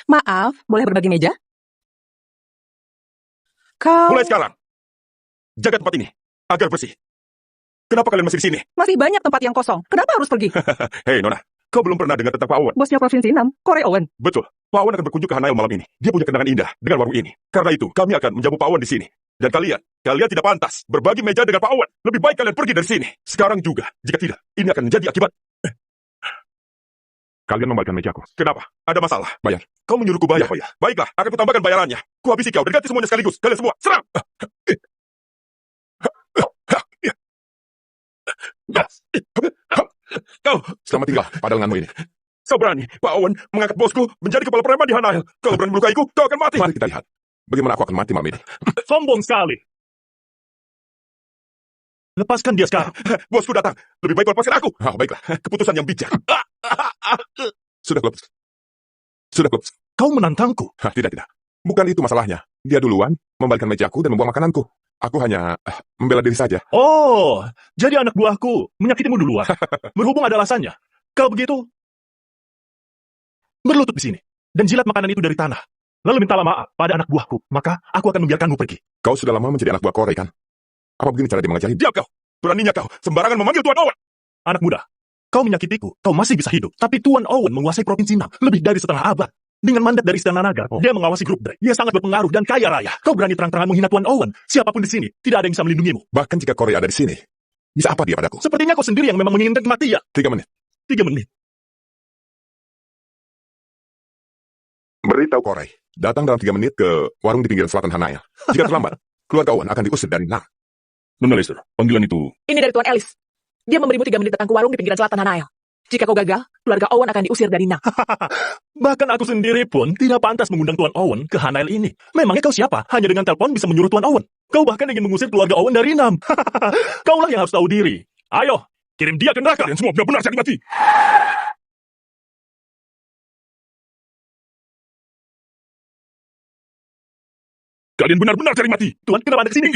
Maaf, boleh berbagi meja? Kau... Mulai sekarang, jaga tempat ini agar bersih. Kenapa kalian masih di sini? Masih banyak tempat yang kosong. Kenapa harus pergi? Hei Nona, kau belum pernah dengar tentang Pak Owen? Bosnya Provinsi 6, Corey Owen. Betul, Pak Owen akan berkunjung ke Hanail malam ini. Dia punya kenangan indah dengan warung ini. Karena itu, kami akan menjamu Pak Owen di sini. Dan kalian tidak pantas berbagi meja dengan Pak Owen. Lebih baik kalian pergi dari sini. Sekarang juga. Jika tidak, ini akan menjadi akibat. Kalian membalikkan mejaku. Kenapa? Ada masalah? Bayar. Kau menyuruhku bayar. Bayar. Baiklah, akan kutambahkan bayarannya. Kuhabisi kau dan ganti semuanya sekaligus. Kalian semua, serang! Kau, selamat tinggal pada lenganmu ini. Kau berani, Pak Owen mengangkat bosku menjadi kepala preman di Hanail. Kalau berani melukaiku, kau akan mati. Mari kita lihat. Bagaimana aku akan mati malam ini? Sombong sekali. Lepaskan dia sekarang. Bosku datang. Lebih baik lepaskan aku. Oh, baiklah. Keputusan yang bijak. Sudah, Klops. Sudah, Klops. Kau menantangku. Tidak. Bukan itu masalahnya. Dia duluan membalikkan mejaku dan membuang makananku. Aku hanya membela diri saja. Oh, jadi anak buahku menyakitimu duluan. Berhubung ada alasannya. Kalau begitu, berlutut di sini dan jilat makanan itu dari tanah. Lalu mintalah maaf pada anak buahku. Maka aku akan membiarkanmu pergi. Kau sudah lama menjadi anak buah Corey, kan? Apa begini cara dia mengajari? Diam kau! Beraninya kau sembarangan memanggil Tuan Owen. Anak muda, kau menyakitiku. Kau masih bisa hidup. Tapi Tuan Owen menguasai Provinsi 6 lebih dari setengah abad. Dengan mandat dari Istana Naga, dia mengawasi grup Drake. Dia sangat berpengaruh dan kaya raya. Kau berani terang-terangan menghina Tuan Owen. Siapapun di sini, tidak ada yang bisa melindungimu. Bahkan jika Corey ada di sini, bisa apa dia padaku? Sepertinya kau sendiri yang memang menginginkan kematian. 3 menit. 3 menit. Beritahu Corey, datang dalam 3 menit ke warung di pinggiran selatan Hanail. Jika terlambat, keluarga Owen akan diusir dari Nam. Nona Lester, panggilan itu... Ini dari Tuan Ellis. Dia memberimu 3 menit datang ke warung di pinggiran selatan Hanail. Jika kau gagal, keluarga Owen akan diusir dari Nam. Bahkan aku sendiri pun tidak pantas mengundang Tuan Owen ke Hanail ini. Memangnya kau siapa? Hanya dengan telepon bisa menyuruh Tuan Owen. Kau bahkan ingin mengusir keluarga Owen dari Nam. Kaulah yang harus tahu diri. Ayo, kirim dia ke neraka. Kalian semua benar-benar cari mati. Kalian benar-benar cari mati. Tuan, kenapa Anda kesini?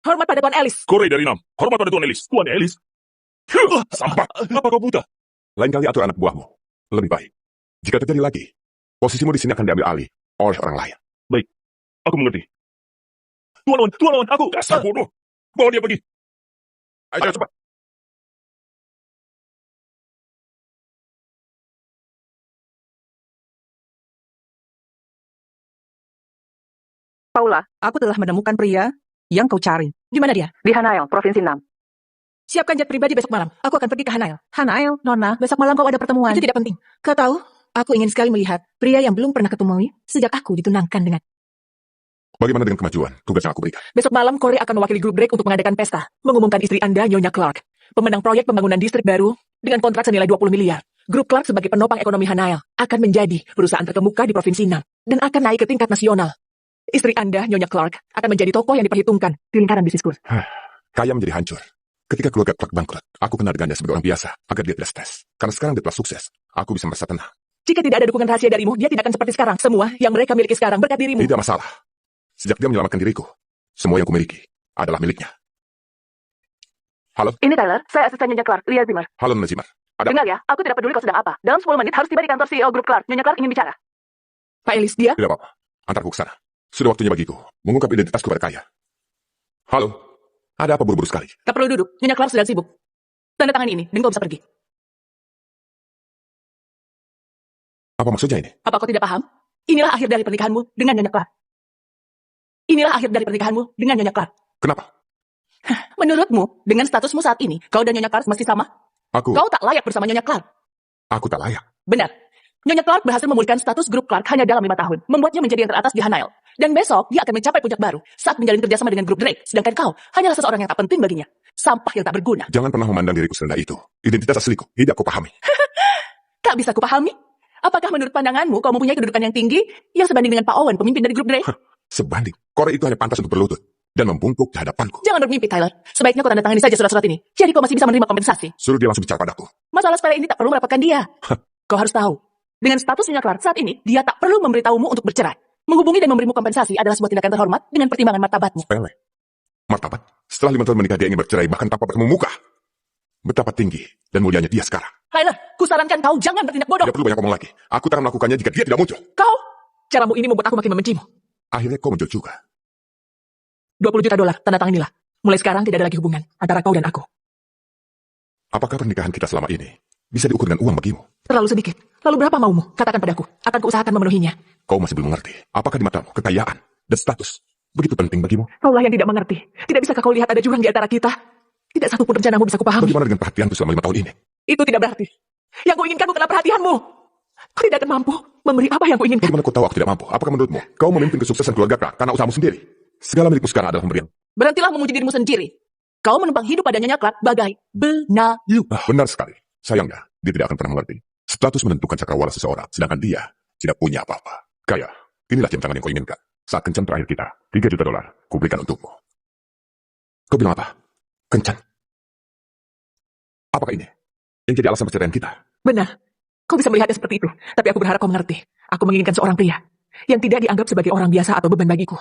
Hormat pada Tuan Ellis. Corey dari Nam. Hormat pada Tuan Ellis. Tuan Ellis. Sampah. Apa kau buta? Lain kali atur anak buahmu. Lebih baik. Jika terjadi lagi, posisimu di sini akan diambil alih oleh orang lain. Baik, aku mengerti. Tuan Owen, aku... Dasar bodoh. Bawa dia pergi. Ayo cepat. Paula, aku telah menemukan pria yang kau cari. Di mana dia? Di Hanail, Provinsi 6. Siapkan jet pribadi besok malam. Aku akan pergi ke Hanail. Hanail, Nona, besok malam kau ada pertemuan. Itu tidak penting. Kau tahu, aku ingin sekali melihat pria yang belum pernah ketemui sejak aku ditunangkan dengan... Bagaimana dengan kemajuan tugas yang aku berikan? Besok malam, Corey akan mewakili grup Drake untuk mengadakan pesta. Mengumumkan istri Anda, Nyonya Clark. Pemenang proyek pembangunan distrik baru dengan kontrak senilai 20 miliar. Grup Clark sebagai penopang ekonomi Hanail akan menjadi perusahaan terkemuka di Provinsi 6 dan akan naik ke tingkat nasional. Istri Anda, Nyonya Clark, akan menjadi tokoh yang diperhitungkan di lingkaran bisnisku. Kaya menjadi hancur. Ketika keluarga Clark bangkrut, aku kenal dengannya sebagai orang biasa agar dia tidak stres. Karena sekarang dia telah sukses, aku bisa merasa tenang. Jika tidak ada dukungan rahasia darimu, dia tidak akan seperti sekarang. Semua yang mereka miliki sekarang berkat dirimu. Tidak masalah. Sejak dia menyelamatkan diriku, semua yang kumiliki adalah miliknya. Halo? Ini Tyler, saya asisten Nyonya Clark, Lia Zimmer. Halo, Nona Zimmer. Ada... Dengar ya, aku tidak peduli kau sedang apa. Dalam 10 menit harus tiba di kantor CEO Grup Clark. Nyonya Clark ingin bicara. Pak Ellis, dia? Tidak apa-apa. Antarku ke sana. Sudah waktunya bagiku mengungkap identitasku pada kaya. Halo? Ada apa buru-buru sekali? Tak perlu duduk, Nyonya Clark sedang sibuk. Tanda tangan ini, dan kau bisa pergi. Apa maksudnya ini? Apa kau tidak paham? Inilah akhir dari pernikahanmu dengan Nyonya Clark. Inilah akhir dari pernikahanmu dengan Nyonya Clark. Kenapa? Menurutmu, dengan statusmu saat ini, kau dan Nyonya Clark masih sama? Kau tak layak bersama Nyonya Clark. Aku tak layak? Benar. Nyonya Clark berhasil memulihkan status grup Clark hanya dalam 5 tahun, membuatnya menjadi yang teratas di Hanail. Dan besok, dia akan mencapai puncak baru saat menjalin kerjasama dengan grup Drake, sedangkan kau hanyalah seseorang yang tak penting baginya. Sampah yang tak berguna. Jangan pernah memandang diriku serendah itu. Identitas asliku, tidak kupahami. Tak bisa kupahami? Apakah menurut pandanganmu kau mempunyai kedudukan yang tinggi yang sebanding dengan Pak Owen, pemimpin dari grup Drake? Sebanding? Corey itu hanya pantas untuk berlutut dan membungkuk di hadapanku. Jangan bermimpi, Tyler. Sebaiknya kau tanda tangani saja surat-surat ini. Jadi kau masih bisa menerima kompensasi. Suruh dia langsung bicara padaku. Masalah sepele ini tak perlu merepotkan dia. Kau harus tahu. Dengan status Nyonya Clark saat ini, dia tak perlu memberitahumu untuk bercerai. Menghubungi dan memberimu kompensasi adalah sebuah tindakan terhormat dengan pertimbangan martabatnya. Sepele? Martabat? Setelah 5 tahun menikah dia ingin bercerai bahkan tanpa bertemu muka. betapa tinggi dan mulianya dia sekarang. Tyler, kusarankan kau jangan bertindak bodoh. Tidak perlu banyak ngomong lagi. Aku tak akan melakukannya jika dia tidak muncul. Kau, caramu ini membuat aku makin membencimu. Akhirnya kau muncul juga. $20 juta, tanda tanganilah. Mulai sekarang tidak ada lagi hubungan antara kau dan aku. Apakah pernikahan kita selama ini bisa diukur dengan uang bagimu? Terlalu sedikit. Lalu berapa maumu? Katakan padaku. Akan kuusahakan memenuhinya. Kau masih belum mengerti. Apakah di matamu kekayaan dan status begitu penting bagimu? Kaulah yang tidak mengerti. Tidak bisakah kau lihat ada jurang di antara kita? Tidak satu pun rencanamu bisa kupahami. Bagaimana dengan perhatianku selama 5 tahun ini? Itu tidak berarti. Yang kuinginkan bukanlah perhatianmu. Kau tidak akan mampu memberi apa yang kuinginkan. Bagaimana kau tahu aku tidak mampu? Apakah menurutmu kau memimpin kesuksesan keluarga kau karena usahamu sendiri? Segala milikmu sekarang adalah pemberian. Berhentilah memuji dirimu sendiri. Kau menumpang hidup pada Nyonya Clark bagai benalu. Benar sekali. Sayangnya, dia tidak akan pernah mengerti. Status menentukan cakrawala seseorang, sedangkan dia tidak punya apa-apa. Kaya, inilah jam tangan yang kau inginkan. Saat kencan terakhir kita, $3 juta, kuberikan untukmu. Kau bilang apa? Kencan? Apakah ini yang jadi alasan perceraian kita? Benar. Kau bisa melihatnya seperti itu. Tapi aku berharap kau mengerti. Aku menginginkan seorang pria yang tidak dianggap sebagai orang biasa atau beban bagiku.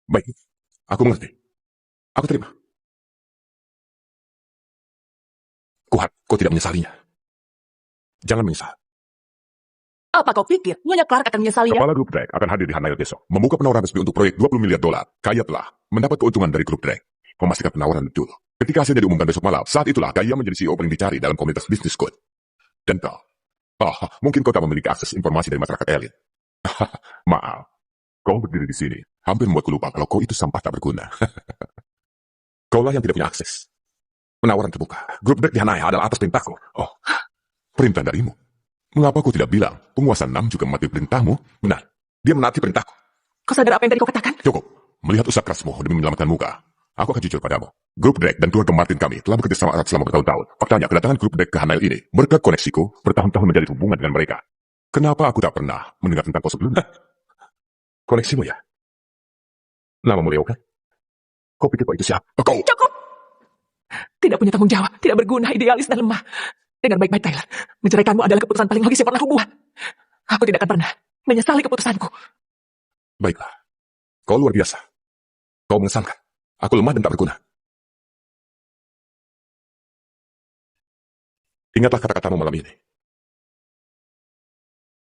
Baik, aku mengerti. Aku terima. Kuhat, kau tidak menyesalinya. Jangan menyesal. Apa kau pikir Nyonya Clark akan menyesalinya? Kepala Grup Drake akan hadir di Hanail besok. Membuka penawaran resmi untuk proyek $20 miliar. Kaya telah mendapat keuntungan dari Grup Drake. Memastikan penawaran betul. Ketika hasilnya diumumkan besok malam, saat itulah Kaya menjadi CEO paling dicari dalam komunitas bisnis code. Dan kau, mungkin kau tak memiliki akses informasi dari masyarakat elit. Maaf, kau berdiri di sini, hampir membuatku lupa kalau kau itu sampah tak berguna. Kaulah yang tidak punya akses. Penawaran terbuka. Grup Drake di Hanaya adalah atas perintahku. Oh, perintah darimu. Mengapa kau tidak bilang penguasa 6 juga mematuhi perintahmu? Benar, dia menaati perintahku. Kau sadar apa yang tadi kau katakan? Cukup. Melihat usaha kerasmu demi menyelamatkan muka, aku akan jujur padamu. Grup Drake dan keluarga Martin kami telah bekerja sama erat selama bertahun-tahun. Faktanya, kedatangan Grup Drake ke Hanail ini berkat koneksiku bertahun-tahun menjadi hubungan dengan mereka. Kenapa aku tak pernah mendengar tentang kau sebelumnya? Koneksimu ya? Namamu Leo kan? Kau pikir kau itu siapa? Kau! Cukup! Tidak punya tanggung jawab, tidak berguna, idealis dan lemah. Dengar baik-baik, Tyler. Menceraikanmu adalah keputusan paling logis yang pernah aku buat. Aku tidak akan pernah menyesali keputusanku. Baiklah. Kau luar biasa. Kau mengesankan. Aku lemah dan tak berguna. Ingatlah kata-katamu malam ini.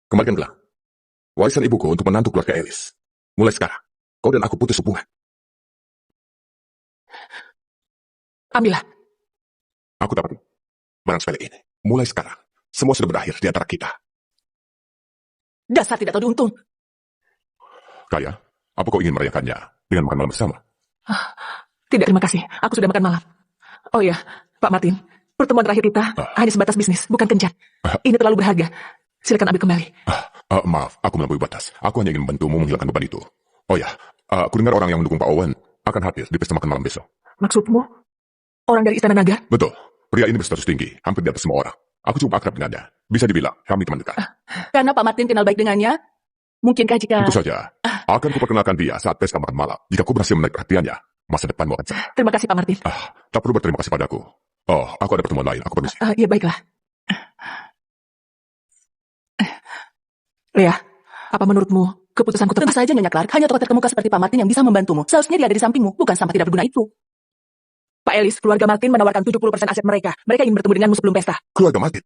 Kembalikan gelang. Warisan ibuku untuk menantu keluarga Elis. Mulai sekarang, kau dan aku putus hubungan. Ambillah. Aku dapat barang sepele ini. Mulai sekarang, semua sudah berakhir di antara kita. Dasar tidak tahu diuntung. Kaya, apa kau ingin merayakannya dengan makan malam bersama? Tidak, terima kasih. Aku sudah makan malam. Oh ya, Pak Martin. Pertemuan terakhir kita hanya sebatas bisnis, bukan kencan. Ini terlalu berharga. Silakan ambil kembali. Maaf, aku melampaui batas. Aku hanya ingin membantumu menghilangkan beban itu. Oh ya, aku dengar orang yang mendukung Pak Owen akan hadir di pesta makan malam besok. Maksudmu? Orang dari Istana Naga? Betul. Pria ini berstatus tinggi, hampir di atas semua orang. Aku cukup akrab dengannya. Bisa dibilang, kami teman dekat. Karena Pak Martin kenal baik dengannya, mungkinkah jika... Tentu saja. Akan kuperkenalkan dia saat pesta makan malam. Jika ku berhasil menarik perhatiannya, masa depanmu akan cerah. Terima kasih, Pak Martin. Tak perlu berterima kasih padaku. Oh, aku ada pertemuan lain. Aku permisi. Iya, baiklah. Lea, apa menurutmu keputusanku Tentu tepat? saja Nyonya Clark, hanya tokoh terkemuka seperti Pak Martin yang bisa membantumu. Seharusnya dia ada di sampingmu, bukan sampah tidak berguna itu. Pak Ellis, keluarga Martin menawarkan 70% aset mereka. Mereka ingin bertemu denganmu sebelum pesta. Keluarga Martin.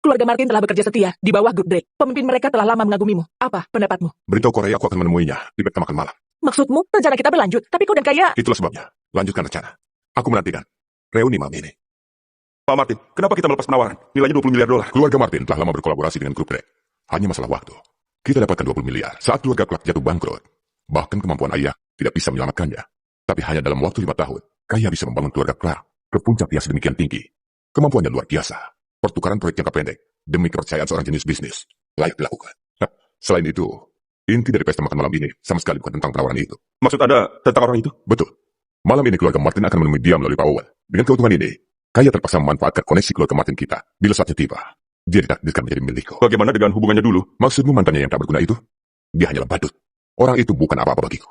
Keluarga Martin telah bekerja setia di bawah Grup Drake. Pemimpin mereka telah lama mengagumimu. Apa pendapatmu? Beritahu Korea aku akan menemuinya di pesta makan malam. Maksudmu, rencana kita berlanjut, tapi kau dan Kaya... Itulah sebabnya. Lanjutkan rencana. Aku menantikan reuni malam ini. Pak Martin, kenapa kita melepas penawaran? Nilainya $20 miliar. Keluarga Martin telah lama berkolaborasi dengan Grup Drake. Hanya masalah waktu. Kita dapatkan $20 miliar saat keluarga Clark jatuh bangkrut. Bahkan kemampuan ayah tidak bisa menyelamatkannya. Tapi hanya dalam waktu 5 tahun, Kaya bisa membangun keluarga Clark ke puncak yang sedemikian tinggi. Kemampuannya luar biasa. Pertukaran proyek jangka pendek demi kepercayaan seorang jenius bisnis layak dilakukan. Selain itu, inti dari pesta makan malam ini sama sekali bukan tentang penawaran itu. Maksud Anda tentang orang itu? Betul. Malam ini keluarga Martin akan menemui dia melalui Pak Owen. Dengan keuntungan ini, Kaya terpaksa memanfaatkan koneksi keluarga Martin kita. Bila saatnya tiba, dia ditakdirkan menjadi milikku. Bagaimana dengan hubungannya dulu? Maksudmu mantannya yang tak berguna itu? Dia hanyalah badut. Orang itu bukan apa-apa bagiku.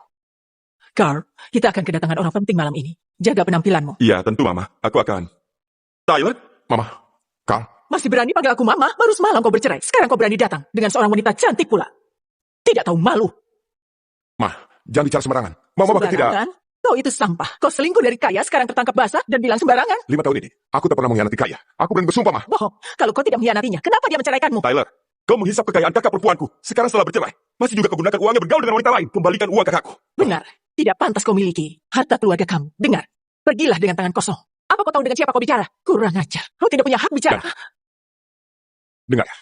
Carl, kita akan kedatangan orang penting malam ini. Jaga penampilanmu. Iya, tentu Mama. Aku akan. Tyler? Mama, Carl, Masih berani panggil aku mama? Baru semalam kau bercerai. Sekarang kau berani datang dengan seorang wanita cantik pula. Tidak tahu malu. Ma, jangan bicara sembarangan. Mama bahkan tidak. Sembarangan? Kau itu sampah. Kau selingkuh dari Kaya, sekarang tertangkap basah dan bilang sembarangan. 5 tahun ini, aku tak pernah mengkhianati Kaya. Aku berani bersumpah, Ma. Bohong. Kalau kau tidak mengkhianatinya, kenapa dia menceraikanmu? Tyler, kau menghisap kekayaan kakak perempuanku. Sekarang setelah bercerai, masih juga kau gunakan uangnya bergaul dengan wanita lain. Kembalikan uang kakakku. Benar. Tidak pantas kau miliki harta keluarga kamu. Dengar. Pergilah dengan tangan kosong. Apa kau tahu dengan siapa kau bicara? Kurang ajar. Kau tidak punya hak bicara. Dengar ya.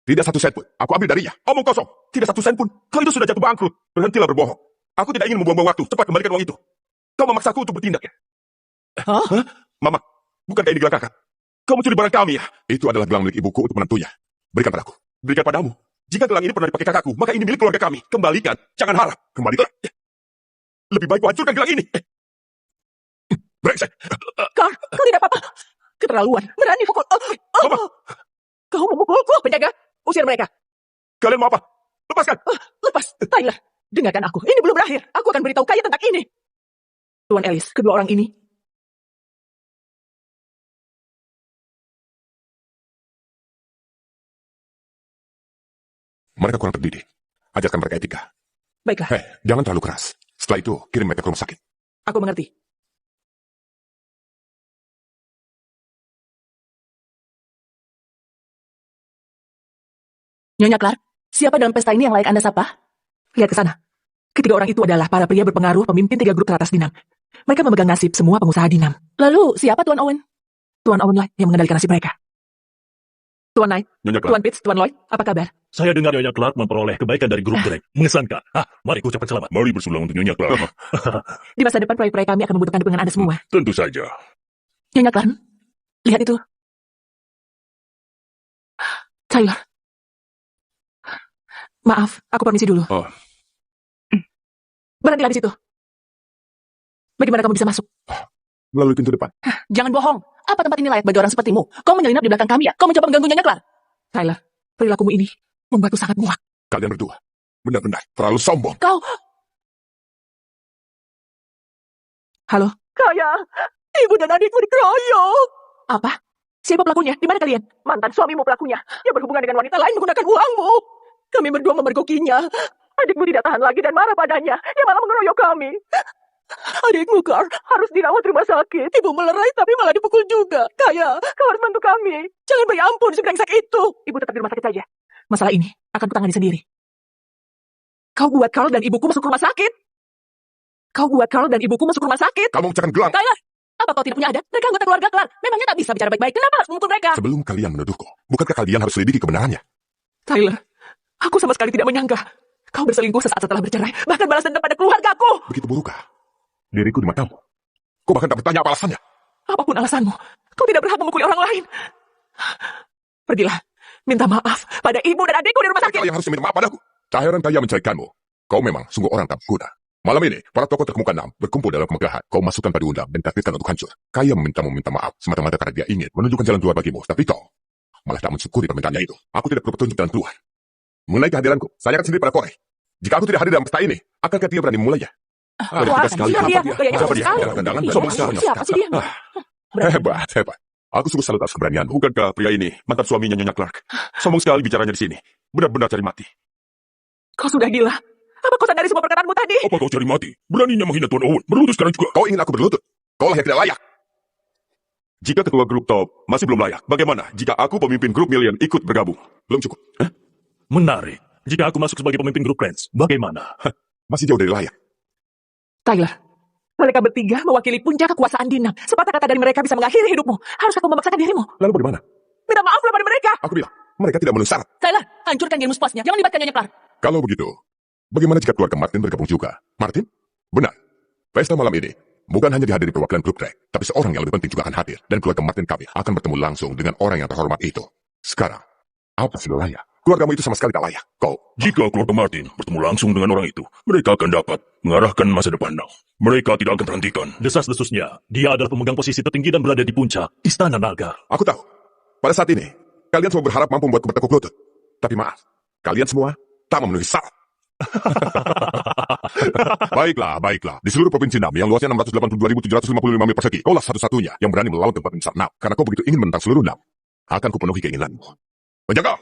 Tidak 1 sen pun. Aku ambil darinya. Omong kosong. Tidak 1 sen pun. Kau itu sudah jatuh bangkrut. Berhentilah berbohong. Aku tidak ingin membuang-buang waktu. Cepat kembalikan uang itu. Kau memaksaku untuk bertindak ya? Hah? Mama, bukankah ini gelang kakak? Kau mencuri barang kami ya? Itu adalah gelang milik ibuku untuk menentunya. Berikan padaku. Berikan padamu. Jika gelang ini pernah dipakai kakakku, maka ini milik keluarga kami. Kembalikan. Jangan harap. Kembalikan. Lebih baik kau hancurkan gelang ini. Brengsek. Kau tidak apa-apa. Keterlaluan. Berani pukul. Mama. Kau memukulku, penjaga. Usir mereka. Kalian mau apa? Lepaskan. Lepas. Tyler. Dengarkan aku. Ini belum berakhir. Aku akan beritahu Kaya tentang ini. Tuan Ellis, kedua orang ini. Mereka kurang terdidik. Ajarkan mereka etika. Baiklah. Jangan terlalu keras. Setelah itu, kirim mereka ke rumah sakit. Aku mengerti. Nyonya Clark, siapa dalam pesta ini yang layak Anda sapa? Lihat ke sana. Ketiga orang itu adalah para pria berpengaruh pemimpin 3 grup teratas Dinam. Mereka memegang nasib semua pengusaha Dinam. Lalu, siapa Tuan Owen? Tuan Owen Light yang mengendalikan nasib mereka. Tuan Knight, Nyonya Clark. Tuan Pitts, Tuan Lloyd, apa kabar? Saya dengar Nyonya Clark memperoleh kebaikan dari grup Drake. Mengesankan. Mari ucapkan selamat. Mari bersulang untuk Nyonya Clark. Di masa depan proyek-proyek kami akan membutuhkan dukungan Anda semua. Tentu saja. Nyonya Clark, lihat itu. Tyler. Maaf, aku permisi dulu. Oh. Berhentilah di situ. Bagaimana kamu bisa masuk? Melalui pintu depan. Jangan bohong. Apa tempat ini layak bagi orang sepertimu? Kau menyelinap di belakang kami ya? Kau mencoba mengganggu Nyonya Clark? Tyler, perilakumu ini membuatku sangat muak. Kalian berdua. Benar-benar terlalu sombong. Kau... Halo? Kaya, ibu dan adikmu dikeroyok. Apa? Siapa pelakunya? Di mana kalian? Mantan suamimu pelakunya. Dia berhubungan dengan wanita lain menggunakan uangmu. Kami berdua memergokinya. Adikmu tidak tahan lagi dan marah padanya. Dia malah mengeroyok kami. Adikmu, Carl, harus dirawat rumah sakit. Ibu melerai tapi malah dipukul juga. Kaya, kau harus bantu kami. Jangan beri ampun si brengsek itu. Ibu tetap di rumah sakit saja. Masalah ini akan kutangani sendiri. Kau buat Carl dan ibuku masuk rumah sakit. Kau buat Carl dan ibuku masuk rumah sakit. Kamu memecahkan gelang. Tyler, apa kau tidak punya adat? Mereka anggota keluarga Clark. Memangnya tak bisa bicara baik-baik. Kenapa harus memukul mereka? Sebelum kalian menuduhku, bukankah kalian harus selidiki kebenarannya? Tyler, aku sama sekali tidak menyangka. Kau berselingkuh sesaat setelah bercerai. Bahkan balas dendam pada keluargaku. Begitu burukkah diriku di matamu? Kau bahkan tak bertanya apa alasannya. Apapun alasanmu, kau tidak berhak memukuli orang lain. Pergilah, minta maaf pada ibu dan adikku di rumah sakit. Kau yang harus minta maaf padaku. Tak heran Kaya menceraikanmu. Kau memang sungguh orang tak berguna. Malam ini, para tokoh terkemuka 6 berkumpul dalam kemegahan. Kau masukkan pada undang dan takdirkan untuk hancur. Kaya memintamu minta maaf semata-mata karena dia ingin menunjukkan jalan keluar bagimu. Tapi kau malah tak mensyukuri permintaannya itu. Aku tidak perlu petunjuk jalan keluar. Mengenai kehadiranku, saya akan sendiri pada Corey. Jika aku tidak hadir dalam pesta ini, akankah dia berani memulainya? Wah, sekali. siapa dia? Siapa Gayanya Siapa sombong dia? sekali. Jangan-jangan Sombong sekali. Siapa sih dia? Hebat. Aku sungguh salut atas keberanianmu. Bukankah pria ini mantan suaminya Nyonya Clark? Sombong sekali bicaranya di sini. Benar-benar cari mati. Kau sudah gila. Apa kau sadari semua perkataanmu tadi? Apa kau cari mati? Beraninya menghina Tuan Owen. Berlutut sekarang juga. Kau ingin aku berlutut? Kau lah yang tidak layak. Jika ketua grup top masih belum layak, bagaimana jika aku pemimpin grup Million ikut bergabung? Belum cukup. Menarik. Jika aku masuk sebagai pemimpin grup Friends, bagaimana? Masih jauh dari layak. Tyler, mereka bertiga mewakili puncak kekuasaan Dinam. Sepatah kata dari mereka bisa mengakhiri hidupmu. Haruskah kau memaksakan dirimu? Lalu bagaimana? Minta maaflah pada mereka. Aku bilang, mereka tidak memenuhi syarat. Tyler, hancurkan dirimu sepuasnya. Jangan libatkan Nyonya Clark. Kalau begitu, bagaimana jika keluarga Martin bergabung juga? Martin? Benar. Pesta malam ini bukan hanya dihadiri perwakilan grup Drake, tapi seorang yang lebih penting juga akan hadir. Dan keluarga Martin kami akan bertemu langsung dengan orang yang terhormat itu. Sekarang, apa sudah layak? Keluargamu itu sama sekali tak layak. Kau, Jika keluarga Martin bertemu langsung dengan orang itu, mereka akan dapat mengarahkan masa depannya. Mereka tidak akan terhentikan. Desas-desusnya, dia adalah pemegang posisi tertinggi dan berada di puncak Istana Naga. aku tahu. Pada saat ini, kalian semua berharap mampu membuatku bertekuk lutut. Tapi maaf, kalian semua tak memenuhi syarat. Baiklah. Di seluruh provinsi Nam yang luasnya 682.755 mil persegi, kaulah satu-satunya yang berani melawan tempat besar Nam. Karena kau begitu ingin menentang seluruh Nam, akan kupenuhi keinginanmu. Penjaga,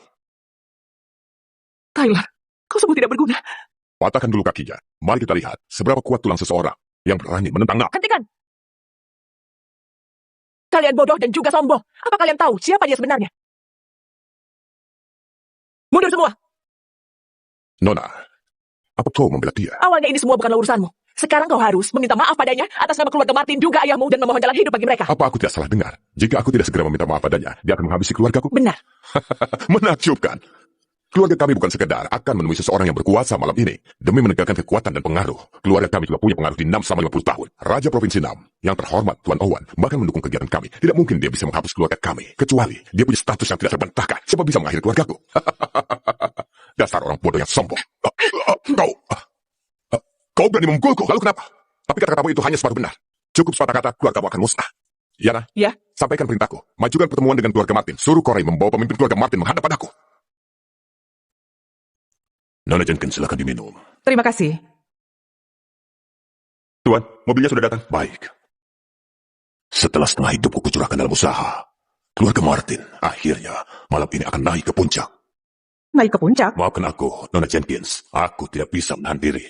Tyler, kau sungguh tidak berguna. patahkan dulu kakinya. Mari kita lihat seberapa kuat tulang seseorang. yang berani menentang Nam. Hentikan! Kalian bodoh dan juga sombong. Apa kalian tahu siapa dia sebenarnya? Mundur semua! Nona, apa kau membela dia? Awalnya ini semua bukanlah urusanmu. Sekarang kau harus meminta maaf padanya atas nama keluarga Martin juga ayahmu dan memohon jalan hidup bagi mereka. Apa aku tidak salah dengar? Jika aku tidak segera meminta maaf padanya, dia akan menghabisi keluargaku. Benar. Menakjubkan. Keluarga kami bukan sekedar akan menemui seseorang yang berkuasa malam ini. Demi menegakkan kekuatan dan pengaruh, keluarga kami juga punya pengaruh di Nam selama 50 tahun. Raja Provinsi Nam, yang terhormat Tuan Owen, bahkan mendukung kegiatan kami. Tidak mungkin dia bisa menghapus keluarga kami, kecuali dia punya status yang tidak terbantahkan. Siapa bisa mengakhiri keluargaku? Dasar orang bodoh yang sombong. Kau berani memukulku, lalu kenapa? Tapi kata-katamu itu hanya separuh benar. Cukup sepatah kata, keluargamu akan musnah. Yana, Ya. sampaikan perintahku. Majukan pertemuan dengan keluarga Martin. Suruh Corey membawa pemimpin keluarga Martin menghadap padaku. Nona Jenkins, silakan diminum. Terima kasih. Tuan, mobilnya sudah datang. Baik. Setelah setengah hidupku kucurahkan dalam usaha, keluarga Martin akhirnya malam ini akan naik ke puncak. Naik ke puncak? Maafkan aku, Nona Jenkins. Aku tidak bisa menahan diri.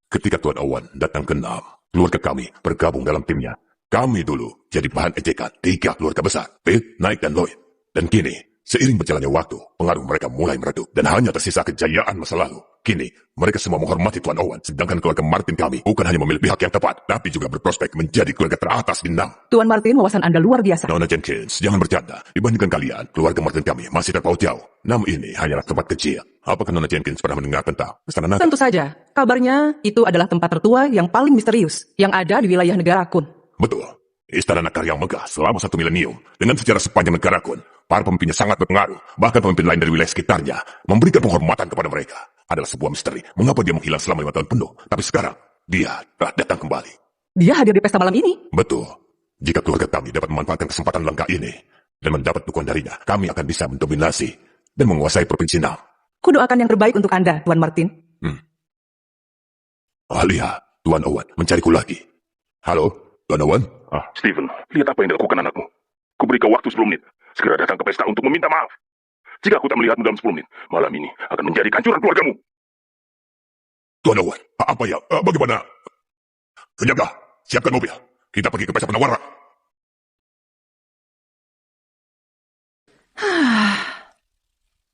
Ketika Tuan Owen datang ke Nam, keluarga kami bergabung dalam timnya. Kami dulu jadi bahan ejekan 3 keluarga besar, Pitt, Knight, dan Lloyd. Dan kini, seiring berjalannya waktu, pengaruh mereka mulai meredup dan hanya tersisa kejayaan masa lalu. Kini, mereka semua menghormati Tuan Owen, sedangkan keluarga Martin kami bukan hanya memilih pihak yang tepat, tapi juga berprospek menjadi keluarga teratas di Nam. Tuan Martin, wawasan Anda luar biasa. Nona Jenkins, jangan bercanda. Dibandingkan kalian, keluarga Martin kami masih terpaut jauh. Nam ini hanyalah tempat kecil. Apakah Nona Jenkins pernah mendengar tentang Istana Naga? Tentu saja. Kabarnya, itu adalah tempat tertua yang paling misterius yang ada di wilayah negara Kun. Betul. Istana Naga yang megah selama 1 milenium. Dengan sejarah sepanjang negara Kun, para pemimpinnya sangat berpengaruh. Bahkan pemimpin lain dari wilayah sekitarnya memberikan penghormatan kepada mereka. Adalah sebuah misteri. Mengapa dia menghilang selama 5 tahun penuh? Tapi sekarang, dia telah datang kembali. Dia hadir di pesta malam ini. Betul. Jika keluarga kami dapat memanfaatkan kesempatan langka ini dan mendapat dukungan darinya, kami akan bisa mendominasi dan menguasai provinsi Nam. Kudoakan yang terbaik untuk Anda, Tuan Martin. Alia, Tuan Owen mencariku lagi. Halo, Tuan Owen? Stephen, lihat apa yang dilakukan anakmu. Kuberi kau waktu 10 menit. Segera datang ke pesta untuk meminta maaf. Jika aku tak melihatmu dalam 10 menit, malam ini akan menjadi kehancuran keluargamu. Tuan Owen, apa ya? Bagaimana? Penjaga, siapkan mobil. Kita pergi ke pesta penawaran.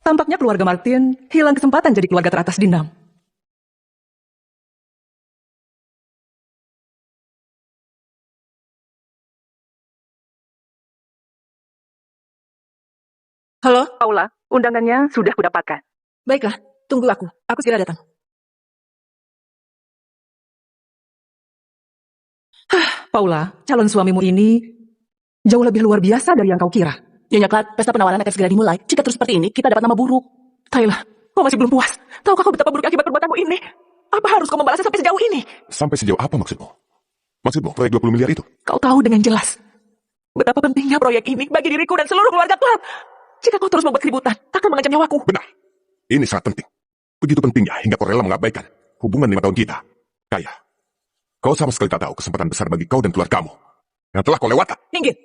Tampaknya keluarga Martin hilang kesempatan jadi keluarga teratas di Nam. Halo? Paula, undangannya sudah kudapatkan. Baiklah, tunggu aku. Aku segera datang. Paula, calon suamimu ini jauh lebih luar biasa dari yang kau kira. Nyonya Clark, pesta penawaran akan segera dimulai. Jika terus seperti ini, kita dapat nama buruk. Tyler, kau masih belum puas. Tahukah kau betapa buruk akibat perbuatanmu ini? Apa harus kau membalasnya sampai sejauh ini? Sampai sejauh apa maksudmu? Maksudmu proyek 20 miliar itu? Kau tahu dengan jelas betapa pentingnya proyek ini bagi diriku dan seluruh keluarga Clark. Jika kau terus membuat keributan, akan mengancam nyawaku. Benar. Ini sangat penting. Begitu pentingnya hingga kau rela mengabaikan hubungan 5 tahun kita. Kaya, kau sama sekali tak tahu kesempatan besar bagi kau dan keluargamu yang telah kau lewatkan. Minggir.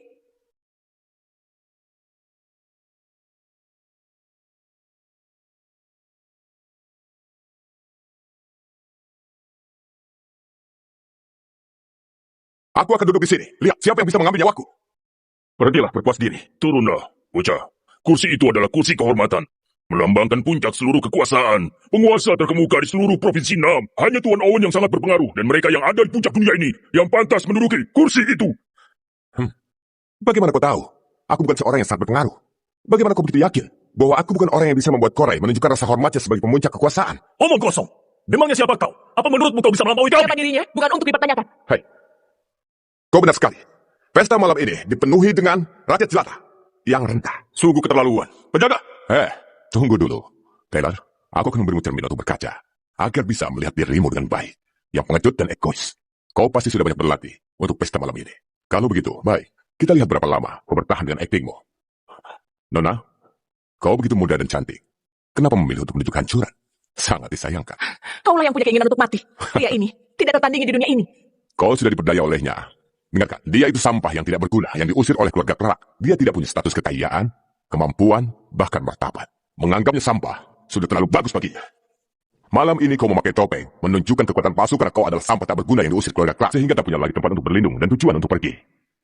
Aku akan duduk di sini. Lihat siapa yang bisa mengambil nyawaku. Berhentilah berpuas diri. Turunlah, bocah. Kursi itu adalah kursi kehormatan. Melambangkan puncak seluruh kekuasaan. Penguasa terkemuka di seluruh provinsi Nam. Hanya Tuan Owen yang sangat berpengaruh. Dan mereka yang ada di puncak dunia ini yang pantas menduduki kursi itu. Bagaimana kau tahu? Aku bukan seorang yang sangat berpengaruh. Bagaimana kau begitu yakin bahwa aku bukan orang yang bisa membuat Corey menunjukkan rasa hormatnya sebagai pemuncak kekuasaan? Omong kosong. Memangnya siapa kau? Apa menurutmu kau bisa melampaui kami? Siapa dirinya? Bukan untuk dipertanyakan. Hei, kau benar sekali. Pesta malam ini dipenuhi dengan rakyat jelata yang rentah. Sungguh keterlaluan. Penjaga! Tunggu dulu. Taylor, aku akan memberimu cermin untuk berkaca agar bisa melihat dirimu dengan baik. Yang pengecut dan egois. Kau pasti sudah banyak berlatih untuk pesta malam ini. Kalau begitu, baik. Kita lihat berapa lama kau bertahan dengan aktingmu. Nona, kau begitu muda dan cantik. Kenapa memilih untuk menuju kehancuran? Sangat disayangkan. Kaulah yang punya keinginan untuk mati. Pria ini tidak tertandingi di dunia ini. Kau sudah diperdaya olehnya. Dengarkan, dia itu sampah yang tidak berguna, yang diusir oleh keluarga Clark. Dia tidak punya status kekayaan, kemampuan, bahkan martabat. Menganggapnya sampah sudah terlalu bagus baginya. Malam ini kau memakai topeng, menunjukkan kekuatan palsu karena kau adalah sampah tak berguna yang diusir keluarga Clark, sehingga tak punya lagi tempat untuk berlindung dan tujuan untuk pergi.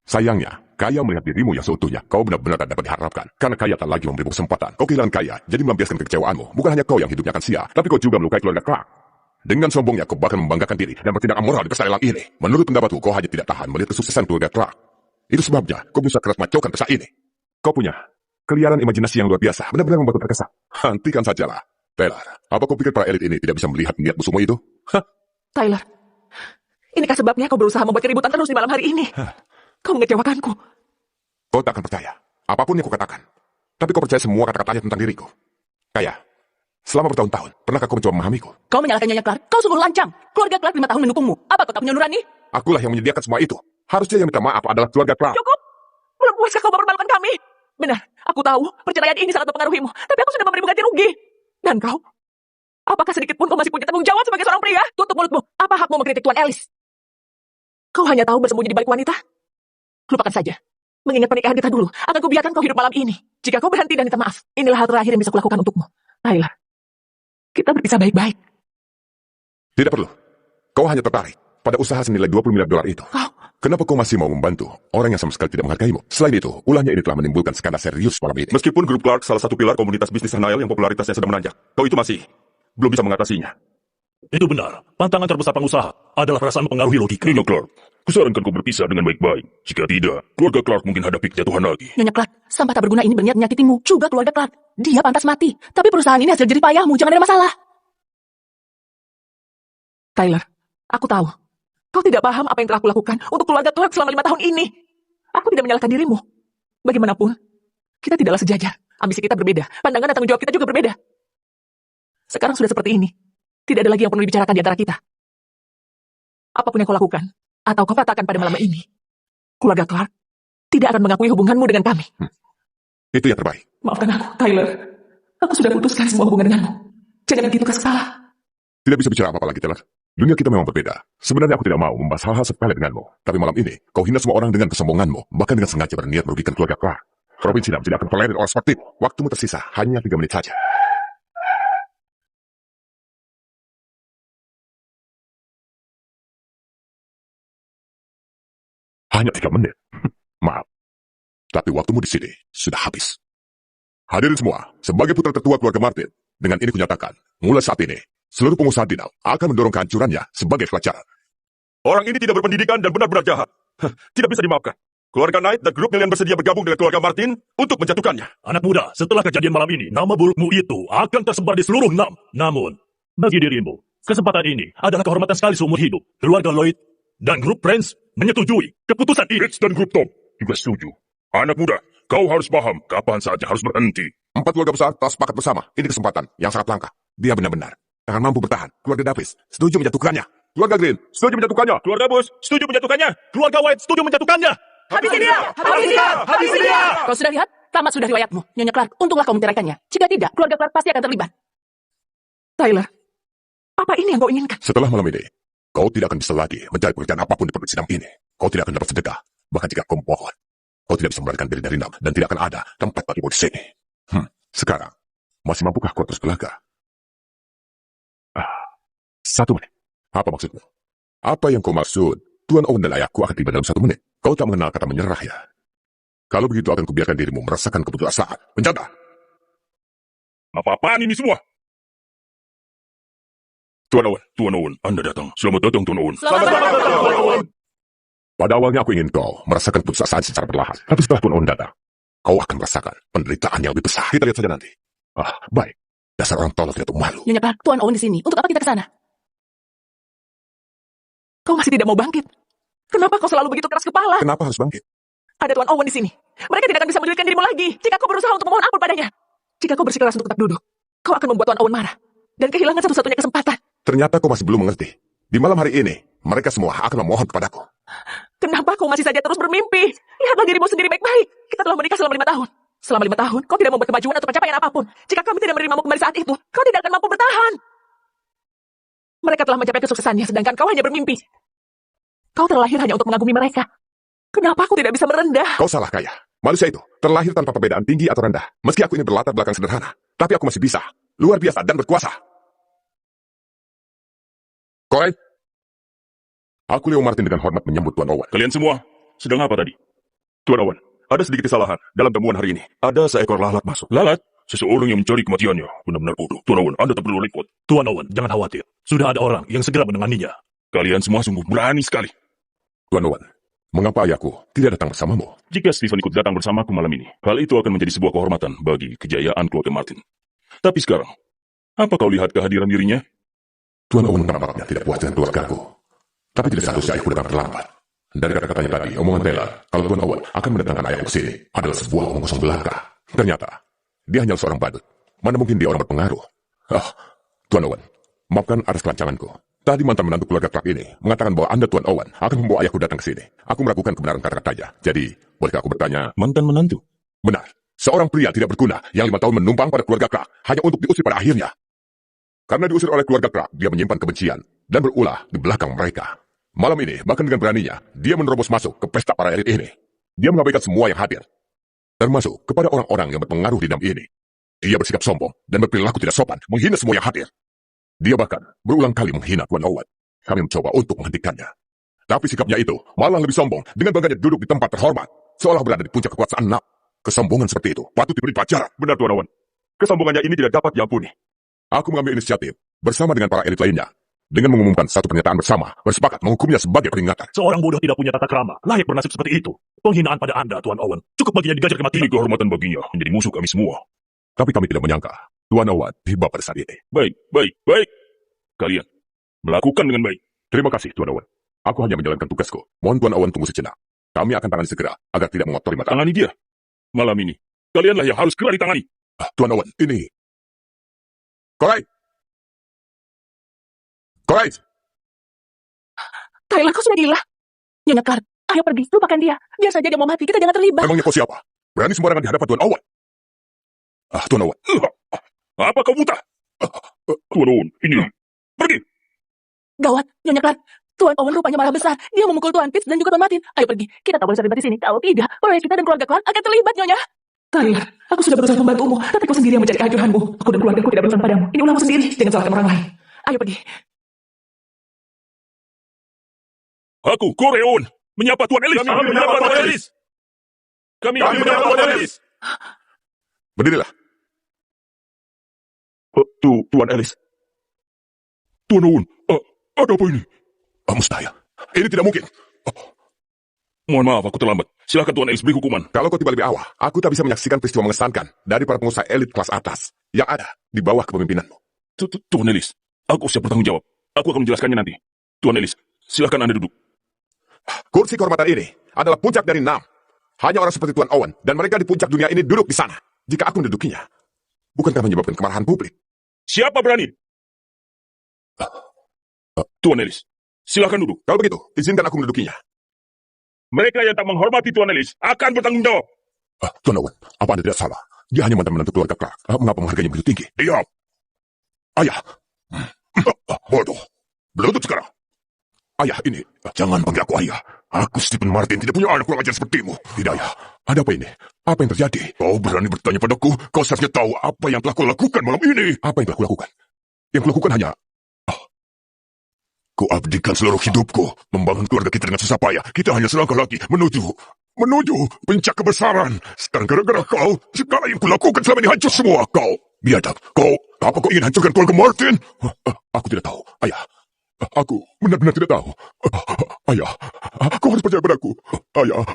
Sayangnya, Kaya melihat dirimu yang seutuhnya. Kau benar-benar tak dapat diharapkan. Karena Kaya tak lagi memberimu kesempatan. Kau kehilangan Kaya, jadi melampiaskan kekecewaanmu. Bukan hanya kau yang hidupnya akan sia, tapi kau juga melukai keluarga Clark. Dengan sombongnya, kau bahkan membanggakan diri dan bertindak amoral di pesta lelang ini. Menurut pendapatku, kau hanya tidak tahan melihat kesuksesan keluarga Clark. Itu sebabnya kau bisa keras macaukan pesta ini. Kau punya keliaran imajinasi yang luar biasa, benar-benar membuatku terkesan. Hentikan sajalah. Taylor, apa kau pikir para elit ini tidak bisa melihat niat musuhmu itu? Hah? Tyler, inikah sebabnya kau berusaha membuat keributan terus di malam hari ini? Kau mengecewakanku. Kau tak akan percaya apapun yang kukatakan. Tapi kau percaya semua kata-katanya tentang diriku. Kaya, selama bertahun-tahun, pernahkah kau mencoba memahamiku? Kau menyalahkan Nyonya Clark. Kau sungguh lancang. Keluarga Clark 5 tahun mendukungmu. Apa kau tak punya nurani? Akulah yang menyediakan semua itu. Harusnya yang minta maaf adalah keluarga Clark. Cukup! Belum puaskah kau mempermalukan kami? Benar, aku tahu perceraian ini sangat mempengaruhimu. Tapi aku sudah memberimu ganti rugi. Dan kau? Apakah sedikit pun kau masih punya tanggung jawab sebagai seorang pria? Tutup mulutmu. Apa hakmu mengkritik Tuan Ellis? Kau hanya tahu bersembunyi di balik wanita? Lupakan saja. Mengingat pernikahan kita dulu, akan kubiarkan kau hidup malam ini. Jika kau berhenti dan minta maaf, inilah hal terakhir yang bisa kulakukan untukmu. Tyler, kita berpisah baik-baik. Tidak perlu. Kau hanya tertarik pada usaha senilai $20 miliar itu. Kenapa kau masih mau membantu orang yang sama sekali tidak menghargaimu? Selain itu, ulahnya ini telah menimbulkan skandal serius malam ini. Meskipun grup Clark salah satu pilar komunitas bisnis Hanail yang popularitasnya sedang menanjak, kau itu masih belum bisa mengatasinya. Itu benar. Pantangan terbesar pengusaha adalah perasaan mempengaruhi logika. Nyonya Clark, kusarankan kau berpisah dengan baik-baik. Jika tidak, keluarga Clark mungkin hadapi kejatuhan lagi. Nyonya Clark, sampah tak berguna ini berniat menyakitimu. Juga keluarga Clark. Dia pantas mati. Tapi perusahaan ini hasil jerih payahmu. Jangan ada masalah. Tyler, aku tahu. Kau tidak paham apa yang telah kulakukan untuk keluarga Clark selama 5 tahun ini. Aku tidak menyalahkan dirimu. Bagaimanapun, kita tidaklah sejajar. Ambisi kita berbeda. Pandangan dan tanggung jawab kita juga berbeda. Sekarang sudah seperti ini. Tidak ada lagi yang perlu dibicarakan di antara kita. Apapun yang kau lakukan, atau kau katakan pada malam ini, keluarga Clark tidak akan mengakui hubunganmu dengan kami. Itu yang terbaik. Maafkan aku, Tyler. Aku sudah putuskan semua hubungan denganmu. Jangan begitu keras kepala. Tidak bisa bicara apa-apa lagi, Taylor. Dunia kita memang berbeda. Sebenarnya aku tidak mau membahas hal-hal sepele denganmu. Tapi malam ini, kau hina semua orang dengan kesombonganmu. Bahkan dengan sengaja berniat merugikan keluarga Clark. Provinsi Nam tidak akan tolerir orang seperti itu. Waktumu tersisa hanya 3 menit saja. Hanya 3 menit. Maaf. Tapi waktumu di sini sudah habis. Hadirin semua, sebagai putra tertua keluarga Martin, dengan ini kunyatakan, mulai saat ini, seluruh pengusaha di Nam akan mendorong kehancurannya sebagai pelajaran. Orang ini tidak berpendidikan dan benar-benar jahat. Tidak bisa dimaafkan. Keluarga Knight dan grup Million bersedia bergabung dengan keluarga Martin untuk menjatuhkannya. Anak muda, setelah kejadian malam ini, nama burukmu itu akan tersebar di seluruh Nam. Namun, bagi dirimu, kesempatan ini adalah kehormatan sekali seumur hidup. Keluarga Lloyd dan grup Prince menyetujui keputusan ini. Rich dan grup Tom juga setuju. Anak muda, kau harus paham kapan saatnya harus berhenti. 4 keluarga besar telah sepakat bersama. Ini kesempatan yang sangat langka. Dia benar-benar akan mampu bertahan. Keluarga Davis setuju menjatuhkannya. Keluarga Green setuju menjatuhkannya. Keluarga Bush setuju menjatuhkannya. Keluarga White setuju menjatuhkannya. Habisi dia! Habisi dia! Habisi dia! Kau sudah lihat? Tamat sudah riwayatmu. Nyonya Clark, untunglah kau menceraikannya. Jika tidak, keluarga Clark pasti akan terlibat. Tyler, apa ini yang kau inginkan? Setelah malam ini, kau tidak akan bisa lagi mencari pekerjaan apapun di provinsi Nam ini. Kau tidak akan dapat sedekah. Bahkan jika kau memohon, kau tidak bisa melarikan diri dari Nam. Dan tidak akan ada tempat bagimu di sini. Sekarang, masih mampukah kau terus berlaga? 1 menit. Apa maksudmu? Apa yang kau maksud? Tuan Owen dan ayahku akan tiba dalam 1 menit. Kau tak mengenal kata menyerah ya? Kalau begitu akan kubiarkan dirimu merasakan keputusasaan. Penjaga! Apa-apaan ini semua? Tuan Owen, Anda datang. Selamat datang, Tuan Owen. Pada awalnya aku ingin kau merasakan keputusasaan secara perlahan. Tapi setelah Tuan Owen datang, kau akan merasakan penderitaan yang lebih besar. Kita lihat saja nanti. Baik. Dasar orang tolol tidak tahu malu. Nyonya Clark, Tuan Owen di sini. Untuk apa kita ke sana? Kau masih tidak mau bangkit. Kenapa kau selalu begitu keras kepala? Kenapa harus bangkit? Ada Tuan Owen di sini. Mereka tidak akan bisa menyulitkan dirimu lagi jika kau berusaha untuk memohon ampun padanya. Jika kau bersikeras untuk tetap duduk, kau akan membuat Tuan Owen marah dan kehilangan satu-satunya kesempatan. Ternyata kau masih belum mengerti. Di malam hari ini, mereka semua akan memohon kepadaku. Kenapa kau masih saja terus bermimpi? Lihatlah dirimu sendiri baik-baik. Kita telah menikah selama 5 tahun. Selama 5 tahun, kau tidak membuat kemajuan atau pencapaian apapun. Jika kami tidak menerimamu kembali saat itu, kau tidak akan mampu bertahan. Mereka telah mencapai kesuksesannya, sedangkan kau hanya bermimpi. Kau terlahir hanya untuk mengagumi mereka. Kenapa aku tidak bisa merendah? Kau salah, Kaya. Manusia itu terlahir tanpa perbedaan tinggi atau rendah. Meski aku ini berlatar belakang sederhana, tapi aku masih bisa, luar biasa dan berkuasa. Korai! Aku Leo Martin dengan hormat menyambut Tuan Owen. Kalian semua, sedang apa tadi? Tuan Owen, ada sedikit kesalahan dalam temuan hari ini. Ada seekor lalat masuk. Lalat? Seseorang yang mencari kematiannya. Benar-benar bodoh. Tuan Owen, Anda tak perlu repot. Tuan Owen, jangan khawatir. Sudah ada orang yang segera menanganinya. Kalian semua sungguh berani sekali. Tuan Owen, mengapa ayahku tidak datang bersamamu? Jika Stephen ikut datang bersamaku malam ini, hal itu akan menjadi sebuah kehormatan bagi kejayaan keluarga Martin. Tapi sekarang, apa kau lihat kehadiran dirinya? Tuan Owen nampaknya tidak puas dengan keluargaku. Tapi tidak seharusnya ayahku datang terlambat. Dari kata-katanya tadi, omongan Taylor, kalau Tuan Owen akan mendatangkan ayahku ke sini, adalah sebuah omong kosong belaka. Ternyata, dia hanya seorang badut. Mana mungkin dia orang berpengaruh? Tuan Owen, maafkan atas kelancanganku. Tadi mantan menantu keluarga Clark ini mengatakan bahwa Anda, Tuan Owen, akan membawa ayahku datang ke sini. Aku meragukan kebenaran kata-katanya. Jadi, bolehkah aku bertanya? Mantan menantu? Benar. Seorang pria tidak berguna yang 5 tahun menumpang pada keluarga Clark hanya untuk diusir pada akhirnya. Karena diusir oleh keluarga Clark, dia menyimpan kebencian dan berulah di belakang mereka. Malam ini, bahkan dengan beraninya, dia menerobos masuk ke pesta para elit ini. Dia mengabaikan semua yang hadir, termasuk kepada orang-orang yang berpengaruh di dalam ini. Dia bersikap sombong dan berperilaku tidak sopan, menghina semua yang hadir. Dia bahkan berulang kali menghina Tuan Owen. Kami mencoba untuk menghentikannya. Tapi sikapnya itu malah lebih sombong dengan bangganya duduk di tempat terhormat, seolah berada di puncak kekuasaan. Kesombongan seperti itu patut diberi pelajaran. Benar, Tuan Owen. Kesombongannya ini tidak dapat diampuni. Aku mengambil inisiatif bersama dengan para elit lainnya. Dengan mengumumkan satu pernyataan bersama, bersepakat menghukumnya sebagai peringatan. Seorang bodoh tidak punya tata krama, layak bernasib seperti itu. Penghinaan pada Anda, Tuan Owen. Cukup baginya digajar Ini kematian. kehormatan baginya menjadi musuh kami semua. Tapi kami tidak menyangka Tuan Owen tiba pada saat ini. Baik. Kalian, melakukan dengan baik. Terima kasih, Tuan Owen. Aku hanya menjalankan tugasku. Mohon Tuan Owen tunggu sejenak. Kami akan tangani segera, agar tidak mengotori mata. Tangani dia. Malam ini, kalianlah yang harus segera ditangani. Tuan Owen, ini... Korai! Tyler, kau sudah gila. Nyonya Clark, ayo pergi, lupakan dia. Biar saja dia mau mati, kita jangan terlibat. Memangnya kau siapa? Berani sembarangan di hadapan Tuan Owen? Tuan Owen. Apa kau buta? Tuan Owen, ini. Pergi. Gawat, Nyonya Clark. Tuan Owen rupanya marah besar. Dia memukul Tuan Pitts dan juga Tuan Martin. Ayo pergi, kita tak boleh terlibat di sini. Kalau tidak, proyek kita dan keluarga Clark akan terlibat, Nyonya. Tyler, aku sudah berusaha membantumu, tapi kau sendiri yang mencari kehancuranmu. Aku dan keluargaku tidak berurusan padamu. Ini ulahmu sendiri, jangan salahkan orang lain. Ayo pergi. Aku, Corey Owen, menyapa Tuan Ellis. Kami menyapa Tuan Ellis. Kami menyapa Tuan Ellis. Berdirilah. Tuan Ellis. Tuan Owen, ada apa ini? Mustahil. Ini tidak mungkin. Mohon maaf, aku terlambat. Silakan Tuan Ellis beri hukuman. Kalau kau tiba lebih awal, aku tak bisa menyaksikan peristiwa mengesankan dari para pengusaha elit kelas atas yang ada di bawah kepemimpinanmu. Tuan Ellis, aku siap bertanggung jawab. Aku akan menjelaskannya nanti. Tuan Ellis, silakan Anda duduk. Kursi kehormatan ini adalah puncak dari 6. Hanya orang seperti Tuan Owen dan mereka di puncak dunia ini duduk di sana. Jika aku mendudukinya, bukankah menyebabkan kemarahan publik? Siapa berani? Tuan Ellis, silakan duduk. Kalau begitu, izinkan aku mendudukinya. Mereka yang tak menghormati Tuan Ellis akan bertanggung jawab. Tuan Owen, apa Anda tidak salah? Dia hanya mantan menantu keluarga Clark. Mengapa menghargainya begitu tinggi? Diam. Ayah. Bodoh. Berlutut sekarang. Ayah, ini. Jangan panggil aku ayah. Aku Stephen Martin tidak punya anak kurang ajar sepertimu. Tidak, ayah. Ada apa ini? Apa yang terjadi? Kau berani bertanya padaku? Kau seharusnya tahu apa yang telah kau lakukan malam ini. Apa yang telah kulakukan? Yang kulakukan hanya... Ku abdikan seluruh hidupku. Membangun keluarga kita dengan susah payah. Kita hanya selangkah lagi menuju puncak kebesaran. Sekarang gara-gara kau, segala yang kulakukan selama ini hancur semua. Kau, biadab. Apa kau ingin hancurkan keluarga Martin? Aku tidak tahu, ayah. Aku benar-benar tidak tahu. Ayah, kau harus percaya padaku. Ayah,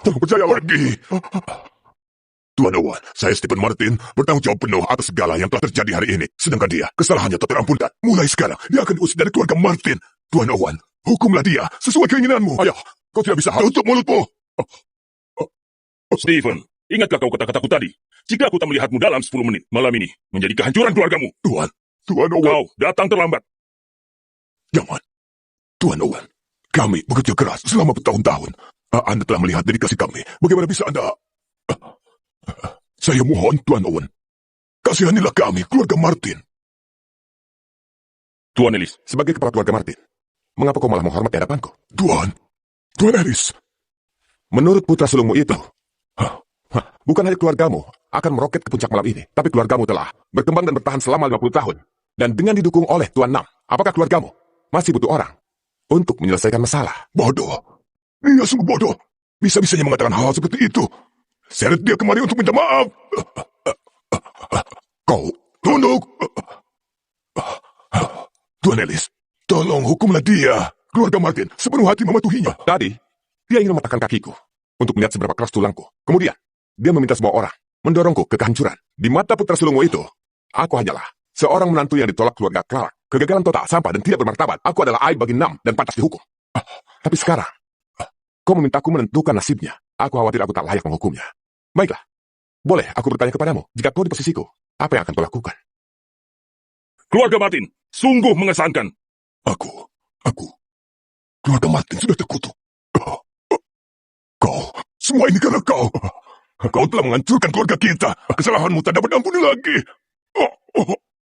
tolong percaya lagi. Tuan Owen, saya Stephen Martin bertanggung jawab penuh atas segala yang telah terjadi hari ini. Sedangkan dia, kesalahannya tak terampunkan. Mulai sekarang, dia akan diusir dari keluarga Martin. Tuan Owen, hukumlah dia sesuai keinginanmu. Ayah, kau tidak bisa tutup mulutmu. Stephen, ingatkah kau kata-kataku tadi? Jika aku tak melihatmu dalam 10 menit malam ini, menjadi kehancuran keluargamu. Tuan Owen. Kau datang terlambat. Jangan. Tuan Owen, kami bekerja keras selama bertahun-tahun. Anda telah melihat dedikasi kami. Bagaimana bisa Anda... Saya mohon, Tuan Owen. Kasihanilah kami, keluarga Martin. Tuan Ellis, sebagai kepala keluarga Martin, mengapa kau malah menghormati hadapanku? Tuan Ellis. Menurut putra sulungmu itu, bukan hanya keluargamu akan meroket ke puncak malam ini, tapi keluargamu telah berkembang dan bertahan selama 50 tahun. Dan dengan didukung oleh Tuan Nam, apakah keluargamu masih butuh orang untuk menyelesaikan masalah. Bodoh. Dia sungguh bodoh. Bisa-bisanya mengatakan hal seperti itu. Seret dia kemari untuk minta maaf. Kau, tunduk. Tuan Ellis, tolong hukumlah dia. Keluarga Martin sepenuh hati mematuhinya. Tadi, dia ingin mematahkan kakiku untuk melihat seberapa keras tulangku. Kemudian, dia meminta semua orang mendorongku ke kehancuran. Di mata putra sulungmu itu, aku hanyalah seorang menantu yang ditolak keluarga Clark. Kegagalan total, sampah, dan tidak bermartabat. Aku adalah aib bagi Nam dan pantas dihukum. Tapi sekarang, kau memintaku menentukan nasibnya. Aku khawatir aku tak layak menghukumnya. Baiklah, boleh aku bertanya kepadamu, jika kau di posisiku, apa yang akan kau lakukan? Keluarga Martin, sungguh mengesankan. Aku, keluarga Martin sudah terkutuk. Kau, semua ini karena kau. Kau telah menghancurkan keluarga kita. Kesalahanmu tak dapat diampuni lagi.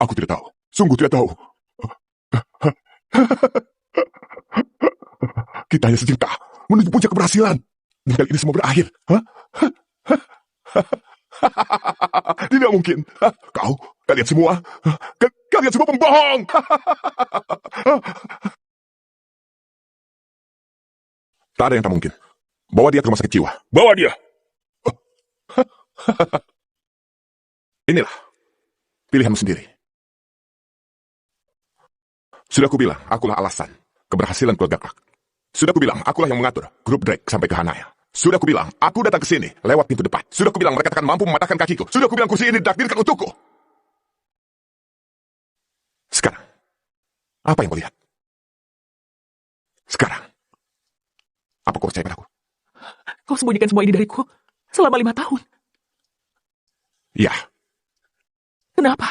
Aku tidak tahu, sungguh tidak tahu. Kita hanya sejelita menuju puncak keberhasilan. Dan kali ini semua berakhir. Tidak mungkin. Kalian semua pembohong. Tak ada yang tak mungkin. Bawa dia ke rumah sakit jiwa. Bawa dia. Inilah pilihanmu sendiri. Sudah kubilang, akulah alasan keberhasilan keluarga Clark. Sudah kubilang, akulah yang mengatur grup Drake sampai ke Hanael. Sudah kubilang, aku datang ke sini lewat pintu depan. Sudah kubilang, mereka akan mampu mematahkan kakiku. Sudah kubilang, kursi ini ditakdirkan untukku. Sekarang, apa yang kau lihat? Sekarang, apa kau percaya padaku? Kau sembunyikan semua ini dariku selama 5 tahun. Ya, Kenapa?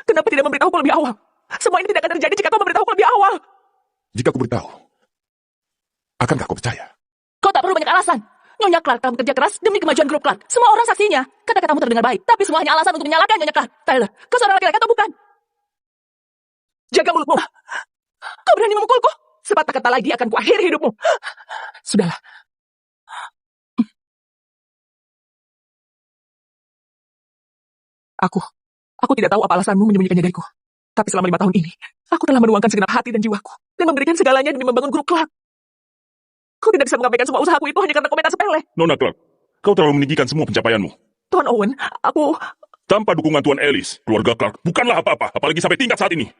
Kenapa tidak memberitahuku lebih awal? Semua ini tidak akan terjadi jika kau memberitahuku lebih awal. jika aku beritahu, akankah kau percaya? Kau tak perlu banyak alasan. Nyonya Clark telah bekerja keras demi kemajuan grup Clark. Semua orang saksinya. Kata-katamu terdengar baik, tapi semua hanya alasan untuk menyalahkan Nyonya Clark. Tyler, kau seorang laki-laki atau bukan? Jaga mulutmu. Kau berani memukulku? Sepatah kata lagi akan kuakhiri hidupmu. Sudahlah. Aku tidak tahu apa alasanmu menyembunyikannya dariku. Tapi selama 5 tahun ini, aku telah menuangkan segenap hati dan jiwaku, dan memberikan segalanya demi membangun grup Clark. Kau tidak bisa mengabaikan semua usahaku itu hanya karena komentar sepele. Nona Clark, kau terlalu meninggikan semua pencapaianmu. Tuan Owen, aku... Tanpa dukungan Tuan Ellis, keluarga Clark bukanlah apa-apa, apalagi sampai tingkat saat ini.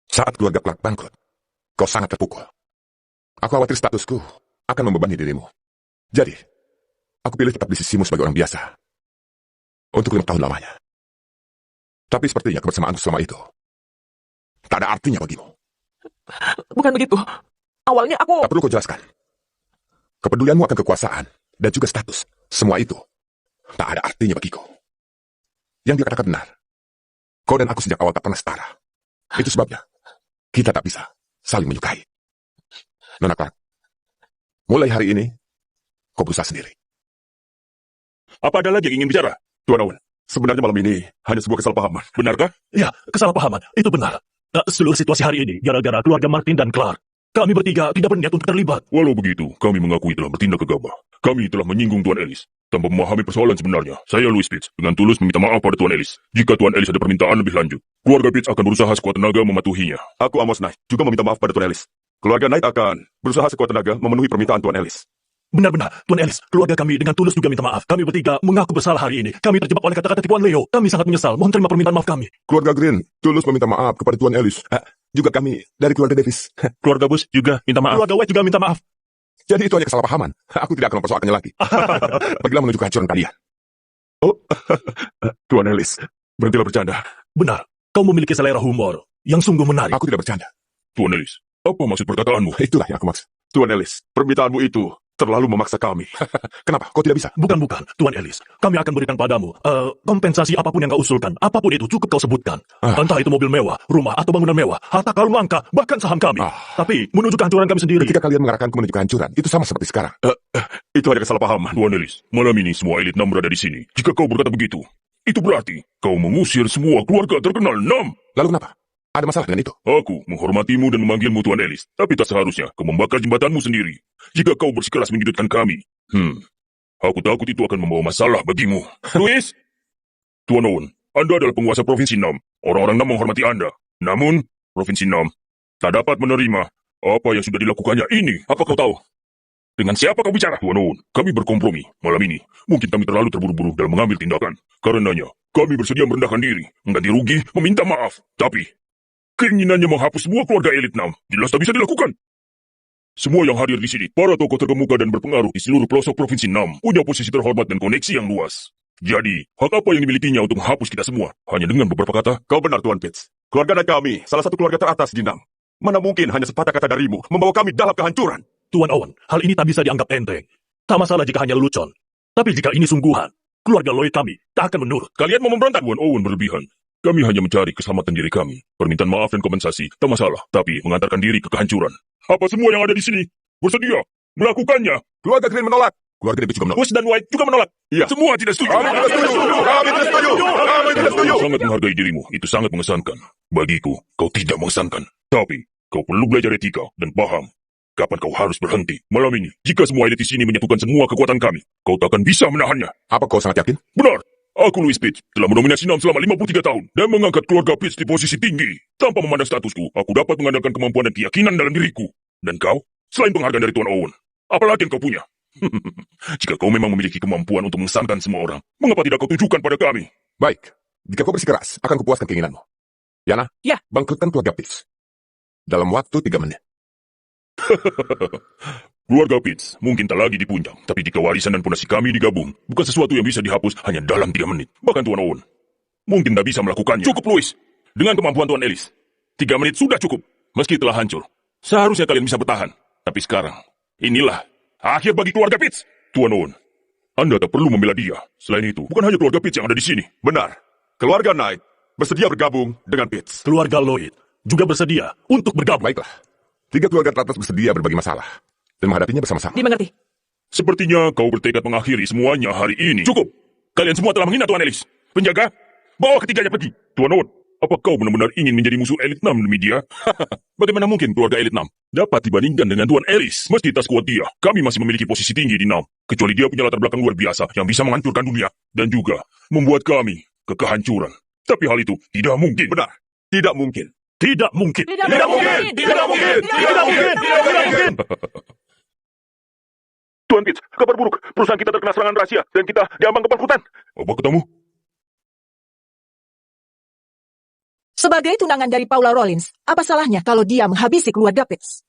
Saat keluarga Clark bangkrut, kau sangat terpukul. Aku khawatir statusku akan membebani dirimu. Jadi, aku pilih tetap di sisimu sebagai orang biasa. Untuk 5 tahun lamanya. Tapi sepertinya kebersamaanku selama itu tak ada artinya bagimu. Bukan begitu. Awalnya aku... Tak perlu kau jelaskan. Kepedulianmu akan kekuasaan dan juga status. Semua itu tak ada artinya bagiku. Yang dia katakan benar. Kau dan aku sejak awal tak pernah setara. Itu sebabnya kita tak bisa saling menyukai. Nona Clark, mulai hari ini kau berusaha sendiri. Apa ada lagi yang ingin bicara? Tuan Owen, sebenarnya malam ini hanya sebuah kesalahpahaman. Benarkah? Ya, kesalahpahaman. Itu benar. Seluruh situasi hari ini gara-gara keluarga Martin dan Clark. Kami bertiga tidak berniat untuk terlibat. Walau begitu, kami mengakui telah bertindak gegabah. Kami telah menyinggung Tuan Ellis. Tanpa memahami persoalan sebenarnya, saya Louis Pitts dengan tulus meminta maaf pada Tuan Ellis. Jika Tuan Ellis ada permintaan lebih lanjut, keluarga Pitts akan berusaha sekuat tenaga mematuhinya. Aku Amos Knight juga meminta maaf pada Tuan Ellis. Keluarga Knight akan berusaha sekuat tenaga memenuhi permintaan Tuan Ellis. Benar-benar, Tuan Ellis, keluarga kami dengan tulus juga minta maaf. Kami bertiga mengaku bersalah hari ini. Kami terjebak oleh kata-kata tipuan Leo. Kami sangat menyesal. Mohon terima permintaan maaf kami. Keluarga Green tulus meminta maaf kepada Tuan Ellis. Juga kami dari keluarga Davis. Keluarga Bush juga minta maaf. Keluarga White juga minta maaf. Jadi itu hanya kesalahpahaman. Aku tidak akan mempersoalkannya lagi. Pergilah menuju kehancuran kalian. Oh, Tuan Ellis, berhentilah bercanda. Benar, kau memiliki selera humor yang sungguh menarik. Aku tidak bercanda. Tuan Ellis, apa maksud perkataanmu? Itulah yang aku maksud. Tuan Ellis, permintaanmu itu terlalu memaksa kami. Kenapa? Kau tidak bisa? Bukan, Tuan Ellis. Kami akan berikan padamu kompensasi apapun yang kau usulkan. Apapun itu cukup kau sebutkan. Entah itu mobil mewah, rumah, atau bangunan mewah, harta karun langka, bahkan saham kami. Tapi menuju kehancuran kami sendiri. Ketika kalian mengarahkanku menuju kehancuran, itu sama seperti sekarang. Itu hanya kesalahpahaman. Tuan Ellis, malam ini semua elit Nam berada di sini. Jika kau berkata begitu, itu berarti kau mengusir semua keluarga terkenal Nam. Lalu kenapa? Ada masalah dengan itu? Aku menghormatimu dan memanggilmu Tuan Ellis, tapi tak seharusnya kau membakar jembatanmu sendiri. Jika kau bersikeras menyudutkan kami, aku takut itu akan membawa masalah bagimu. Louis, Tuan Owen, Anda adalah penguasa Provinsi Nam. Orang-orang Nam menghormati Anda. Namun, Provinsi Nam tak dapat menerima apa yang sudah dilakukannya ini. Apa kau tahu? Dengan siapa kau bicara? Tuan Owen, kami berkompromi malam ini. Mungkin kami terlalu terburu-buru dalam mengambil tindakan. Karenanya, kami bersedia merendahkan diri, mengganti rugi, meminta maaf. Tapi, keinginannya menghapus semua keluarga elit Nam jelas tak bisa dilakukan. Semua yang hadir di sini, para tokoh terkemuka dan berpengaruh di seluruh pelosok Provinsi Nam, punya posisi terhormat dan koneksi yang luas. Jadi, hak apa yang dimilikinya untuk menghapus kita semua? Hanya dengan beberapa kata? Kau benar, Tuan Pitts. Keluarga dan kami, salah satu keluarga teratas di Nam. Mana mungkin hanya sepatah kata darimu membawa kami dalam kehancuran? Tuan Owen, hal ini tak bisa dianggap enteng. Tak masalah jika hanya lelucon. Tapi jika ini sungguhan, keluarga Lloyd kami tak akan menurut. Kalian mau memberontak? Tuan Owen berlebihan. Kami hanya mencari keselamatan diri kami. Permintaan maaf dan kompensasi, tak masalah. Tapi mengantarkan diri ke kehancuran. Apa semua yang ada di sini bersedia melakukannya? Keluarga Green menolak. Keluarga Davis juga menolak. Bush dan White juga menolak. Iya. Semua tidak setuju. Kami tidak setuju. Kami tidak setuju. Kami tidak setuju. Aku sangat menghargai dirimu. Itu sangat mengesankan. Bagiku, kau tidak mengesankan. Tapi, kau perlu belajar etika dan paham kapan kau harus berhenti. Malam ini, jika semua elit di sini menyatukan semua kekuatan kami, kau tak akan bisa menahannya. Apa kau sangat yakin? Benar. Aku, Louis Pitts, telah mendominasi Nam selama 53 tahun dan mengangkat keluarga Pitts di posisi tinggi. Tanpa memandang statusku, aku dapat mengandalkan kemampuan dan keyakinan dalam diriku. Dan kau, selain penghargaan dari Tuan Owen, apalagi yang kau punya? Jika kau memang memiliki kemampuan untuk mengesankan semua orang, mengapa tidak kau tunjukkan pada kami? Baik. Jika kau bersikeras, akan kupuaskan keinginanmu. Yana? Ya. Bangkrutkan keluarga Pitts. Dalam waktu 3 menit. Keluarga Pitts mungkin tak lagi di puncak, tapi jika warisan dan pondasi kami digabung, bukan sesuatu yang bisa dihapus hanya dalam 3 menit. Bahkan Tuan Owen mungkin tak bisa melakukannya. Cukup, Louis. Dengan kemampuan Tuan Ellis, 3 menit sudah cukup. Meski telah hancur, seharusnya kalian bisa bertahan. Tapi sekarang, inilah akhir bagi keluarga Pitts. Tuan Owen, Anda tak perlu membela dia. Selain itu, bukan hanya keluarga Pitts yang ada di sini. Benar. Keluarga Knight bersedia bergabung dengan Pitts. Keluarga Lloyd juga bersedia untuk bergabung. Baiklah. 3 keluarga teratas bersedia berbagi masalah dan menghadapinya bersama-sama. Dimengerti. Sepertinya kau bertekad mengakhiri semuanya hari ini. Cukup. Kalian semua telah menghina Tuan Ellis. Penjaga, bawa ketiganya pergi. Tuan Owen, apa kau benar-benar ingin menjadi musuh elit Nam demi dia? Bagaimana mungkin keluarga elit Nam dapat dibandingkan dengan Tuan Ellis? Meski tak sekuat dia, kami masih memiliki posisi tinggi di Nam. Kecuali dia punya latar belakang luar biasa yang bisa menghancurkan dunia dan juga membuat kami ke kehancuran. Tapi hal itu tidak mungkin. Benar. Tidak mungkin. Tidak mungkin. Tidak mungkin. Tidak mungkin. Tidak mungkin. Tidak mungkin. Tuan Pitts, kabar buruk. Perusahaan kita terkena serangan rahasia dan kita diambang kebangkrutan. Apa katamu? Sebagai tunangan dari Paula Rollins, apa salahnya kalau dia menghabisi keluarga Pitts?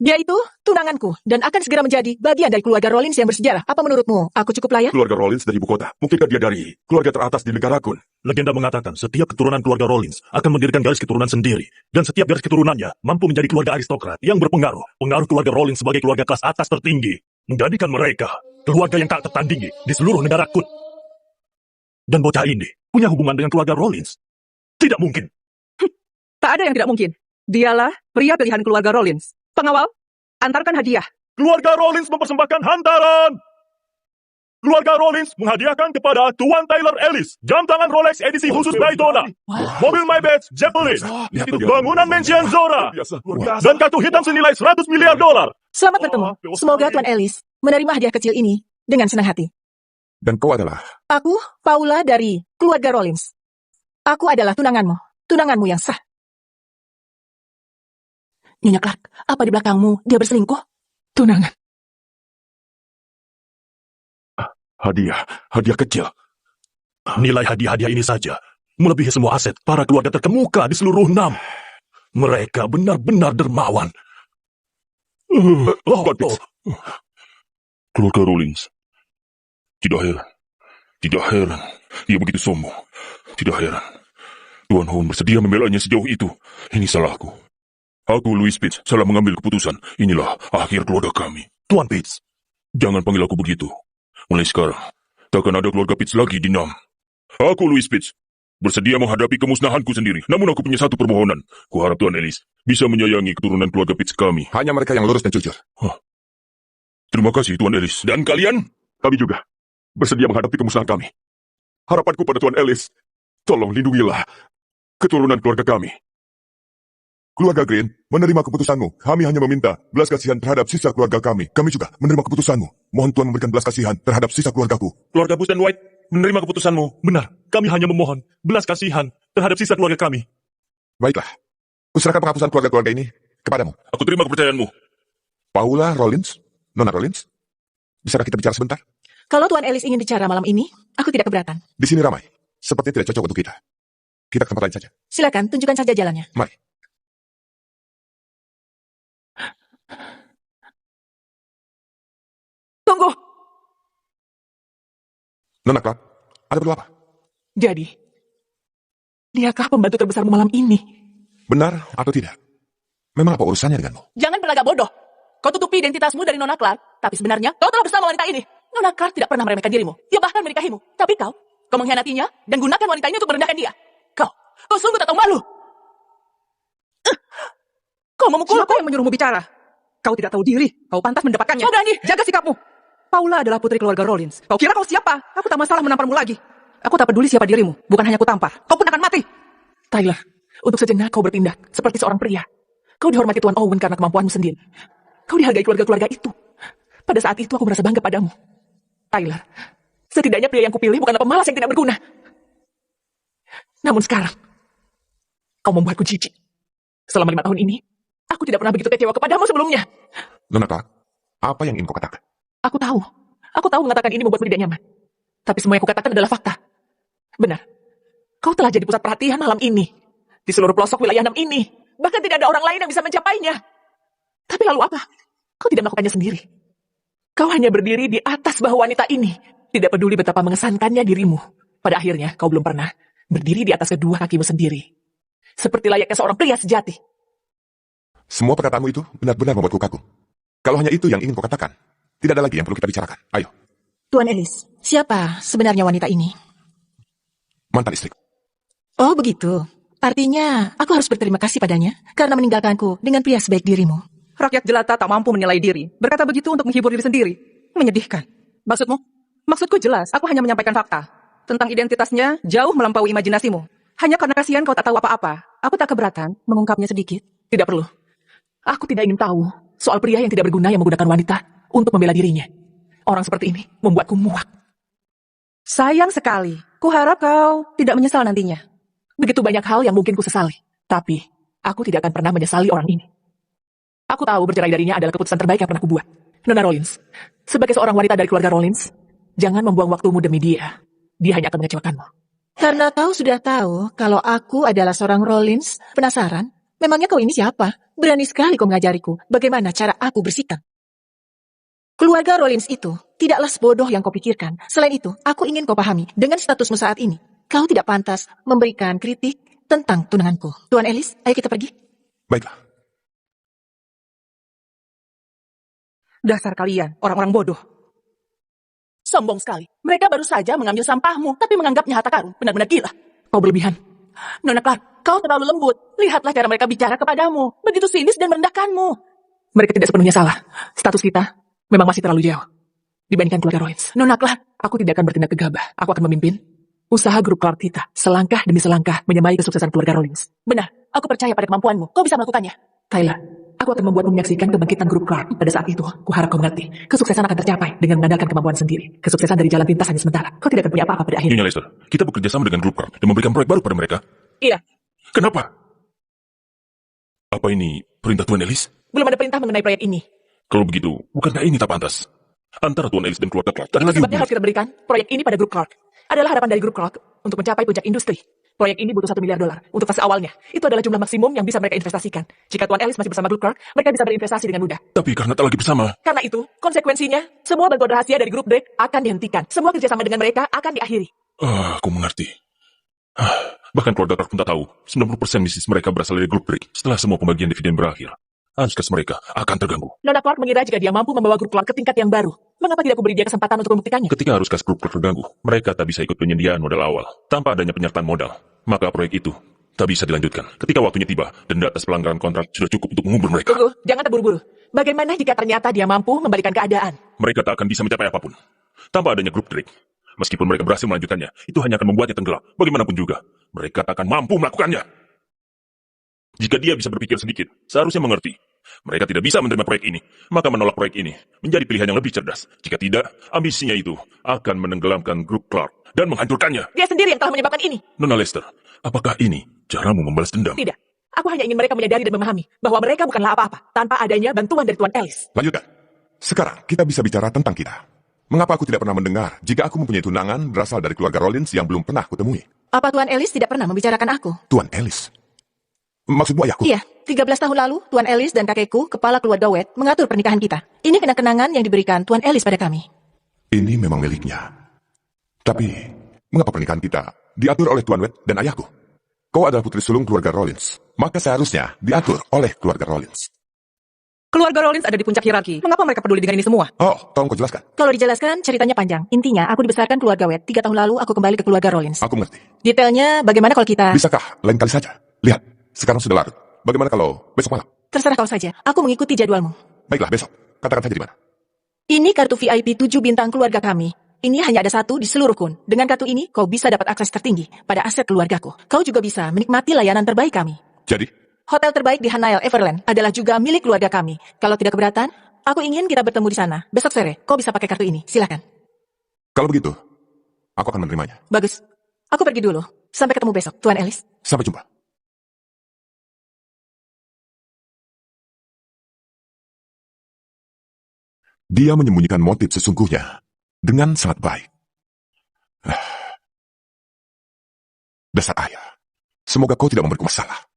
Dia itu tunanganku dan akan segera menjadi bagian dari keluarga Rollins yang bersejarah. Apa menurutmu? Aku cukup layak? Keluarga Rollins dari ibu kota. Mungkinkah dia dari keluarga teratas di negara Kun? Legenda mengatakan setiap keturunan keluarga Rollins akan mendirikan garis keturunan sendiri. Dan setiap garis keturunannya mampu menjadi keluarga aristokrat yang berpengaruh. Pengaruh keluarga Rollins sebagai keluarga kelas atas tertinggi menjadikan mereka keluarga yang tak tertandingi di seluruh negara Kun. Dan bocah ini punya hubungan dengan keluarga Rollins. Tidak mungkin. Tak ada yang tidak mungkin. Dialah pria pilihan keluarga Rollins. Pengawal, antarkan hadiah. Keluarga Rollins mempersembahkan hantaran. Keluarga Rollins menghadiahkan kepada Tuan Tyler Ellis jam tangan Rolex edisi khusus Daytona, mobil Maybach Zeppelin, bangunan mansion Zora, dan kartu hitam senilai $100 miliar. Selamat bertemu. Semoga Tuan Ellis menerima hadiah kecil ini dengan senang hati. Dan kau adalah... Aku, Paula dari keluarga Rollins. Aku adalah tunanganmu yang sah. Nyonya Clark, apa di belakangmu dia berselingkuh? Tunangan. Hadiah kecil. Nilai hadiah-hadiah ini saja melebihi semua aset para keluarga terkemuka di seluruh Nam. Mereka benar-benar dermawan. Tuan Pitts. Keluarga Rollins. Tidak heran. Ia begitu sombong. Tidak heran. Tuan Owen bersedia membelanya sejauh itu. Ini salahku. Aku, Louis Pitts, salah mengambil keputusan. Inilah akhir keluarga kami. Tuan Pitts. Jangan panggil aku begitu. Mulai sekarang, takkan ada keluarga Pitts lagi di Nam. Aku, Louis Pitts, bersedia menghadapi kemusnahanku sendiri. Namun aku punya satu permohonan. Kuharap Tuan Ellis bisa menyayangi keturunan keluarga Pitts kami. Hanya mereka yang lurus dan jujur. Terima kasih, Tuan Ellis. Dan kalian? Kami juga bersedia menghadapi kemusnahan kami. Harapanku pada Tuan Ellis, tolong lindungilah keturunan keluarga kami. Keluarga Green menerima keputusanmu. Kami hanya meminta belas kasihan terhadap sisa keluarga kami. Kami juga menerima keputusanmu. Mohon Tuan memberikan belas kasihan terhadap sisa keluargaku. Keluarga Bush dan White, menerima keputusanmu. Benar, kami hanya memohon belas kasihan terhadap sisa keluarga kami. Baiklah, kuserahkan penghapusan keluarga-keluarga ini kepadamu. Aku terima kepercayaanmu. Paula Rollins, Nona Rollins, bisakah kita bicara sebentar? Kalau Tuan Ellis ingin bicara malam ini, aku tidak keberatan. Di sini ramai. Sepertinya tidak cocok untuk kita. Kita ke tempat lain saja. Silakan, tunjukkan saja jalannya. Mari. Tunggu! Nona Clark, ada perlu apa? Jadi, diakah pembantu terbesarmu malam ini? Benar atau tidak? Memang apa urusannya denganmu? Jangan berlagak bodoh. Kau tutupi identitasmu dari Nona Clark, tapi sebenarnya kau telah bersama wanita ini. Nona Clark tidak pernah meremehkan dirimu. Dia bahkan menikahimu. Tapi kau mengkhianatinya dan gunakan wanita ini untuk merendahkan dia. Kau sungguh tak tahu malu. Kau memukul Siapa yang menyuruhmu bicara? Kau tidak tahu diri. Kau pantas mendapatkannya. Kau berani. Jaga sikapmu. Paula adalah putri keluarga Rollins. Kau kira kau siapa? Aku tak masalah menamparmu lagi. Aku tak peduli siapa dirimu. Bukan hanya ku tampar. Kau pun akan mati. Tyler, untuk sejenak kau bertindak seperti seorang pria. Kau dihormati Tuan Owen karena kemampuanmu sendiri. Kau dihargai keluarga-keluarga itu. Pada saat itu aku merasa bangga padamu. Tyler, setidaknya pria yang kupilih bukanlah pemalas yang tidak berguna. Namun sekarang, kau membuatku jijik. Selama 5 tahun ini, aku tidak pernah begitu kecewa kepadamu sebelumnya. Nona Clark, apa yang ingin kau katakan? Aku tahu mengatakan ini membuatmu tidak nyaman. Tapi semua yang kukatakan adalah fakta. Benar, kau telah jadi pusat perhatian malam ini. Di seluruh pelosok wilayah 6 ini. Bahkan tidak ada orang lain yang bisa mencapainya. Tapi lalu apa? Kau tidak melakukannya sendiri. Kau hanya berdiri di atas bahu wanita ini. Tidak peduli betapa mengesankannya dirimu. Pada akhirnya, kau belum pernah berdiri di atas kedua kakimu sendiri. Seperti layaknya seorang pria sejati. Semua perkataanmu itu benar-benar membuatku kagum. Kalau hanya itu yang ingin kau katakan, tidak ada lagi yang perlu kita bicarakan. Ayo, Tuan Ellis, siapa sebenarnya wanita ini? mantan istriku. Oh begitu. Artinya, aku harus berterima kasih padanya karena meninggalkanku dengan pria sebaik dirimu. Rakyat jelata tak mampu menilai diri. Berkata begitu untuk menghibur diri sendiri. Menyedihkan. Maksudmu? Maksudku jelas. Aku hanya menyampaikan fakta. Tentang identitasnya jauh melampaui imajinasimu. Hanya karena kasihan kau tak tahu apa-apa. Aku tak keberatan mengungkapnya sedikit. Tidak perlu. Aku tidak ingin tahu soal pria yang tidak berguna yang menggunakan wanita untuk membela dirinya. Orang seperti ini membuatku muak. Sayang sekali. Kuharap kau tidak menyesal nantinya. Begitu banyak hal yang mungkin ku sesali. Tapi, aku tidak akan pernah menyesali orang ini. Aku tahu bercerai darinya adalah keputusan terbaik yang pernah kubuat. Nona Rollins, sebagai seorang wanita dari keluarga Rollins, jangan membuang waktumu demi dia. Dia hanya akan mengecewakanmu. Karena kau sudah tahu kalau aku adalah seorang Rollins, penasaran? Memangnya kau ini siapa? Berani sekali kau mengajariku bagaimana cara aku bersikap. Keluarga Rollins itu tidaklah sebodoh yang kau pikirkan. Selain itu, aku ingin kau pahami, dengan statusmu saat ini, kau tidak pantas memberikan kritik tentang tunanganku. Tuan Ellis, ayo kita pergi. Baiklah. Dasar kalian, orang-orang bodoh. sombong sekali. Mereka baru saja mengambil sampahmu, tapi menganggapnya harta karun. Benar-benar gila. Kau berlebihan. Nona Clark, kau terlalu lembut. Lihatlah cara mereka bicara kepadamu. Begitu sinis dan merendahkanmu. Mereka tidak sepenuhnya salah. Status kita memang masih terlalu jauh dibandingkan keluarga Rollins. Nona Clark, Aku tidak akan bertindak gegabah. Aku akan memimpin usaha grup Clark kita selangkah demi selangkah menyamai kesuksesan keluarga Rollins. benar. Aku percaya pada kemampuanmu. Kau bisa melakukannya. Tyler, aku akan membuatmu menyaksikan kebangkitan grup Clark. Pada saat itu, kuharap kau mengerti. Kesuksesan akan tercapai dengan mengandalkan kemampuan sendiri. Kesuksesan dari jalan pintas hanya sementara. Kau tidak akan punya apa-apa pada akhirnya. Nyonya Lester, kita bekerja sama dengan grup Clark dan memberikan proyek baru pada mereka. Iya. Kenapa? Apa ini perintah Tuan Ellis? Belum ada perintah mengenai proyek ini. Kalau begitu, bukankah ini tak pantas? Antara Tuan Ellis dan keluarga Clark, tak ada Itu lagi sebabnya hubungan. harus kita berikan proyek ini pada grup Clark. Adalah harapan dari grup Clark untuk mencapai puncak industri. Proyek ini butuh $1 miliar untuk fase awalnya. Itu adalah jumlah maksimum yang bisa mereka investasikan. Jika Tuan Ellis masih bersama grup Clark, mereka bisa berinvestasi dengan mudah. Tapi karena tak lagi bersama, Karena itu, konsekuensinya, semua bantuan rahasia dari grup Drake akan dihentikan. Semua kerjasama dengan mereka akan diakhiri. aku mengerti. Bahkan keluarga Clark pun tak tahu, 90% bisnis mereka berasal dari grup Drake. Setelah semua pembagian dividen berakhir, anskes mereka akan terganggu. Nona Clark mengira jika dia mampu membawa grup Clark ke tingkat yang baru. Mengapa tidak kuberi dia kesempatan untuk membuktikannya? Ketika arus kas grup Clark terganggu, mereka tak bisa ikut penyediaan modal awal. Tanpa adanya penyertaan modal, maka proyek itu tak bisa dilanjutkan. Ketika waktunya tiba, denda atas pelanggaran kontrak sudah cukup untuk mengubur mereka. Tunggu, jangan terburu-buru. Bagaimana jika ternyata dia mampu membalikan keadaan? Mereka tak akan bisa mencapai apapun. Tanpa adanya grup Drake, meskipun mereka berhasil melanjutkannya, itu hanya akan membuatnya tenggelam. Bagaimanapun juga, mereka tak akan mampu melakukannya. Jika dia bisa berpikir sedikit, seharusnya mengerti. Mereka tidak bisa menerima proyek ini, maka menolak proyek ini menjadi pilihan yang lebih cerdas. Jika tidak, ambisinya itu akan menenggelamkan grup Clark dan menghancurkannya. Dia sendiri yang telah menyebabkan ini. Nona Lester, apakah ini caramu membalas dendam? Tidak. Aku hanya ingin mereka menyadari dan memahami bahwa mereka bukanlah apa-apa tanpa adanya bantuan dari Tuan Ellis. Lanjutkan. Sekarang kita bisa bicara tentang kita. Mengapa aku tidak pernah mendengar jika aku mempunyai tunangan berasal dari keluarga Rollins yang belum pernah kutemui? Apa Tuan Ellis tidak pernah membicarakan aku? Tuan Ellis. Maksudmu ayahku? Iya, 13 tahun lalu, Tuan Ellis dan kakekku, kepala keluarga Wade, mengatur pernikahan kita. Ini kenang-kenangan yang diberikan Tuan Ellis pada kami. Ini memang miliknya. Tapi, mengapa pernikahan kita diatur oleh Tuan Wade dan ayahku? Kau adalah putri sulung keluarga Rollins, maka seharusnya diatur oleh keluarga Rollins. Keluarga Rollins ada di puncak hierarki. Mengapa mereka peduli dengan ini semua? Oh, tolong kau jelaskan. Kalau dijelaskan, ceritanya panjang. Intinya, aku dibesarkan keluarga Wade. 3 tahun lalu, aku kembali ke keluarga Rollins. Aku mengerti. Detailnya, bagaimana kalau kita... Bisakah lain kali saja? Lihat, sekarang sudah larut. Bagaimana kalau besok malam? Terserah kau saja. Aku mengikuti jadwalmu. Baiklah, besok. Katakan saja di mana. Ini kartu VIP 7 bintang keluarga kami. Ini hanya ada satu di seluruh kun. Dengan kartu ini, kau bisa dapat akses tertinggi pada aset keluargaku. Kau juga bisa menikmati layanan terbaik kami. Jadi, Hotel terbaik di Hanail Everland adalah juga milik keluarga kami. Kalau tidak keberatan, aku ingin kita bertemu di sana. Besok sore, kau bisa pakai kartu ini. Silakan. kalau begitu, aku akan menerimanya. Bagus. Aku pergi dulu. Sampai ketemu besok, Tuan Ellis. Sampai jumpa. Dia menyembunyikan motif sesungguhnya dengan sangat baik. Dasar ayah. Semoga kau tidak memberiku masalah.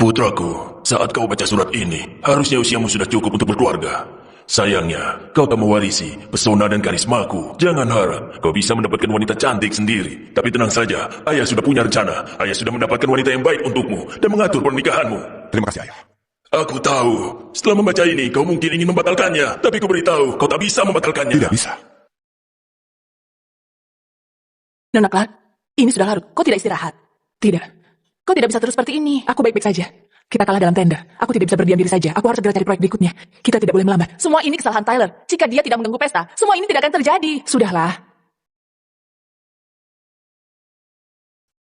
Putraku, saat kau baca surat ini, harusnya usiamu sudah cukup untuk berkeluarga. Sayangnya, kau tak mewarisi pesona dan karismaku. Jangan harap kau bisa mendapatkan wanita cantik sendiri. Tapi tenang saja, ayah sudah punya rencana. Ayah sudah mendapatkan wanita yang baik untukmu dan mengatur pernikahanmu. Terima kasih, ayah. Aku tahu, setelah membaca ini, kau mungkin ingin membatalkannya. Tapi ku beritahu, kau tak bisa membatalkannya. Tidak bisa. Nona Clark, ini sudah larut. Kau tidak istirahat? Tidak. Kau tidak bisa terus seperti ini. Aku baik-baik saja. Kita kalah dalam tender. Aku tidak bisa berdiam diri saja. Aku harus segera cari proyek berikutnya. Kita tidak boleh melambat. Semua ini kesalahan Tyler. Jika dia tidak mengganggu pesta, semua ini tidak akan terjadi. Sudahlah.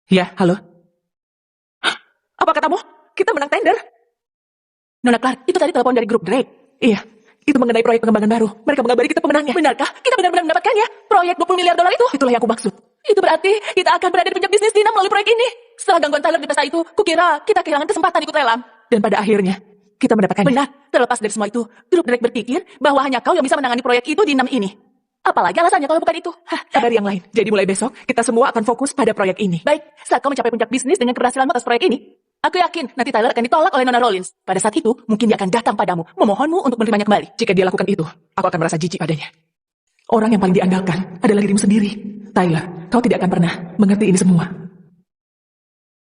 Ya, halo. Hah? Apa katamu? Kita menang tender. Nona Clark, itu tadi telepon dari grup Drake. Iya, itu mengenai proyek pengembangan baru. Mereka mengabari kita pemenangnya. Benarkah? Kita benar-benar mendapatkannya? Proyek $20 miliar itu? Itulah yang aku maksud. Itu berarti kita akan berada di puncak bisnis Dina melalui proyek ini. Setelah gangguan Tyler di pesta itu, kukira kita kehilangan kesempatan ikut lelang. Dan pada akhirnya, kita mendapatkannya. Benar, terlepas dari semua itu, grup Drake berpikir bahwa hanya kau yang bisa menangani proyek itu di 6 ini. Apalagi alasannya kalau bukan itu. Kabar yang lain. Jadi mulai besok, kita semua akan fokus pada proyek ini. Baik, saat kau mencapai puncak bisnis dengan keberhasilan atas proyek ini, aku yakin nanti Tyler akan ditolak oleh Nona Rollins. Pada saat itu, mungkin dia akan datang padamu, memohonmu untuk menerimanya kembali. Jika dia lakukan itu, aku akan merasa jijik padanya. Orang yang paling diandalkan adalah dirimu sendiri. Tyler, kau tidak akan pernah mengerti ini semua.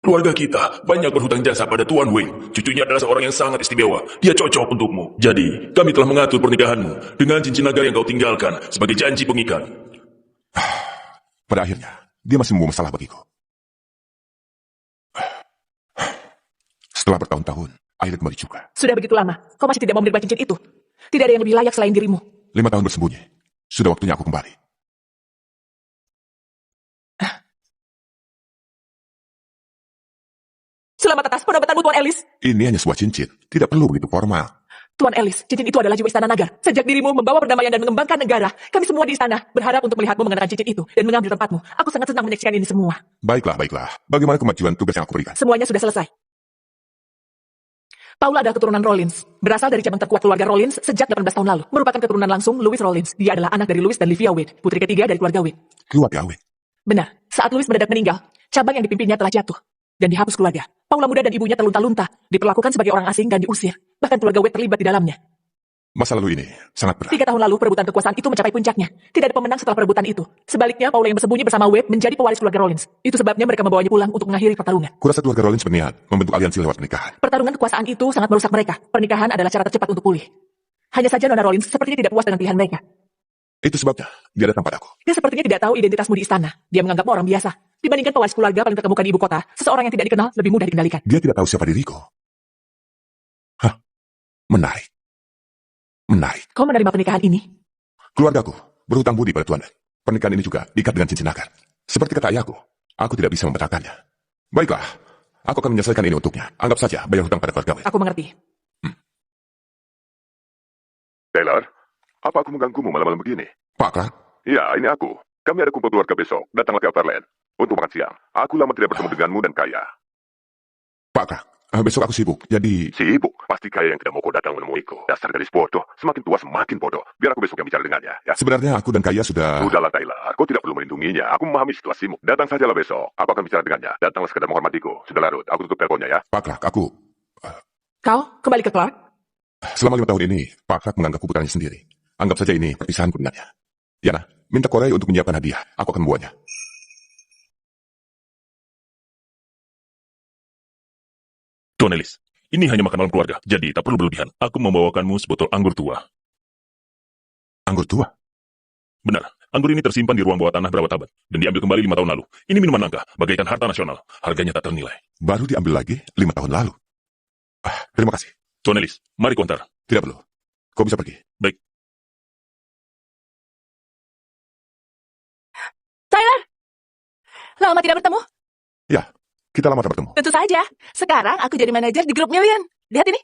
Keluarga kita banyak berhutang jasa pada Tuan Wayne. Cucunya adalah seorang yang sangat istimewa. Dia cocok untukmu. Jadi, kami telah mengatur pernikahanmu dengan cincin naga yang kau tinggalkan sebagai janji pengikat. Pada akhirnya, dia masih membawa masalah bagiku. Setelah bertahun-tahun, akhirnya kembali juga. Sudah begitu lama, kau masih tidak mau menerima cincin itu. Tidak ada yang lebih layak selain dirimu. 5 tahun bersembunyi. Sudah waktunya aku kembali. Selamat atas penampatanmu, Tuan Ellis. Ini hanya sebuah cincin. Tidak perlu begitu formal. Tuan Ellis, cincin itu adalah jiwa Istana Naga. Sejak dirimu membawa perdamaian dan mengembangkan negara, kami semua di istana berharap untuk melihatmu mengenakan cincin itu dan mengambil tempatmu. Aku sangat senang menyaksikan ini semua. Baiklah, baiklah. Bagaimana kemajuan tugas yang aku berikan? Semuanya sudah selesai. Paula adalah keturunan Rollins. Berasal dari cabang terkuat keluarga Rollins sejak 18 tahun lalu. Merupakan keturunan langsung Louis Rollins. Dia adalah anak dari Louis dan Livia Wade, putri ketiga dari keluarga Wade. Keluarga Wade? Benar. Saat Louis mendadak meninggal, cabang yang dipimpinnya telah jatuh dan dihapus keluarga. Paula muda dan ibunya terlunta-lunta, diperlakukan sebagai orang asing dan diusir. Bahkan keluarga Wade terlibat di dalamnya. Masa lalu ini sangat berat. 3 tahun lalu perebutan kekuasaan itu mencapai puncaknya. Tidak ada pemenang setelah perebutan itu. Sebaliknya, Paula yang bersembunyi bersama Wade menjadi pewaris keluarga Rollins. Itu sebabnya mereka membawanya pulang untuk mengakhiri pertarungan. Kurasa keluarga Rollins berniat membentuk aliansi lewat pernikahan. Pertarungan kekuasaan itu sangat merusak mereka. Pernikahan adalah cara tercepat untuk pulih. Hanya saja Nona Rollins sepertinya tidak puas dengan pilihan mereka. Itu sebabnya dia datang padaku. Dia sepertinya tidak tahu identitasmu di istana. Dia menganggapmu orang biasa. Dibandingkan pewaris keluarga paling terkemuka di ibu kota, seseorang yang tidak dikenal lebih mudah dikendalikan. Dia tidak tahu siapa diriku. Hah, menarik. Menarik. Kau menerima pernikahan ini? Keluargaku berhutang budi pada Tuan. Pernikahan ini juga diikat dengan cincin naga. Seperti kata ayahku, aku tidak bisa membatalkannya. Baiklah, Aku akan menyelesaikan ini untuknya. Anggap saja bayar hutang pada keluarga Wade. Aku mengerti. Taylor, apa aku mengganggumu malam-malam begini? Pak Clark, Ya, ini aku. Kami ada kumpul keluarga besok. Datanglah ke Overland. Untuk makan siang. Aku lama tidak bertemu denganmu dan Kaya. Pak Clark, besok aku sibuk, jadi... Sibuk. Pasti Kaya yang tidak mau kau datang menemuiku. Dasar gadis bodoh. Semakin tua semakin bodoh. Biar aku besok yang bicara dengannya. Ya. Sebenarnya aku dan Kaya sudah... Sudahlah, Taylor. Kau tidak perlu melindunginya. Aku memahami situasimu. Datang sajalah besok. Aku akan bicara dengannya. Datanglah sekedar menghormatiku. Sudahlah, Ruth. Aku tutup teleponnya ya. Pak Clark, aku... Kau kembali ke Clark? Selama 5 tahun ini, Pak Clark menganggapku putranya sendiri. Anggap saja ini perpisahanku dengannya. Yana, minta Korai untuk menyiapkan hadiah. Aku akan membuatnya. Tuan Ellis, ini hanya makan malam keluarga, jadi tak perlu berlebihan. Aku membawakanmu sebotol anggur tua. Anggur tua? Benar, anggur ini tersimpan di ruang bawah tanah berabad-abad dan diambil kembali 5 tahun lalu. Ini minuman langka, bagaikan harta nasional. Harganya tak ternilai. Baru diambil lagi 5 tahun lalu. Terima kasih. Tuan Ellis, mari ku antar. Tidak perlu. Kau bisa pergi. Baik. Tyler! Lama tidak bertemu? Ya, kita lama tak bertemu. Tentu saja. Sekarang aku jadi manajer di grup Million. Lihat ini.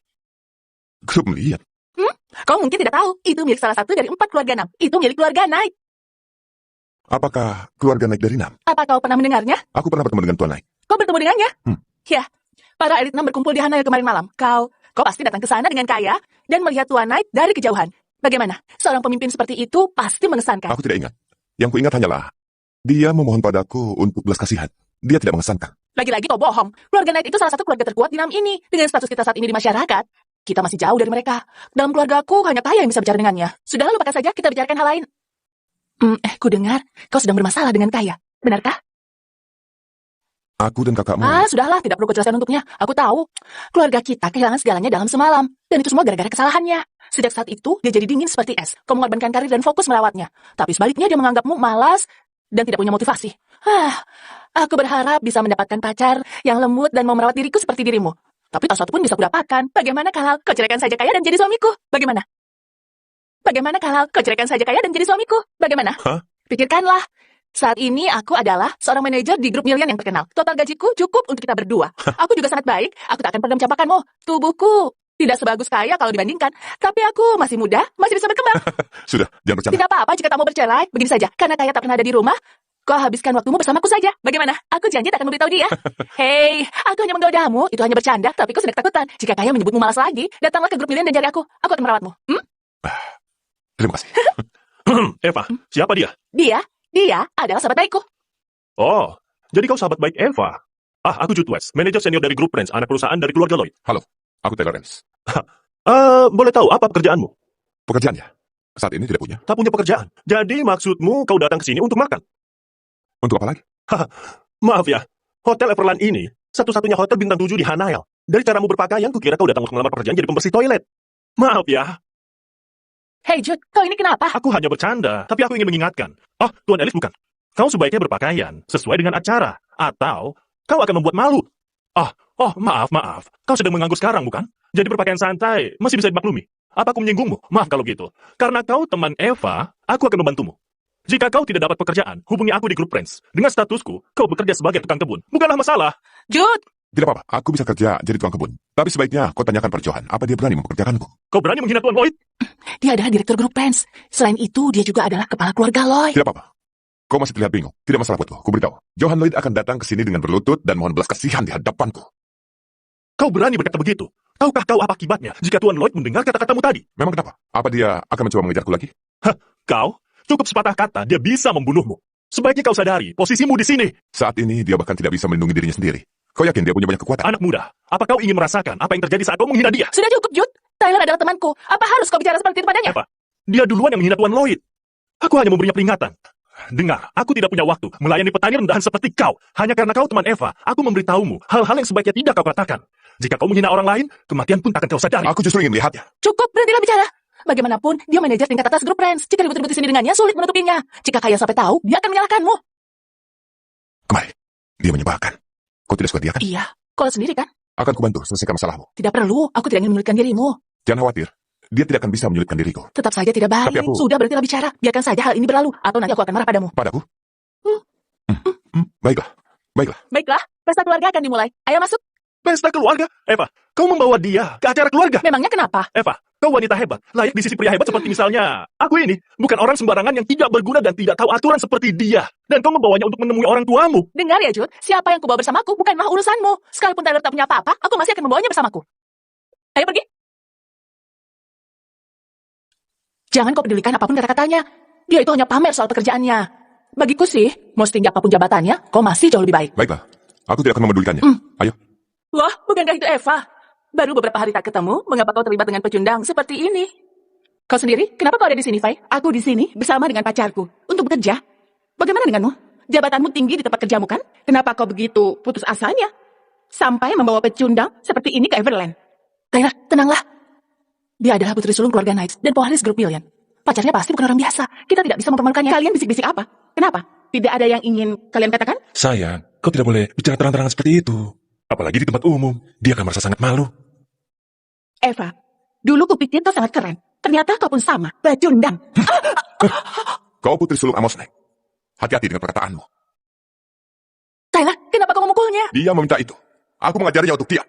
Grup melihat. Kau mungkin tidak tahu. Itu milik salah satu dari 4 keluarga Nam. Itu milik keluarga Knight. Apakah keluarga naik dari Nam? Apa kau pernah mendengarnya? Aku pernah bertemu dengan Tuan Naik. Kau bertemu dengannya? Hmm. Ya. Para elit Nam berkumpul di Hanoi kemarin malam. Kau pasti datang ke sana dengan Kaya dan melihat Tuan Knight dari kejauhan. Bagaimana? Seorang pemimpin seperti itu pasti mengesankan. Aku tidak ingat. Yang kuingat hanyalah, dia memohon padaku untuk belas kasihan. Dia tidak mengesankan. Lagi-lagi kau bohong. Keluarga Knight itu salah satu keluarga terkuat di Nam ini. Dengan status kita saat ini di masyarakat, kita masih jauh dari mereka. Dalam keluargaku, hanya Kaya yang bisa bicara dengannya. Sudahlah, lupakan saja, kita bicarakan hal lain. Ku dengar, kau sedang bermasalah dengan Kaya. Benarkah? Aku dan kakakmu... Sudahlah, tidak perlu kau jelaskan untuknya. Aku tahu. Keluarga kita kehilangan segalanya dalam semalam. Dan itu semua gara-gara kesalahannya. Sejak saat itu, dia jadi dingin seperti es. Kau mengorbankan karir dan fokus merawatnya. Tapi sebaliknya, dia menganggapmu malas dan tidak punya motivasi. Aku berharap bisa mendapatkan pacar yang lembut dan mau merawat diriku seperti dirimu. Tapi tak satu pun bisa kudapatkan. Bagaimana kalau kau ceraikan saja Kaya dan jadi suamiku? Bagaimana? Bagaimana kalau kau ceraikan saja Kaya dan jadi suamiku? Bagaimana? Hah? Pikirkanlah. Saat ini aku adalah seorang manajer di grup Million yang terkenal. Total gajiku cukup untuk kita berdua. Aku juga sangat baik. Aku tak akan pernah mencampakkanmu. Tubuhku tidak sebagus Kaya kalau dibandingkan. Tapi aku masih muda, masih bisa berkembang. Sudah, jangan bercanda. Tidak apa-apa jika tak mau bercerai. Begini saja, karena Kaya tak pernah ada di rumah, kau habiskan waktumu bersamaku saja. Bagaimana? Aku janji tak akan memberitahu dia. Hei, aku hanya menggodamu. Itu hanya bercanda, tapi kau sudah ketakutan. Jika Kaya menyebutmu malas lagi, datanglah ke grup Million dan cari aku. Aku akan merawatmu. Terima kasih. Eva, siapa dia? Dia adalah sahabat baikku. Oh, jadi kau sahabat baik Eva. Aku Jude West, manajer senior dari grup Prince, anak perusahaan dari keluarga Lloyd. Halo, aku Taylor Ellis. Boleh tahu apa pekerjaanmu? Pekerjaannya? Saat ini tidak punya. Tak punya pekerjaan. Jadi maksudmu kau datang ke sini untuk makan? Untuk apa lagi? Maaf ya, Hotel Everland ini satu-satunya hotel bintang 7 di Hanail. Dari caramu berpakaian, kukira kau datang untuk melamar pekerjaan jadi pembersih toilet. Maaf ya, Hei Jude, kau ini kenapa? aku hanya bercanda, tapi aku ingin mengingatkan. Tuan Ellis bukan. Kau sebaiknya berpakaian sesuai dengan acara, atau kau akan membuat malu. Maaf. Kau sedang menganggur sekarang, bukan? Jadi berpakaian santai masih bisa dimaklumi. Apa aku menyinggungmu? Maaf kalau gitu. Karena kau teman Eva, aku akan membantumu. Jika kau tidak dapat pekerjaan, hubungi aku di grup Friends. Dengan statusku, kau bekerja sebagai tukang kebun. Bukanlah masalah. Jude! Tidak apa-apa, aku bisa kerja jadi tukang kebun. Tapi sebaiknya kau tanyakan pada Johan, apa dia berani mempekerjakanku? Kau berani menghina Tuan Lloyd? Dia adalah direktur grup Prince. Selain itu, dia juga adalah kepala keluarga Lloyd. Tidak apa-apa. Kau masih terlihat bingung. Tidak masalah buatku, ku beritahu. Johan Lloyd akan datang ke sini dengan berlutut dan mohon belas kasihan di hadapanku. Kau berani berkata begitu? Tahukah kau apa akibatnya jika Tuan Lloyd mendengar kata-katamu tadi? Memang kenapa? Apa dia akan mencoba mengejarku lagi? Kau cukup sepatah kata, dia bisa membunuhmu. Sebaiknya kau sadari posisimu di sini. Saat ini dia bahkan tidak bisa melindungi dirinya sendiri. Kau yakin dia punya banyak kekuatan? Anak muda, apa kau ingin merasakan apa yang terjadi saat kau menghina dia? Sudah cukup, Jude. Tyler adalah temanku. Apa harus kau bicara seperti itu padanya? Eva, dia duluan yang menghina Tuan Lloyd. Aku hanya memberinya peringatan. Dengar, aku tidak punya waktu melayani petani rendahan seperti kau. Hanya karena kau teman Eva, aku memberitahumu hal-hal yang sebaiknya tidak kau katakan. Jika kau menghina orang lain, kematian pun takkan kau sadari. Aku justru ingin melihatnya. Cukup, berhentilah bicara. Bagaimanapun, dia manajer tingkat atas grup Friends. Jika ribut-ribut di sini dengannya, sulit menutupinya. Jika Kaya sampai tahu, dia akan menyalahkanmu. Kemari. Dia menyebalkan. Kau tidak suka dia kan? Iya, kau sendiri kan? Akan kubantu selesaikan masalahmu. Tidak perlu, aku tidak ingin menyulitkan dirimu. Jangan khawatir. Dia tidak akan bisa menyulitkan diriku. Tetap saja tidak baik. Tapi aku- Sudah, berhentilah bicara. Biarkan saja hal ini berlalu, atau nanti aku akan marah padamu. Padaku? Baiklah. Baiklah, pesta keluarga akan dimulai. Ayo masuk. Pesta keluarga? Eva, kau membawa dia ke acara keluarga? Memangnya kenapa? Eva, kau wanita hebat, layak di sisi pria hebat seperti misalnya aku ini. Bukan orang sembarangan yang tidak berguna dan tidak tahu aturan seperti dia. Dan kau membawanya untuk menemui orang tuamu. Dengar ya, Jude. Siapa yang kubawa bersamaku bukanlah urusanmu. Sekalipun Tyler tak punya apa-apa, aku masih akan membawanya bersamaku. Ayo pergi. Jangan kau pedulikan apapun kata-katanya. Dia itu hanya pamer soal pekerjaannya. Bagiku sih, mau setinggi apapun jabatannya, kau masih jauh lebih baik. Baiklah, aku tidak akan memedulikannya. Ayo. Wah, bukankah itu Eva? Baru beberapa hari tak ketemu, mengapa kau terlibat dengan pecundang seperti ini? Kau sendiri, kenapa kau ada di sini, Fai? Aku di sini bersama dengan pacarku untuk bekerja. Bagaimana denganmu? Jabatanmu tinggi di tempat kerjamu kan? Kenapa kau begitu putus asanya? Sampai membawa pecundang seperti ini ke Everland. Tyler, tenanglah. Dia adalah putri sulung keluarga Knights dan pewaris grup Million. Pacarnya pasti bukan orang biasa. Kita tidak bisa mempermalukannya. Kalian bisik-bisik apa? Kenapa? Tidak ada yang ingin kalian katakan? Sayang, kau tidak boleh bicara terang-terangan seperti itu. Apalagi di tempat umum. Dia akan merasa sangat malu. Eva, dulu kupikir kau sangat keren. Ternyata kau pun sama, pecundang. Kau putri sulung Amos Knight. Hati-hati dengan perkataanmu. Tyler, kenapa kau memukulnya? Dia meminta itu. Aku mengajarinya untuk dia.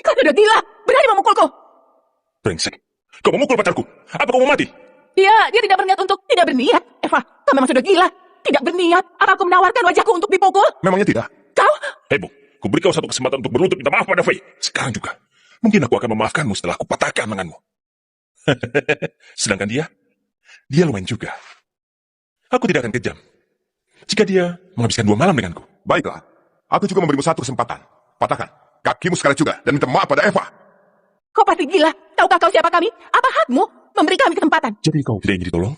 Kau sudah gila. Berani memukulku. Brengsek. Kau memukul pacarku. Apa kau mau mati? Dia tidak berniat untuk... Tidak berniat? Eva, kau memang sudah gila. Tidak berniat. Apa aku menawarkan wajahku untuk dipukul? Memangnya tidak? Kau... Hebo, ku beri kau satu kesempatan untuk berlutut minta maaf pada Faye. Sekarang juga. Mungkin aku akan memaafkanmu setelah aku patahkan lenganmu. Sedangkan dia lumayan juga. Aku tidak akan kejam. Jika dia menghabiskan 2 malam denganku. Baiklah. Aku juga memberimu satu kesempatan. Patahkan kakimu sekali juga dan minta maaf pada Eva. Kau pasti gila. Tahukah kau siapa kami? Apa hakmu memberi kami kesempatan? Jadi kau tidak ingin ditolong?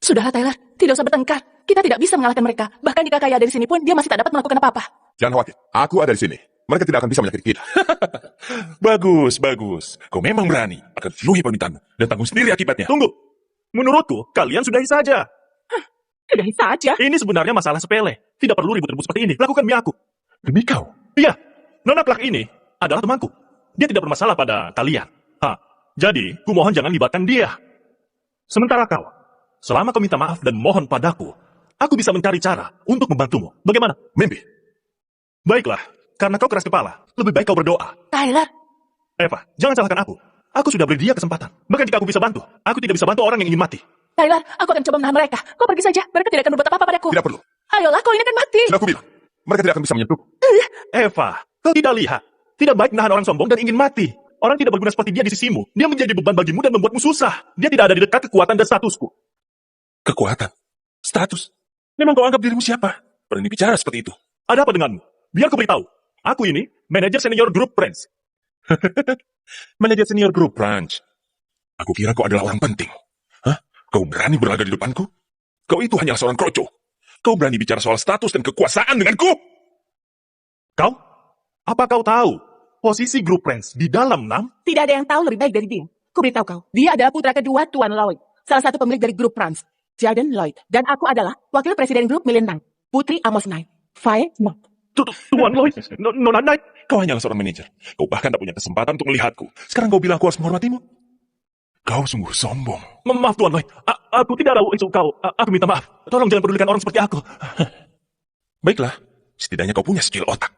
Sudahlah, Tyler. Tidak usah bertengkar. Kita tidak bisa mengalahkan mereka. Bahkan jika kaya dari sini pun, dia masih tak dapat melakukan apa-apa. Jangan khawatir. Aku ada di sini. Mereka tidak akan bisa menyakiti kita. Bagus, bagus. Kau memang berani. Akan penuhi permintaanmu. Dan tanggung sendiri akibatnya. Tunggu. Menurutku, kalian sudahi saja. Sudahi saja? Ini sebenarnya masalah sepele. Tidak perlu ribut-ribut seperti ini. Lakukan aku. Demi kau? Iya. Nona Clark ini adalah temanku. Dia tidak bermasalah pada kalian. Jadi, kumohon jangan libatkan dia. Sementara kau, selama kau minta maaf dan mohon padaku, aku bisa mencari cara untuk membantumu. Bagaimana? Mimpi. Baiklah, karena kau keras kepala, lebih baik kau berdoa. Tyler. Eva, jangan salahkan aku. Aku sudah beri dia kesempatan. Bahkan jika aku bisa bantu, aku tidak bisa bantu orang yang ingin mati. Tyler, aku akan coba menahan mereka. Kau pergi saja, mereka tidak akan berbuat apa-apa padaku. Tidak perlu. Ayolah, kau ini akan mati. Sudah aku bilang. Mereka tidak akan bisa menyentuhku. Eva, kau tidak lihat. Tidak baik menahan orang sombong dan ingin mati. Orang tidak berguna seperti dia di sisimu. Dia menjadi beban bagimu dan membuatmu susah. Dia tidak ada di dekat kekuatan dan statusku. Kekuatan? Status? Memang kau anggap dirimu siapa? Berani bicara seperti itu. Ada apa denganmu? Biar ku beritahu. Aku ini manajer senior grup Branch. Manajer senior grup Branch. Aku kira kau adalah orang penting. Hah? Kau berani berlaga di depanku? Kau itu hanyalah seorang kroco. Kau berani bicara soal status dan kekuasaan denganku? Kau? Apa kau tahu posisi grup Branch di dalam NAM? Tidak ada yang tahu lebih baik dari dia. Ku beritahu kau, dia adalah putra kedua Tuan Lloyd, salah satu pemilik dari grup Branch, Jordan Lloyd. Dan aku adalah wakil presiden grup Million Knight, Putri Amos Knight, Faye Knight. Tuan Lloyd, Nona Knight. Kau hanyalah seorang manajer. Kau bahkan tak punya kesempatan untuk melihatku. Sekarang kau bilang aku harus menghormatimu? Kau sungguh sombong. Maaf Tuan Lloyd, aku tidak tahu itu kau. Aku minta maaf. Tolong jangan pedulikan orang seperti aku. Baiklah, setidaknya kau punya skill otak.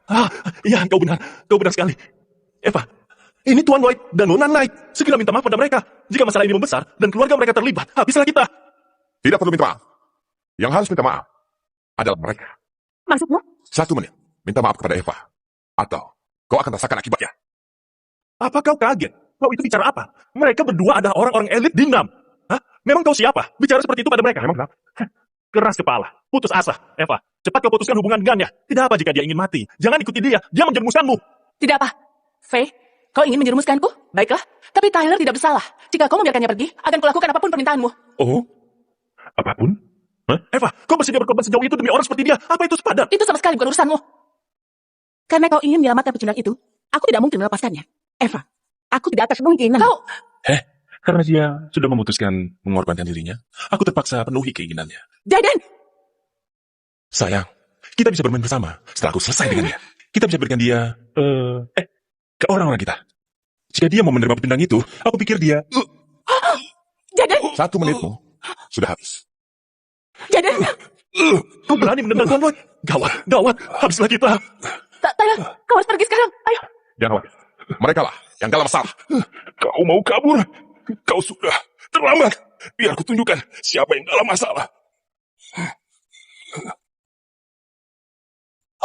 Iya, kau benar sekali. Eva, ini Tuan Lloyd dan Nona Knight. Segera minta maaf pada mereka. Jika masalah ini membesar dan keluarga mereka terlibat, habislah kita. Tidak perlu minta maaf. Yang harus minta maaf adalah mereka. Maksudmu? 1 menit. Minta maaf kepada Eva. Atau kau akan rasakan akibatnya. Apa kau kaget? Kau itu bicara apa? Mereka berdua adalah orang-orang elit di NAM. Hah? Memang kau siapa? Bicara seperti itu pada mereka. Memang kenapa? Keras kepala. Putus asa. Eva, cepat kau putuskan hubungan dengannya. Tidak apa jika dia ingin mati. Jangan ikuti dia. Dia menjerumuskanmu. Tidak apa. Faye, kau ingin menjerumuskanku? Baiklah. Tapi Tyler tidak bersalah. Jika kau membiarkannya pergi, akan kulakukan apapun permintaanmu. Oh? Apapun? Hah? Eva, kau bersedia berkorban sejauh itu demi orang seperti dia? Apa itu sepadan? Itu sama sekali bukan urusanmu. Karena kau ingin menyelamatkan pecundang itu, aku tidak mungkin melepaskannya. Eva, aku tidak akan mungkin. Kau... Karena dia sudah memutuskan mengorbankan dirinya, aku terpaksa penuhi keinginannya. Jaden! Sayang, kita bisa bermain bersama setelah aku selesai dengan dia. Kita bisa berikan dia, ke orang-orang kita. Jika dia mau menerima pecundang itu, aku pikir dia... Jaden! 1 menitmu sudah habis. Jaden! Kau berani menendang Tuan Lloyd? Gawat, gawat. Habislah kita. Tyler, kau harus pergi sekarang. Ayo. Mereka lah yang dalam masalah. Kau mau kabur? Kau sudah terlambat. Biar aku tunjukkan siapa yang dalam masalah.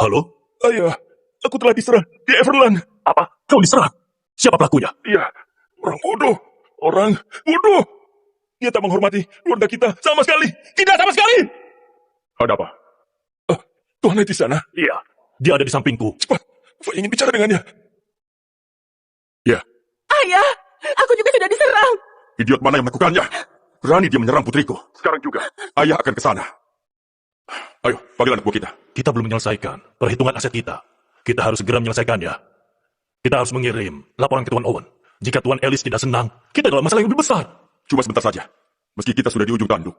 Halo? Ayah, aku telah diserang di Everland. Apa? Kau diserang? Siapa pelakunya? Iya, orang bodoh. Orang bodoh. Dia tak menghormati keluarga kita sama sekali. Tidak sama sekali. Ada apa? Tuhan lihat di sana. Iya, dia ada di sampingku. Cepat, saya ingin bicara dengannya. Ayah, aku juga sudah diserang. Idiot mana yang melakukannya? Berani dia menyerang putriku. Sekarang juga, ayah akan ke sana. Ayo, panggil anak buah kita. Kita belum menyelesaikan perhitungan aset kita. Kita harus segera menyelesaikannya. Kita harus mengirim laporan ke Tuan Owen. Jika Tuan Ellis tidak senang, kita dalam masalah yang lebih besar. Cuma sebentar saja. Meski kita sudah di ujung tanduk,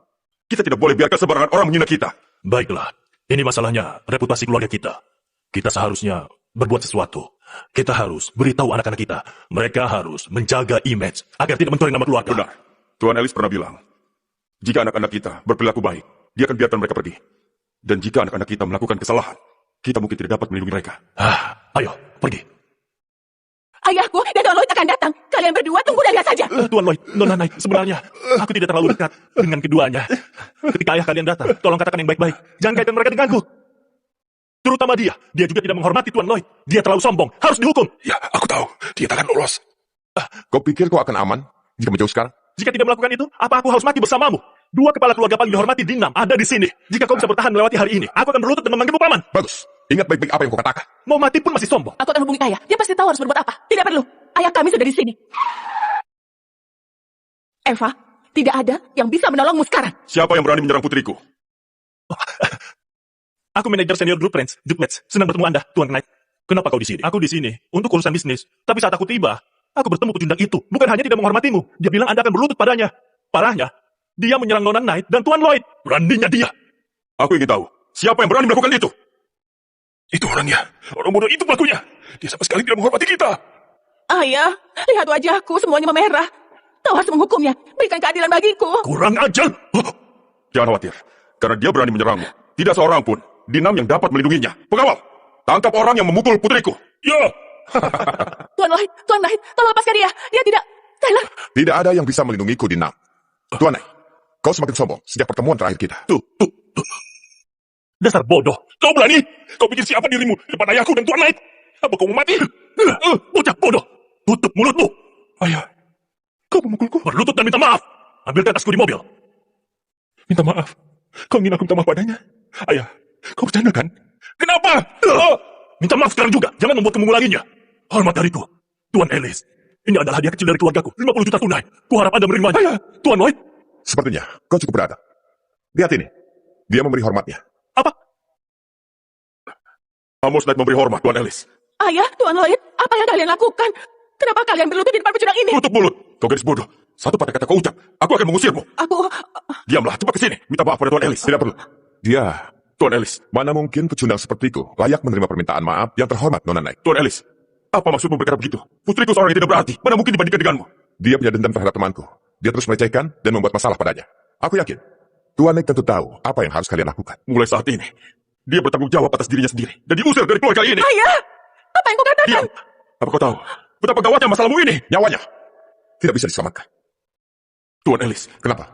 kita tidak boleh biarkan sembarangan orang menghina kita. Baiklah, ini masalahnya reputasi keluarga kita. Kita seharusnya berbuat sesuatu. Kita harus beritahu anak-anak kita. Mereka harus menjaga image agar tidak mencoreng nama keluarga. Benar. Tuan Ellis pernah bilang, jika anak-anak kita berperilaku baik, dia akan biarkan mereka pergi. Dan jika anak-anak kita melakukan kesalahan, kita mungkin tidak dapat melindungi mereka. Ayo, pergi. Ayahku dan Tuan Lloyd akan datang. Kalian berdua tunggu dan lihat saja. Tuan Lloyd, Nona Knight, sebenarnya aku tidak terlalu dekat dengan keduanya. Ketika ayah kalian datang, tolong katakan yang baik-baik. Jangan kaitkan mereka denganku. Terutama dia. Dia juga tidak menghormati Tuan Lloyd. Dia terlalu sombong. Harus dihukum. Ya, aku tahu. Dia takkan lolos. Kau pikir kau akan aman jika menjauh sekarang? Jika tidak melakukan itu, apa aku harus mati bersamamu? Dua kepala keluarga paling dihormati di Nam ada di sini. Jika kau bisa bertahan melewati hari ini, aku akan berlutut dan memanggilmu paman. Bagus. Ingat baik-baik apa yang kau katakan. Mau mati pun masih sombong. Aku akan hubungi ayah. Dia pasti tahu harus berbuat apa. Tidak perlu. Ayah kami sudah di sini. Eva, tidak ada yang bisa menolongmu sekarang. Siapa yang berani menyerang putriku? Aku manajer senior grup Friends, Duplets. Senang bertemu Anda, Tuan Knight. Kenapa kau di sini? Aku di sini untuk urusan bisnis. Tapi saat aku tiba, aku bertemu pecundang itu. Bukan hanya tidak menghormatimu, dia bilang Anda akan berlutut padanya. Parahnya, dia menyerang Nona Knight dan Tuan Lloyd. Beraninya dia. Aku ingin tahu, siapa yang berani melakukan itu? Itu orangnya. Orang bodoh itu pelakunya. Dia sama sekali tidak menghormati kita. Ayah, lihat wajahku semuanya memerah. Kau harus menghukumnya. Berikan keadilan bagiku. Kurang ajar. Jangan khawatir, karena dia berani menyerangmu. Tidak seorang pun di Nam yang dapat melindunginya. Pengawal, tangkap orang yang memukul putriku. Ya. Tuan Lloyd, tolong lepaskan dia. Dia tidak. Tyler. Tidak ada yang bisa melindungiku di Nam. Tuan Knight, kau semakin sombong sejak pertemuan terakhir kita. Tuh. Dasar bodoh. Kau berani? Kau pikir siapa dirimu depan ayahku dan Tuan Knight? Apa kau mau mati? Bocah bodoh. Tutup mulutmu. Ayah, kau memukulku? Berlutut dan minta maaf. Ambilkan tasku di mobil. Minta maaf. Kau ingin aku minta maaf padanya? Ayah, kau bercanda kan? Kenapa? Minta maaf sekarang juga. Jangan membuatku mengulanginya. Hormat dariku. Tuan Ellis. Ini adalah hadiah kecil dari keluargaku. 50 juta tunai. Kuharap Anda menerimanya. Ayah. Tuan Lloyd. Sepertinya kau cukup beradab. Lihat ini. Dia memberi hormatnya. Apa? Amos Knight memberi hormat, Tuan Ellis. Ayah, Tuan Lloyd, apa yang kalian lakukan? Kenapa kalian berlutut di depan pecundang ini? Tutup mulut, kau gadis bodoh. Satu patah kata kau ucap, aku akan mengusirmu. Diamlah, cepat ke sini. Minta maaf pada Tuan Ellis. Tidak perlu. Dia, Tuan Ellis. mana mungkin pecundang sepertiku layak menerima permintaan maaf yang terhormat, Nona Knight. Tuan Ellis, apa maksudmu berkata begitu? Putriku seorang yang tidak berarti. Mana mungkin dibandingkan denganmu? Dia punya dendam terhadap temanku. Dia terus melecehkan dan membuat masalah padanya. Aku yakin, Tuan Knight tentu tahu apa yang harus kalian lakukan. Mulai saat ini, dia bertanggung jawab atas dirinya sendiri dan diusir dari keluarga ini. Ayah, apa yang kau katakan? Diam. Apa kau tahu betapa gawatnya masalahmu ini? Nyawanya tidak bisa diselamatkan. Tuan Ellis, Kenapa?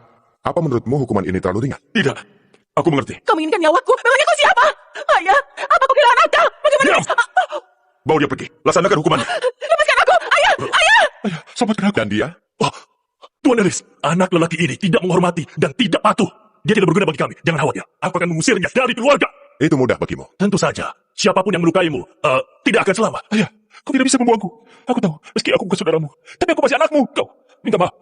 Apa menurutmu hukuman ini terlalu ringan? tidak. Aku mengerti. Kau menginginkan nyawaku? Memangnya kau siapa? Ayah, apa kau kehilangan akal? Bagaimana? Diam. Bawa dia pergi. Laksanakan hukumannya. Lepaskan aku! Ayah! Ayah! Ayah, selamatkan aku. Dan dia, Tuan Ellis, anak lelaki ini tidak menghormati dan tidak patuh. Dia tidak berguna bagi kami. Jangan khawatir. Aku akan mengusirnya dari keluarga. itu mudah bagimu. Tentu saja. Siapapun yang melukaimu, tidak akan selamat. Ayah, kau tidak bisa membuangku. Aku tahu, meski aku bukan saudaramu. Tapi aku masih anakmu. Kau, minta maaf.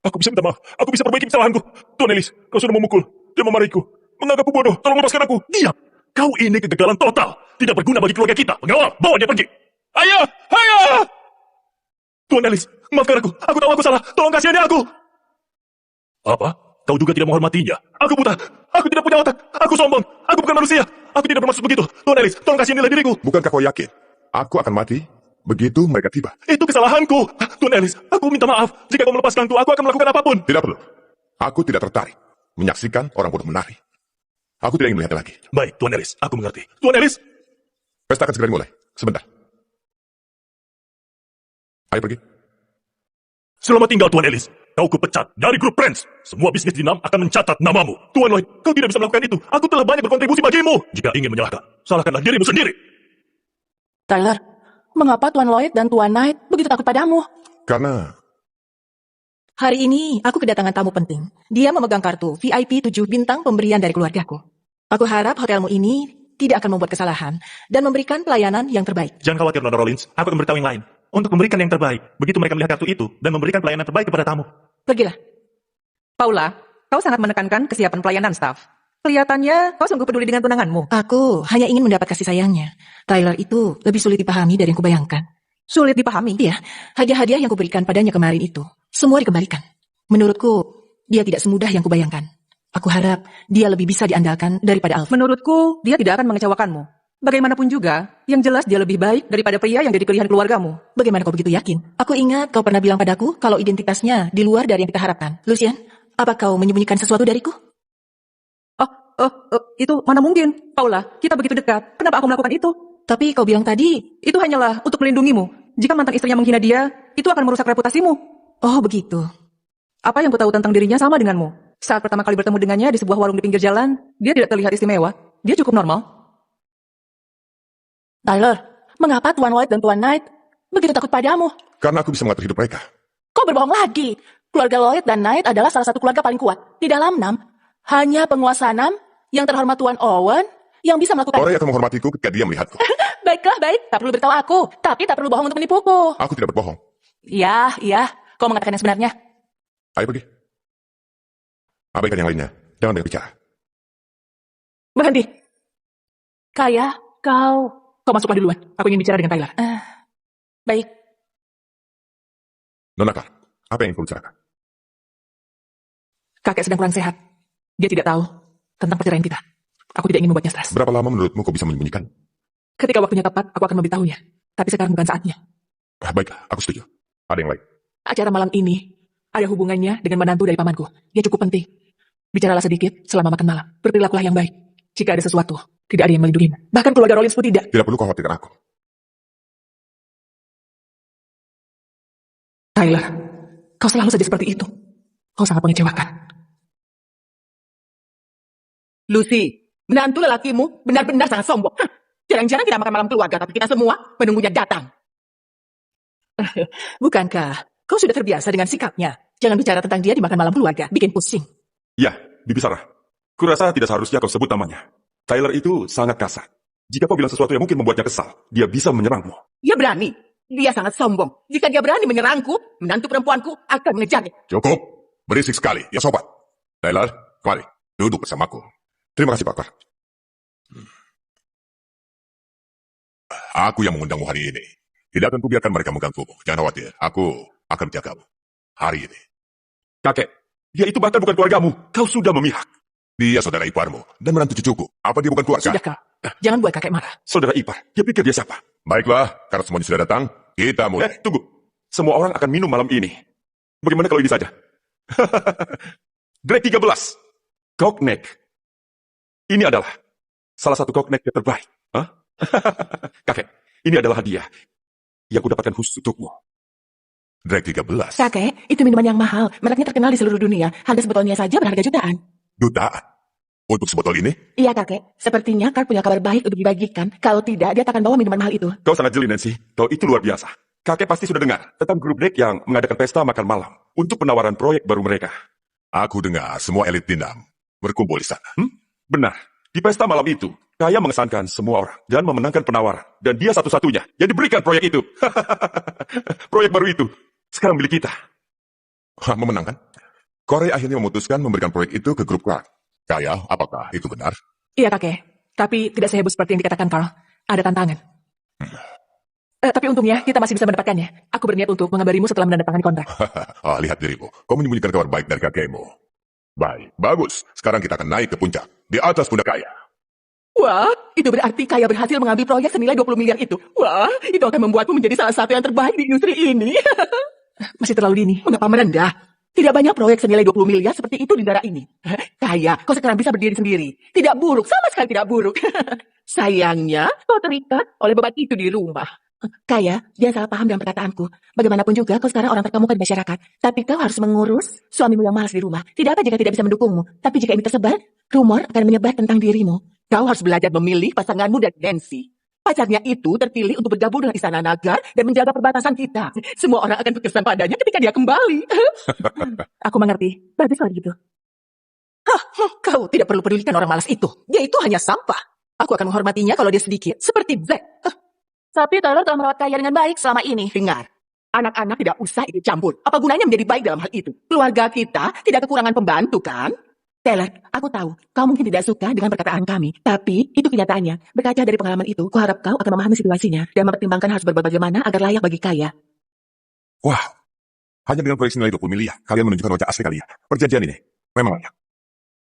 Aku bisa minta maaf. Aku bisa perbaiki kesalahanku. Tuan Ellis, kau sudah memukul dan memarahiku. Menganggapku bodoh. Tolong lepaskan aku. Diam. Kau ini kegagalan total. Tidak berguna bagi keluarga kita. Pengawal, bawa dia pergi. Ayah! Ayah! Tuan Ellis, maafkan aku. Aku tahu aku salah. Tolong kasihani aku. Apa? Kau juga tidak menghormatinya. Aku buta. Aku tidak punya otak. Aku sombong. Aku bukan manusia. Aku tidak bermaksud begitu. Tuan Ellis, tolong kasihanilah diriku. Bukankah kau yakin aku akan mati begitu mereka tiba? Itu kesalahanku. Tuan Ellis, aku minta maaf. Jika kau melepaskanku, aku akan melakukan apapun. Tidak perlu. Aku tidak tertarik menyaksikan orang bodoh menari. Aku tidak ingin melihatnya lagi. Baik, Tuan Ellis. Aku mengerti. Tuan Ellis. Pesta akan segera dimulai. Sebentar. Ayo pergi. Selamat tinggal Tuan Ellis. Kau kupecat dari grup Friends. Semua bisnis di NAM akan mencatat namamu. Tuan Lloyd, kau tidak bisa melakukan itu. Aku telah banyak berkontribusi bagimu. Jika ingin menyalahkan, salahkanlah dirimu sendiri. Tyler, mengapa Tuan Lloyd dan Tuan Knight begitu takut padamu? Karena Hari ini, aku kedatangan tamu penting. Dia memegang kartu VIP 7 bintang pemberian dari keluargaku. Aku harap hotelmu ini tidak akan membuat kesalahan dan memberikan pelayanan yang terbaik. Jangan khawatir, Nona Rollins. Aku akan beritahu yang lain. Untuk memberikan yang terbaik. Begitu mereka melihat kartu itu dan memberikan pelayanan terbaik kepada tamu. Pergilah. Paula, kau sangat menekankan kesiapan pelayanan staf. Kelihatannya kau sungguh peduli dengan tunanganmu. Aku hanya ingin mendapat kasih sayangnya. Tyler itu lebih sulit dipahami dari yang kubayangkan. Sulit dipahami. Iya, hadiah-hadiah yang kuberikan padanya kemarin itu, semua dikembalikan. Menurutku, dia tidak semudah yang kubayangkan. Aku harap dia lebih bisa diandalkan daripada Alf. Menurutku, dia tidak akan mengecewakanmu. Bagaimanapun juga, yang jelas dia lebih baik daripada pria yang jadi pilihan keluargamu. Bagaimana kau begitu yakin? Aku ingat kau pernah bilang padaku kalau identitasnya di luar dari yang kita harapkan. Lucian, apa kau menyembunyikan sesuatu dariku? Itu mana mungkin? Paula, kita begitu dekat. Kenapa aku melakukan itu? Tapi kau bilang tadi, Itu hanyalah untuk melindungimu. Jika mantan istrinya menghina dia, itu akan merusak reputasimu. oh begitu. Apa yang ku tahu tentang dirinya sama denganmu. Saat pertama kali bertemu dengannya di sebuah warung di pinggir jalan, dia tidak terlihat istimewa. Dia cukup normal. Tyler, mengapa Tuan Lloyd dan Tuan Knight begitu takut padamu? karena aku bisa mengatur hidup mereka. Kau berbohong lagi. Keluarga Lloyd dan Knight adalah salah satu keluarga paling kuat di dalam NAM. Hanya penguasa NAM yang terhormat Tuan Owen yang bisa melakukan... Corey akan menghormatiku ketika dia melihatku. Baiklah, baik. Tak perlu beritahu aku. Tapi tak perlu bohong untuk menipuku. Aku tidak berbohong. Iya. Kau mengatakan yang sebenarnya. Ayo pergi. Abaikan yang lainnya. Jangan banyak bicara. Berhenti. Kaya, kau masuklah duluan. Aku ingin bicara dengan Tyler. Baik. Nona Clark, apa yang ingin kau bicarakan? Kakek sedang kurang sehat. Dia tidak tahu tentang perceraian kita. Aku tidak ingin membuatnya stres. Berapa lama menurutmu kau bisa menyembunyikan? Ketika waktunya tepat, aku akan memberitahunya. Tapi sekarang bukan saatnya. Baiklah, aku setuju. Ada yang lain? Acara malam ini ada hubungannya dengan menantu dari pamanku. Dia cukup penting. Bicaralah sedikit selama makan malam. Berperilakulah yang baik. Jika ada sesuatu, tidak ada yang melindungimu. Bahkan keluarga Rollins pun tidak. Tidak perlu kau khawatirkan aku. Tyler, kau selalu saja seperti itu. Kau sangat mengecewakan. Lucy, menantu lelakimu benar-benar sangat sombong. Jarang-jarang kita makan malam keluarga, tapi kita semua menunggunya datang. Bukankah kau sudah terbiasa dengan sikapnya? Jangan bicara tentang dia di makan malam keluarga, bikin pusing. Ya, Bibi Sarah. Kurasa tidak seharusnya kau sebut namanya. Tyler itu sangat kasar. Jika kau bilang sesuatu yang mungkin membuatnya kesal, dia bisa menyerangmu. Dia berani. Dia sangat sombong. Jika dia berani menyerangku, menantu perempuanku akan mengejarnya. Cukup. Berisik sekali, ya sobat. Tyler, mari. Duduk bersamaku. Terima kasih, Pak Clark. Aku yang mengundangmu hari ini. Tidak akan kubiarkan mereka mengganggumu. Jangan khawatir, aku akan menjagamu. Hari ini. Kakek, dia itu bahkan bukan keluargamu. Kau sudah memihak. Dia saudara iparmu dan menantu cucuku. Apa dia bukan keluarga? Sudah kau. Jangan buat kakek marah. Saudara ipar, dia pikir dia siapa? Baiklah, karena semuanya sudah datang, kita mulai. Tunggu. Semua orang akan minum malam ini. Bagaimana kalau ini saja? Grade 13. Cockneck. Ini adalah salah satu cockneck yang terbaik. Hah? Kakek, ini adalah hadiah yang kudapatkan khusus untukmu. Drag 13. Kakek, itu minuman yang mahal. Mereknya terkenal di seluruh dunia. Harga sebotolnya saja berharga jutaan. Jutaan. Untuk sebotol ini? Iya, kakek. Sepertinya Carl punya kabar baik untuk dibagikan. Kalau tidak, dia tak akan bawa minuman mahal itu. Kau sangat jeli, Nancy. Kau itu luar biasa. Kakek pasti sudah dengar tentang grup Drake yang mengadakan pesta makan malam untuk penawaran proyek baru mereka. Aku dengar semua elit Dinam berkumpul di sana. Benar. Di pesta malam itu, Kaya mengesankan semua orang dan memenangkan penawaran. Dan dia satu-satunya yang diberikan proyek itu. Proyek baru itu sekarang milik kita. Memenangkan? Corey akhirnya memutuskan memberikan proyek itu ke grup Clark. Kaya, apakah itu benar? Iya, kakek. Tapi tidak seheboh seperti yang dikatakan Carl. Ada tantangan. Tapi untungnya kita masih bisa mendapatkannya. Aku berniat untuk mengabarimu setelah menandatangani kontrak. Lihat dirimu. Kau menyembunyikan kabar baik dari kakekmu. Baik, bagus. Sekarang kita akan naik ke puncak. Di atas pundak Kaya. Wah, itu berarti Kaya berhasil mengambil proyek senilai 20 miliar itu. Wah, itu akan membuatmu menjadi salah satu yang terbaik di industri ini. Masih terlalu dini. Mengapa merendah? Tidak banyak proyek senilai 20 miliar seperti itu di negara ini. Kaya, kau sekarang bisa berdiri sendiri. Tidak buruk, sama sekali tidak buruk. Sayangnya, kau terikat oleh beban itu di rumah. Kaya, jangan salah paham dengan perkataanku. Bagaimanapun juga, kau sekarang orang terkemuka di masyarakat. Tapi kau harus mengurus suamimu yang malas di rumah. Tidak apa jika tidak bisa mendukungmu. Tapi jika ini tersebar, rumor akan menyebar tentang dirimu. Kau harus belajar memilih pasanganmu dan Nancy. Pacarnya itu terpilih untuk bergabung dengan Istana Naga dan menjaga perbatasan kita. Semua orang akan berkesan padanya ketika dia kembali. Aku mengerti. Bagus kalau gitu. Kau tidak perlu pedulikan orang malas itu. Dia itu hanya sampah. Aku akan menghormatinya kalau dia sedikit, seperti Zack. Tapi Taylor telah merawat Kaya dengan baik selama ini. Dengar, anak-anak tidak usah ikut campur. Apa gunanya menjadi baik dalam hal itu? Keluarga kita tidak kekurangan pembantu, kan? Taylor, aku tahu, kau mungkin tidak suka dengan perkataan kami. Tapi, itu kenyataannya. Berkaca dari pengalaman itu, kuharap kau akan memahami situasinya. Dan mempertimbangkan harus berbuat bagaimana agar layak bagi Kaya. Wah, hanya dengan proyek senilai 20 miliar, kalian menunjukkan wajah asli kalian. Perjanjian ini memang layak.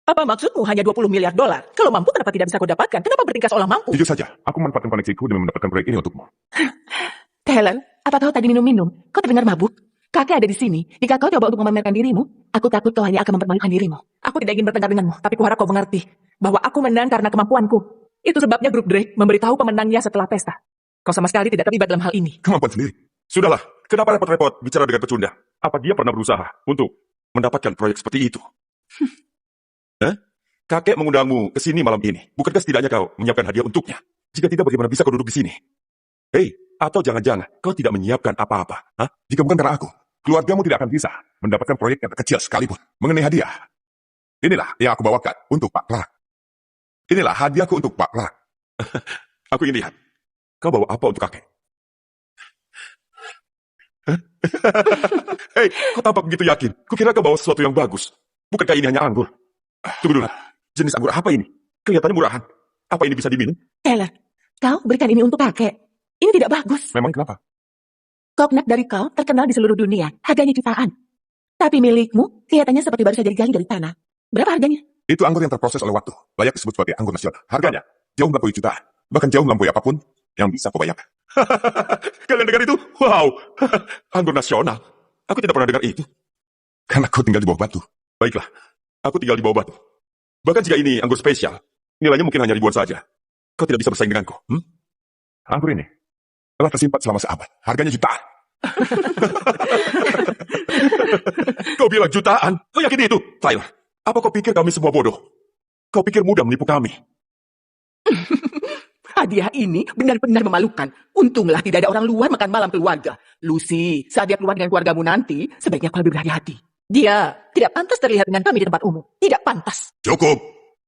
Apa maksudmu hanya 20 miliar dolar? Kalau mampu, kenapa tidak bisa kau dapatkan? Kenapa bertingkah seolah mampu? Jujur saja, aku memanfaatkan koneksiku demi mendapatkan proyek ini untukmu. Taylor, apa kau tadi minum-minum? Kau terdengar mabuk? Kakek ada di sini. Jika kau coba untuk memamerkan dirimu, aku takut kau hanya akan mempermalukan dirimu. Aku tidak ingin bertengkar denganmu, tapi kuharap kau mengerti bahwa aku menang karena kemampuanku. Itu sebabnya grup Drake memberitahu pemenangnya setelah pesta. Kau sama sekali tidak terlibat dalam hal ini. Kemampuan sendiri. Sudahlah, kenapa repot-repot bicara dengan pecundang? Apa dia pernah berusaha untuk mendapatkan proyek seperti itu? Kakek mengundangmu ke sini malam ini. Bukankah setidaknya kau menyiapkan hadiah untuknya? Jika tidak, bagaimana bisa kau duduk di sini? Hei, atau jangan-jangan kau tidak menyiapkan apa-apa? Jika bukan karena aku, keluargamu tidak akan bisa mendapatkan proyek yang terkecil sekalipun. Mengenai hadiah, inilah yang aku bawakan untuk Pak Clark. Inilah hadiahku untuk Pak Clark. Aku ingin lihat. Kau bawa apa untuk kakek? Hei, kau tampak begitu yakin. Kukira kau bawa sesuatu yang bagus. Bukankah ini hanya anggur? Tunggu dulu. Jenis anggur apa ini? Kelihatannya murahan. Apa ini bisa diminum? Taylor, kau berikan ini untuk kakek. Ini tidak bagus. Memang kenapa? Koknak dari kau terkenal di seluruh dunia. Harganya jutaan. Tapi milikmu kelihatannya seperti baru saja digali dari tanah. Berapa harganya? Itu anggur yang terproses oleh waktu. Layak disebut sebagai anggur nasional. Harganya jauh melampaui jutaan. Bahkan jauh melampaui apapun yang bisa kau bayangkan. Kalian dengar itu? Wow. Anggur nasional. Aku tidak pernah dengar itu. Karena kau tinggal di bawah batu. Baiklah. Aku tinggal di bawah batu. Bahkan jika ini anggur spesial, nilainya mungkin hanya ribuan saja. Kau tidak bisa bersaing denganku. Anggur ini telah tersimpan selama seabad. Harganya jutaan. Kau bilang jutaan? Kau yakin itu? Tyler, apa kau pikir kami semua bodoh? Kau pikir mudah menipu kami? Hadiah ini benar-benar memalukan. Untunglah tidak ada orang luar makan malam keluarga. Lucy, saat dia keluar dengan keluargamu nanti, sebaiknya kau lebih berhati-hati. Dia tidak pantas terlihat dengan kami di tempat umum. Tidak pantas. Cukup.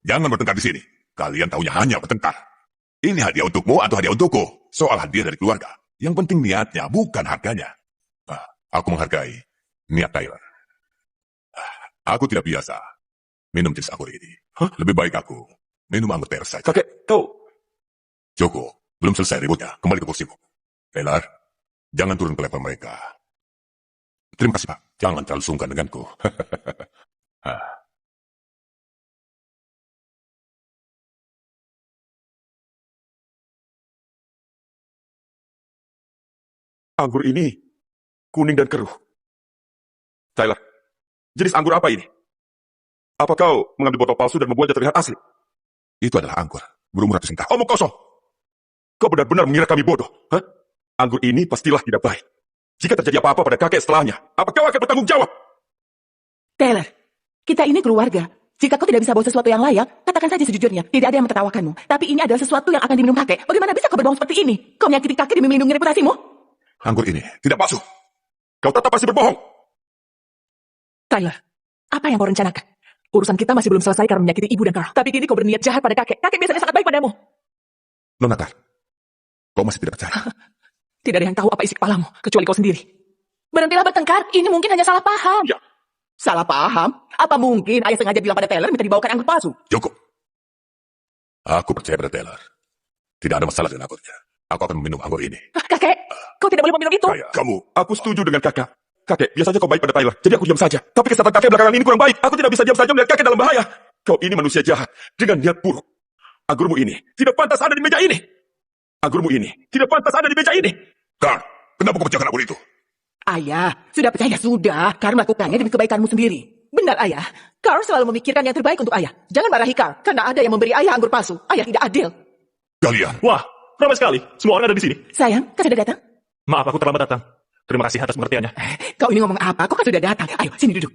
Jangan bertengkar di sini. Kalian tahunya hanya bertengkar. Ini hadiah untukmu atau hadiah untukku? Soal hadiah dari keluarga. Yang penting niatnya, bukan harganya. Aku menghargai niat Tyler. Aku tidak biasa minum jenis anggur ini. Lebih baik aku minum anggur pear saja. Kakek, kau... Cukup. Belum selesai ributnya. Kembali ke kursimu. Tyler, jangan turun ke level mereka. Terima kasih, Pak. Jangan terlalu sungkan denganku. Anggur ini kuning dan keruh. Tyler, jenis anggur apa ini? Apa kau mengambil botol palsu dan membuatnya terlihat asli? Itu adalah anggur. Berumur ratusan tahun. Omong kosong. Kau benar-benar mengira kami bodoh. Anggur ini pastilah tidak baik. Jika terjadi apa-apa pada kakek setelahnya, apa kau akan bertanggung jawab? Taylor, kita ini keluarga. Jika kau tidak bisa bawa sesuatu yang layak, katakan saja sejujurnya. Tidak ada yang mentertawakanmu. Tapi ini adalah sesuatu yang akan diminum kakek. Bagaimana bisa kau berbohong seperti ini? Kau menyakiti kakek demi melindungi reputasimu? Anggur ini tidak palsu. Kau tetap pasti berbohong. Tyler, apa yang kau rencanakan? Urusan kita masih belum selesai karena menyakiti ibu dan Carl. Tapi kini kau berniat jahat pada kakek. Kakek biasanya sangat baik padamu. Nona Carl, kau masih tidak percaya? Tidak ada yang tahu apa isi kepalamu, kecuali kau sendiri. Berhentilah bertengkar. Ini mungkin hanya salah paham. Ya. Salah paham? Apa mungkin ayah sengaja bilang pada Taylor minta dibawakan anggur palsu? Cukup. Aku percaya pada Taylor. Tidak ada masalah dengan anggurnya. Aku akan meminum anggur ini. Kakek, kau tidak boleh meminum itu. Kamu, aku setuju dengan kakak. Kakek, biasanya kau baik pada Tyler, jadi aku diam saja. Tapi kesehatan kakek belakangan ini kurang baik. Aku tidak bisa diam saja melihat kakek dalam bahaya. Kau ini manusia jahat, dengan niat buruk. Anggurmu ini tidak pantas ada di meja ini. Anggurmu ini tidak pantas ada di meja ini. Carl, kenapa kau pecahkan anggur itu? Ayah, sudah percaya sudah. Carl melakukannya demi kebaikanmu sendiri. Benar, Ayah. Carl selalu memikirkan yang terbaik untuk Ayah. Jangan marahi Carl, karena ada yang memberi Ayah anggur palsu. Ayah tidak adil. Kalian, Wah, ramai sekali. Semua orang ada di sini. Sayang, kau sudah datang? Maaf, aku terlambat datang. Terima kasih atas pengertiannya. Kau ini ngomong apa? Kau kan sudah datang. Ayo, sini duduk.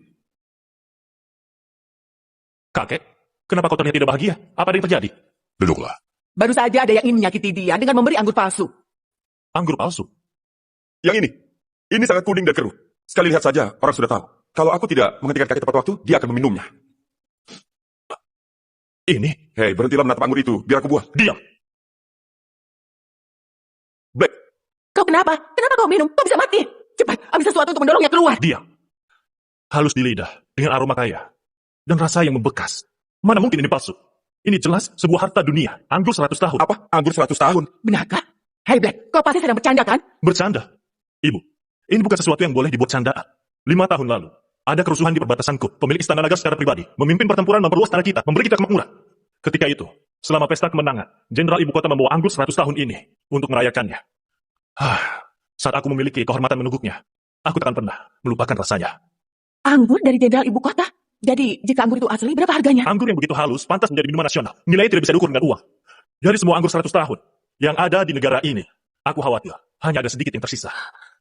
Kakek, kenapa kau terlihat tidak bahagia? Apa yang terjadi? Duduklah. Baru saja ada yang ingin menyakiti dia dengan memberi anggur palsu. Anggur palsu. Yang ini sangat kuning dan keruh. Sekali lihat saja, orang sudah tahu. Kalau aku tidak menghentikan kakek tepat waktu, dia akan meminumnya. Ini, Hei, berhentilah menatap anggur itu, biar aku buah. diam. Black, Kau kenapa? Kenapa kau minum? Kau bisa mati. Cepat, ambil sesuatu untuk mendorongnya keluar. Diam. Halus di lidah, dengan aroma kaya. Dan rasa yang membekas. Mana mungkin ini palsu? Ini jelas sebuah harta dunia. Anggur 100 tahun. apa? Anggur 100 tahun? Benarkah? Hei Black, kau pasti sedang bercanda kan? Bercanda. Ibu, ini bukan sesuatu yang boleh dibuat candaan. 5 tahun lalu, ada kerusuhan di perbatasanku. Pemilik Istana Naga secara pribadi memimpin pertempuran memperluas tanah kita, memberi kita kemakmuran. Ketika itu, selama pesta kemenangan, Jenderal Ibu Kota membawa anggur 100 tahun ini untuk merayakannya. Saat aku memiliki kehormatan menungguknya, aku tak akan pernah melupakan rasanya. Anggur dari Jenderal Ibu Kota? Jadi, jika anggur itu asli, berapa harganya? Anggur yang begitu halus pantas menjadi minuman nasional. Nilainya tidak bisa diukur dengan uang. Dari semua anggur 100 tahun yang ada di negara ini, aku khawatir hanya ada sedikit yang tersisa.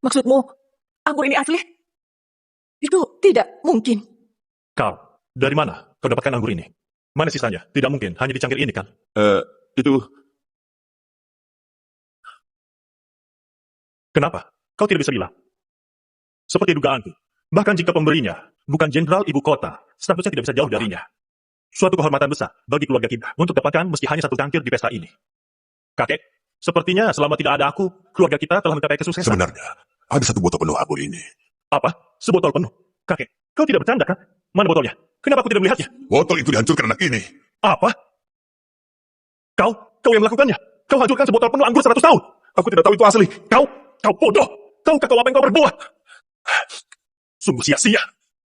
Maksudmu, anggur ini asli? Itu tidak mungkin. Kau, dari mana kau dapatkan anggur ini? Mana sisanya? Tidak mungkin, hanya di cangkir ini kan? Itu... Kenapa? Kau tidak bisa bilang. Seperti dugaanku, bahkan jika pemberinya bukan Jenderal Ibu Kota, statusnya tidak bisa jauh darinya. Suatu kehormatan besar bagi keluarga kita untuk dapatkan meski hanya 1 cangkir di pesta ini. Kakek, sepertinya selama tidak ada aku, keluarga kita telah mencapai kesuksesan. Sebenarnya, ada 1 botol penuh anggur ini. Apa? Sebotol penuh? Kakek, kau tidak bercanda kan? Mana botolnya? Kenapa aku tidak melihatnya? Botol itu dihancurkan anak ini. Apa? Kau yang melakukannya. Kau hancurkan sebotol penuh anggur 100 tahun. Aku tidak tahu itu asli. Kau bodoh. Tahukah kau apa yang kau berbuat? Sungguh sia-sia.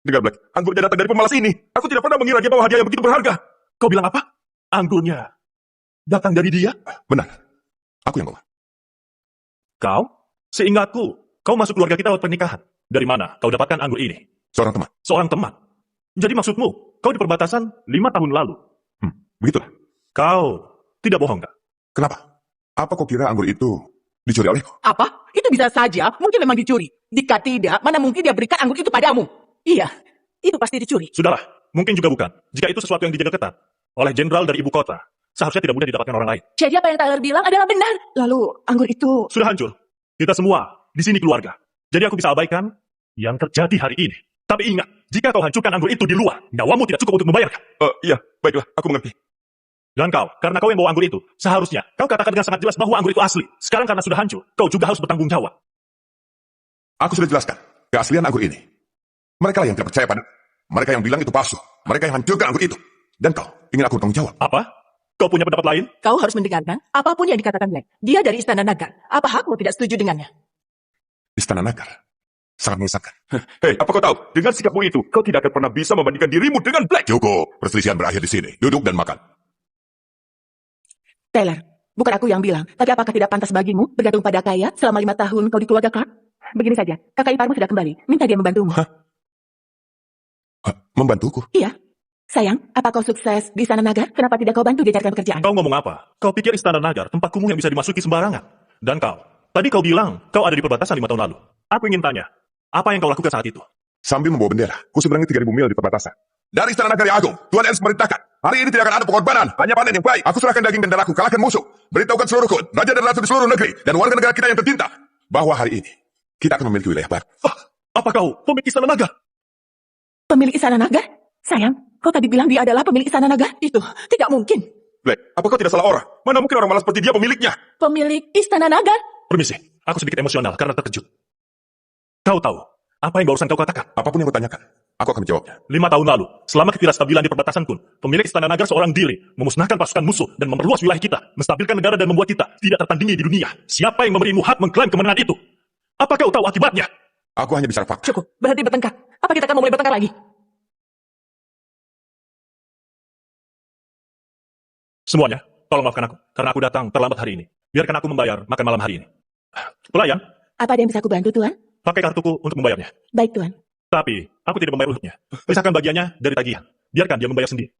Dengar Black, anggurnya datang dari pemalas ini. Aku tidak pernah mengira dia bawa hadiah yang begitu berharga. Kau bilang apa? Anggurnya datang dari dia? Benar. Aku yang bawa. Kau? Seingatku, kau masuk keluarga kita lewat pernikahan. Dari mana kau dapatkan anggur ini? Seorang teman. Seorang teman. Jadi maksudmu, kau di perbatasan 5 tahun lalu. Begitulah. Kau tidak bohong, kak? Kenapa? Apa kau kira anggur itu dicuri olehku? Apa? Itu bisa saja, mungkin memang dicuri. Jika tidak, mana mungkin dia berikan anggur itu padamu? Iya, itu pasti dicuri. Sudahlah, mungkin juga bukan. Jika itu sesuatu yang dijaga ketat oleh jenderal dari ibu kota, seharusnya tidak mudah didapatkan orang lain. Jadi apa yang Tyler bilang adalah benar. Lalu, anggur itu... Sudah hancur. Kita semua di sini keluarga. Jadi aku bisa abaikan yang terjadi hari ini. Tapi ingat, jika kau hancurkan anggur itu di luar, nyawamu tidak cukup untuk membayarkan. Iya, baiklah, aku mengerti. Dan kau, karena kau yang bawa anggur itu, seharusnya kau katakan dengan sangat jelas bahwa anggur itu asli. Sekarang karena sudah hancur, kau juga harus bertanggung jawab. Aku sudah jelaskan keaslian anggur ini. Mereka lah yang tidak percaya pada. Mereka yang bilang itu palsu. Mereka yang hancurkan anggur itu. Dan kau ingin aku bertanggung jawab. Apa? Kau punya pendapat lain? Kau harus mendengarkan apapun yang dikatakan Black. Dia dari Istana Naga. Apa hakmu tidak setuju dengannya? Istana Nagar sangat menyesatkan. Hei, apa kau tahu? Dengan sikapmu itu, kau tidak akan pernah bisa membandingkan dirimu dengan Black. Cukup. Perselisihan berakhir di sini. Duduk dan makan. Taylor, bukan aku yang bilang. Tapi apakah tidak pantas bagimu bergantung pada Kaya selama 5 tahun kau di keluarga Clark? Begini saja, kakak iparmu sudah kembali. Minta dia membantumu. Membantuku? Iya. Sayang, apa kau sukses di Istana Naga? Kenapa tidak kau bantu dia carikan pekerjaan? Kau ngomong apa? Kau pikir Istana Nagar tempat kumuh yang bisa dimasuki sembarangan? Dan kau, tadi kau bilang kau ada di perbatasan 5 tahun lalu. Aku ingin tanya, apa yang kau lakukan saat itu? Sambil membawa bendera, ku seberangi 3.000 mil di perbatasan. Dari Istana Naga yang Agung, Tuan Ellis merintahkan. Hari ini tidak akan ada pengorbanan, hanya panen yang baik. Aku serahkan daging dan darahku, kalahkan musuh. Beritahukan seluruh kun, raja dan ratu di seluruh negeri, dan warga negara kita yang tercinta, bahwa hari ini kita akan memiliki wilayah baru. Apa kau pemilik Istana Naga? Pemilik Istana Naga? Sayang, kau tadi bilang dia adalah pemilik Istana Naga? Itu tidak mungkin. Black, apa kau tidak salah orang? Mana mungkin orang malas seperti dia pemiliknya? Pemilik Istana Naga? Permisi, aku sedikit emosional karena terkejut. Kau tahu, apa yang barusan kau katakan? Apapun yang kau tanyakan, aku akan menjawabnya. 5 tahun lalu, selama ketidakstabilan di perbatasan kun, pemilik Istana Naga seorang diri, memusnahkan pasukan musuh dan memperluas wilayah kita, menstabilkan negara dan membuat kita tidak tertandingi di dunia. Siapa yang memberimu hak mengklaim kemenangan itu? Apa kau tahu akibatnya? Aku hanya bicara fakta. Cukup, berhenti bertengkar. Apa kita akan mulai bertengkar lagi? Semuanya, tolong maafkan aku, karena aku datang terlambat hari ini. Biarkan aku membayar makan malam hari ini. Pelayan, Apa ada yang bisa aku bantu, Tuan? pakai kartuku untuk membayarnya. Baik, Tuan. Tapi, aku tidak membayar untuknya. Pisahkan bagiannya dari tagihan. Biarkan dia membayar sendiri.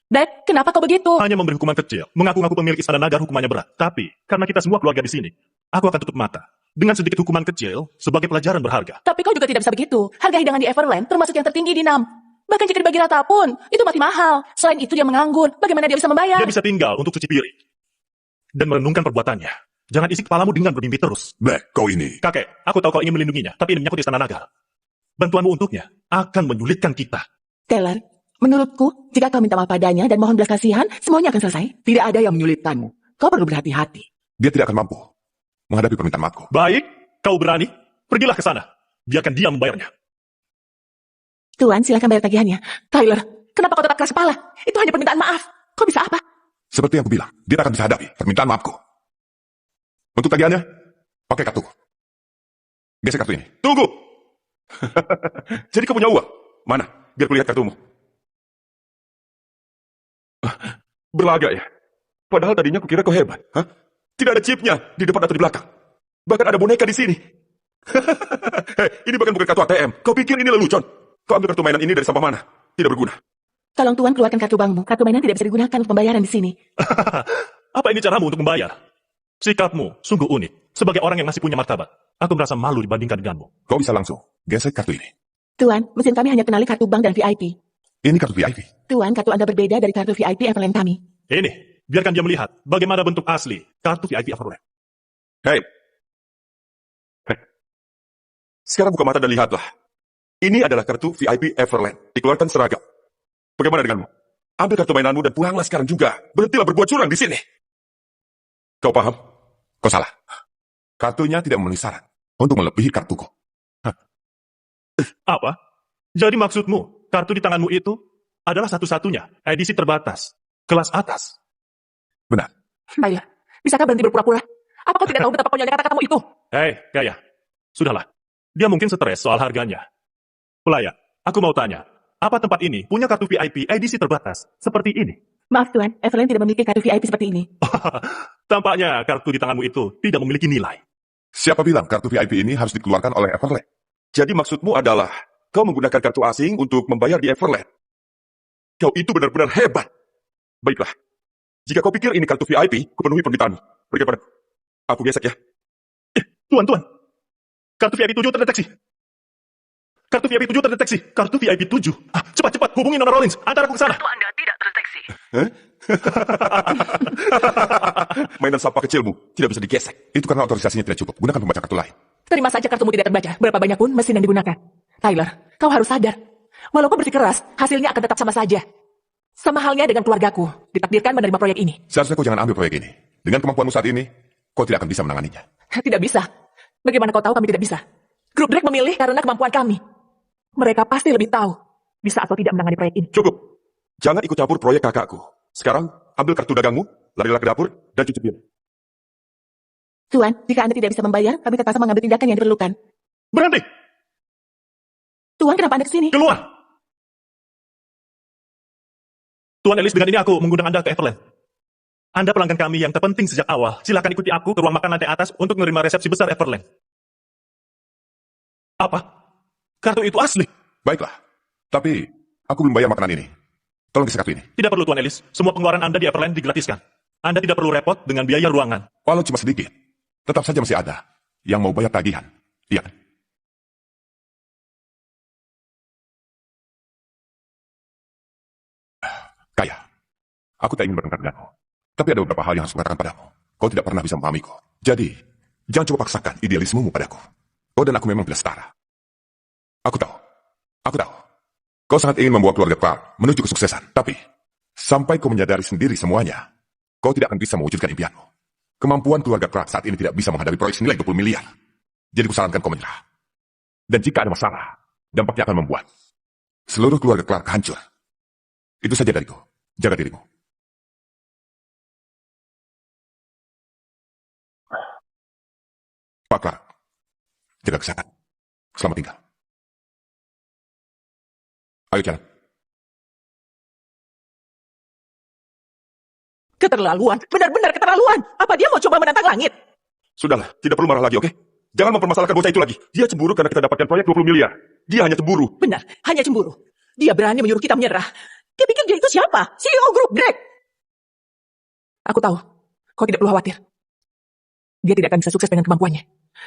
Dad, kenapa kau begitu? Hanya memberi hukuman kecil, mengaku-ngaku pemilik istana naga hukumannya berat. Tapi, karena kita semua keluarga di sini, aku akan tutup mata. Dengan sedikit hukuman kecil, sebagai pelajaran berharga. Tapi kau juga tidak bisa begitu. Harga hidangan di Everland termasuk yang tertinggi di NAM. Bahkan jika dibagi rata pun, itu masih mahal. Selain itu dia menganggur. Bagaimana dia bisa membayar? Dia bisa tinggal untuk cuci piring. Dan merenungkan perbuatannya. Jangan isi kepalamu dengan bermimpi terus. Black, kau ini. Kakek, aku tahu kau ingin melindunginya, tapi ini menyangkut istana naga. Bantuanmu untuknya akan menyulitkan kita. Taylor, menurutku, jika kau minta maaf padanya dan mohon belas kasihan, semuanya akan selesai. Tidak ada yang menyulitkanmu. Kau perlu berhati-hati. Dia tidak akan mampu menghadapi permintaan maafku. Baik, kau berani? Pergilah ke sana. Biarkan dia membayarnya. Tuan, silakan bayar tagihannya. Tyler, kenapa kau tetap keras kepala? Itu hanya permintaan maaf. Kau bisa apa? Seperti yang kubilang, dia tak akan bisa hadapi permintaan maafku. Untuk tagihannya, pakai kartuku. Gesek kartu ini. Tunggu! Jadi kau punya uang? Mana? Biar kulihat kartumu. Berlagak ya? Padahal tadinya kukira kau hebat. Hah? Tidak ada chipnya di depan atau di belakang. Bahkan ada boneka di sini. Hei, ini bukan kartu ATM. Kau pikir ini lelucon? Kau ambil kartu mainan ini dari sampah mana? Tidak berguna. Tolong Tuan keluarkan kartu bankmu. Kartu mainan tidak bisa digunakan untuk pembayaran di sini. Apa ini caramu untuk membayar? Sikapmu sungguh unik. Sebagai orang yang masih punya martabat, aku merasa malu dibandingkan denganmu. Kau bisa langsung gesek kartu ini. Tuan, mesin kami hanya kenali kartu bank dan VIP. Ini kartu VIP. Tuan, kartu Anda berbeda dari kartu VIP Everland kami. Ini, biarkan dia melihat bagaimana bentuk asli kartu VIP Everland. Hei. Hei. Sekarang buka mata dan lihatlah. Ini adalah kartu VIP Everland. Dikeluarkan seragam. Bagaimana denganmu? Ambil kartu mainanmu dan pulanglah sekarang juga. Berhentilah berbuat curang di sini. Kau paham? Kau salah. Kartunya tidak memenuhi syarat untuk melebihi kartuku. Apa? Jadi maksudmu, kartu di tanganmu itu adalah satu-satunya edisi terbatas, kelas atas. Benar. Tyler, bisakah berhenti berpura-pura? Apa kau tidak tahu betapa konyolnya kata-katamu itu? Hei, Gaya. Sudahlah. Dia mungkin stres soal harganya. Pelayan, aku mau tanya. Apa tempat ini punya kartu VIP edisi terbatas seperti ini? Maaf Tuan, Everland tidak memiliki kartu VIP seperti ini. Tampaknya kartu di tanganmu itu tidak memiliki nilai. Siapa bilang kartu VIP ini harus dikeluarkan oleh Everland? Jadi maksudmu adalah kau menggunakan kartu asing untuk membayar di Everland. Kau itu benar-benar hebat. Baiklah. Jika kau pikir ini kartu VIP, kupenuhi permintaanmu. Berikan padaku. Aku gesek ya. Tuan. Kartu VIP 7 terdeteksi. Kartu VIP 7 terdeteksi. Kartu VIP 7. Cepat, hubungi Nona Rollins. Antar aku ke sana. Kartu Anda tidak terdeteksi. Mainan sampah kecilmu tidak bisa digesek. Itu karena otorisasinya tidak cukup. Gunakan pembaca kartu lain. Terima saja kartumu tidak terbaca. Berapa banyak pun mesin yang digunakan. Tyler, kau harus sadar. Walaupun bersikeras, hasilnya akan tetap sama saja. Sama halnya dengan keluargaku. Ditakdirkan menerima proyek ini. Seharusnya kau jangan ambil proyek ini. Dengan kemampuanmu saat ini, kau tidak akan bisa menanganinya. Tidak bisa. Bagaimana kau tahu kami tidak bisa? Grup Drake memilih karena kemampuan kami. Mereka pasti lebih tahu bisa atau tidak menangani proyek ini. Cukup. Jangan ikut campur proyek kakakku. Sekarang, ambil kartu dagangmu, larilah ke dapur, dan cuci piring. Tuan, jika Anda tidak bisa membayar, kami terpaksa mengambil tindakan yang diperlukan. Berhenti! Tuan, kenapa Anda kesini? Keluar! Tuan Ellis, dengan ini aku mengundang Anda ke Everland. Anda pelanggan kami yang terpenting sejak awal. Silakan ikuti aku ke ruang makan lantai atas untuk menerima resepsi besar Everland. Apa? Kartu itu asli? Baiklah. Tapi, aku belum bayar makanan ini. Tolong gesek kartu ini. Tidak perlu, Tuan Ellis. Semua pengeluaran Anda di Everland digratiskan. Anda tidak perlu repot dengan biaya ruangan. Walau cuma sedikit, tetap saja masih ada yang mau bayar tagihan. Iya kan? Kaya, aku tak ingin bertengkar denganmu. Tapi ada beberapa hal yang harus kukatakan padamu. Kau tidak pernah bisa memahamiku. Jadi, jangan coba paksakan idealismemu padaku. Kau dan aku memang tidak setara. Aku tahu. Kau sangat ingin membawa keluarga Clark menuju kesuksesan. Tapi, sampai kau menyadari sendiri semuanya, kau tidak akan bisa mewujudkan impianmu. Kemampuan keluarga Clark saat ini tidak bisa menghadapi proyek senilai 20 miliar. Jadi kusarankan kau menyerah. Dan jika ada masalah, dampaknya akan membuat seluruh keluarga Clark hancur. Itu saja dariku. Jaga dirimu. Pak Clark, jaga kesehatan. Selamat tinggal. Ayo jalan. Keterlaluan. Benar-benar keterlaluan. Apa dia mau coba menantang langit? Sudahlah, tidak perlu marah lagi, oke? Jangan mempermasalahkan bocah itu lagi. Dia cemburu karena kita dapatkan proyek 20 miliar. Dia hanya cemburu. Benar, hanya cemburu. Dia berani menyuruh kita menyerah. Dia pikir dia itu siapa? CEO grup Drake. Aku tahu. Kau tidak perlu khawatir. Dia tidak akan bisa sukses dengan kemampuannya.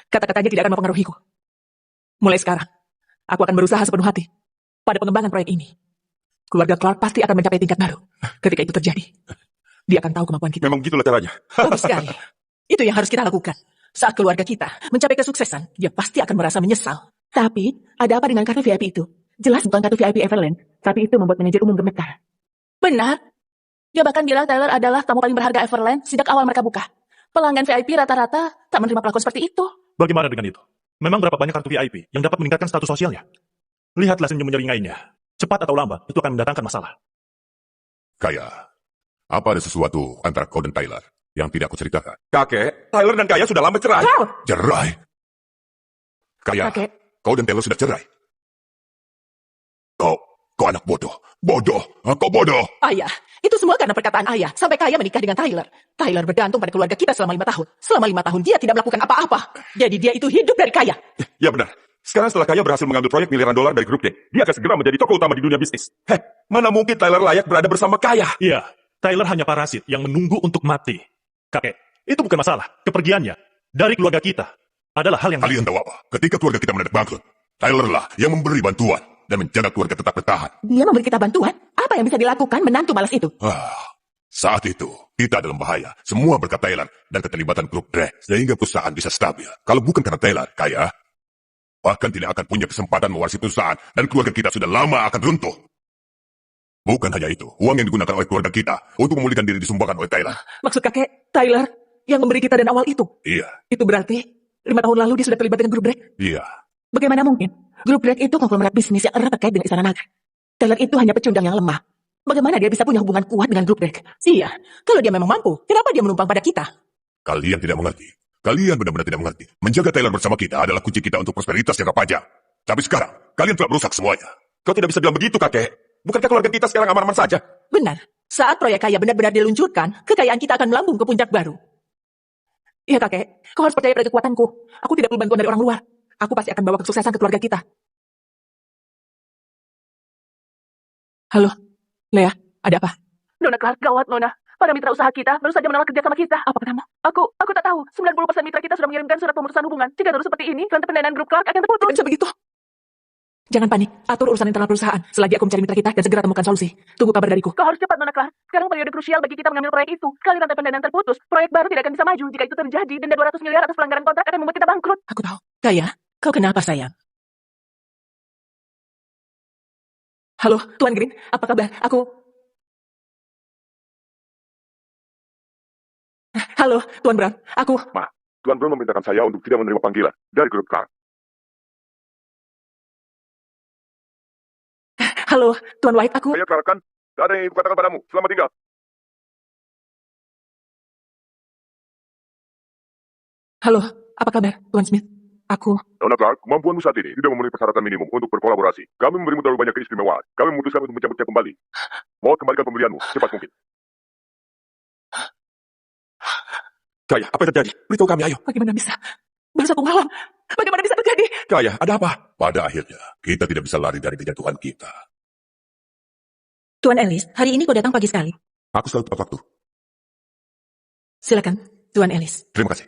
Kata-katanya tidak akan mempengaruhiku. Mulai sekarang, aku akan berusaha sepenuh hati pada pengembangan proyek ini. Keluarga Clark pasti akan mencapai tingkat baru. Ketika itu terjadi, dia akan tahu kemampuan kita. Memang gitulah caranya. Bagus sekali. Itu yang harus kita lakukan. Saat keluarga kita mencapai kesuksesan, dia pasti akan merasa menyesal. Tapi, ada apa dengan kartu VIP itu? Jelas bukan kartu VIP Everland, tapi itu membuat manajer umum gemetar. Benar. Dia bahkan bilang Tyler adalah tamu paling berharga Everland sejak awal mereka buka. Pelanggan VIP rata-rata tak menerima perlakuan seperti itu. Bagaimana dengan itu? Memang berapa banyak kartu VIP yang dapat meningkatkan status sosialnya? Lihatlah senyum menyeringainya. Cepat atau lambat, itu akan mendatangkan masalah. Kaya, apa ada sesuatu antara kau dan Tyler yang tidak aku ceritakan? Kakek, Tyler dan Kaya sudah lama cerai. Cerai? Kaya, Kakek. kau dan Taylor sudah cerai. Kau anak bodoh. Bodoh. Kau bodoh. Ayah, itu semua karena perkataan ayah. Sampai Kaya menikah dengan Tyler. Tyler bergantung pada keluarga kita selama 5 tahun. Selama 5 tahun dia tidak melakukan apa-apa. Jadi dia itu hidup dari Kaya. Ya benar. Sekarang setelah Kaya berhasil mengambil proyek miliaran dolar dari grup D, dia akan segera menjadi tokoh utama di dunia bisnis. Mana mungkin Tyler layak berada bersama Kaya? Iya, Tyler hanya parasit yang menunggu untuk mati. Kakek, itu bukan masalah. Kepergiannya dari keluarga kita adalah hal yang... Kalian tahu apa? Ketika keluarga kita mendadak bangkrut, Tyler lah yang memberi bantuan dan menjaga keluarga tetap bertahan. Dia memberi kita bantuan? Apa yang bisa dilakukan menantu malas itu? Saat itu, kita dalam bahaya. Semua berkat Tyler dan keterlibatan grup Drake, sehingga perusahaan bisa stabil. Kalau bukan karena Tyler, Kaya bahkan tidak akan punya kesempatan mewarisi perusahaan dan keluarga kita sudah lama akan runtuh. Bukan hanya itu, uang yang digunakan oleh keluarga kita untuk memulihkan diri disumbangkan oleh Tyler. Maksud kakek, Tyler yang memberi kita dan awal itu? Iya, Itu berarti 5 tahun lalu dia sudah terlibat dengan grup Drake? iya. Bagaimana mungkin? Grup Drake itu konglomerat bisnis yang erat terkait dengan Istana Naga. Tyler itu hanya pecundang yang lemah. Bagaimana dia bisa punya hubungan kuat dengan grup Drake? Iya, kalau dia memang mampu, kenapa dia menumpang pada kita? Kalian tidak mengerti. Kalian benar-benar tidak mengerti. Menjaga Tyler bersama kita adalah kunci kita untuk prosperitas jangka panjang. Tapi sekarang, kalian telah merusak semuanya. Kau tidak bisa bilang begitu, kakek. Bukankah keluarga kita sekarang aman-aman saja? Benar. Saat proyek Kaya benar-benar diluncurkan, kekayaan kita akan melambung ke puncak baru. Iya kakek, kau harus percaya pada kekuatanku. Aku tidak perlu bantuan dari orang luar. Aku pasti akan bawa kesuksesan ke keluarga kita. Halo, Lea, ada apa? Nona Clark, gawat Nona. Para mitra usaha kita baru saja menolak kerja sama kita. Apa katamu? Aku tak tahu. 90% mitra kita sudah mengirimkan surat pemutusan hubungan. Jika terus seperti ini, rantai pendanaan grup Clark akan terputus. Tidak bisa begitu. Jangan panik, atur urusan internal perusahaan. Selagi aku mencari mitra kita dan segera temukan solusi. Tunggu kabar dariku. Kau harus cepat, Nona Clark. Sekarang periode krusial bagi kita mengambil proyek itu. Sekali rantai pendanaan terputus, proyek baru tidak akan bisa maju. Jika itu terjadi, denda 200 miliar atas pelanggaran kontrak akan membuat kita bangkrut. Aku tahu. Kaya, kau kenapa sayang? Halo, Tuan Green, apa kabar? Halo, Tuan Brown. Tuan Brown memerintahkan saya untuk tidak menerima panggilan dari grup Clark. Halo, Tuan White, Saya Clark kan? Tidak ada yang ibu katakan padamu. Selamat tinggal. Halo, apa kabar, Tuan Smith? Nona Clark, kemampuanmu saat ini tidak memenuhi persyaratan minimum untuk berkolaborasi. Kami memberimu terlalu banyak keistimewaan. Kami memutuskan untuk mencabutnya kembali. Mohon kembalikan pembelianmu cepat mungkin. Kaya, apa yang terjadi? Beritahu kami, ayo. Bagaimana bisa? Baru 1 malam. Bagaimana bisa terjadi? Kaya, ada apa? Pada akhirnya, kita tidak bisa lari dari kejatuhan kita. Tuan Ellis, hari ini kau datang pagi sekali. Aku selalu tepat waktu. Silakan, Tuan Ellis. Terima kasih.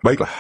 Baiklah,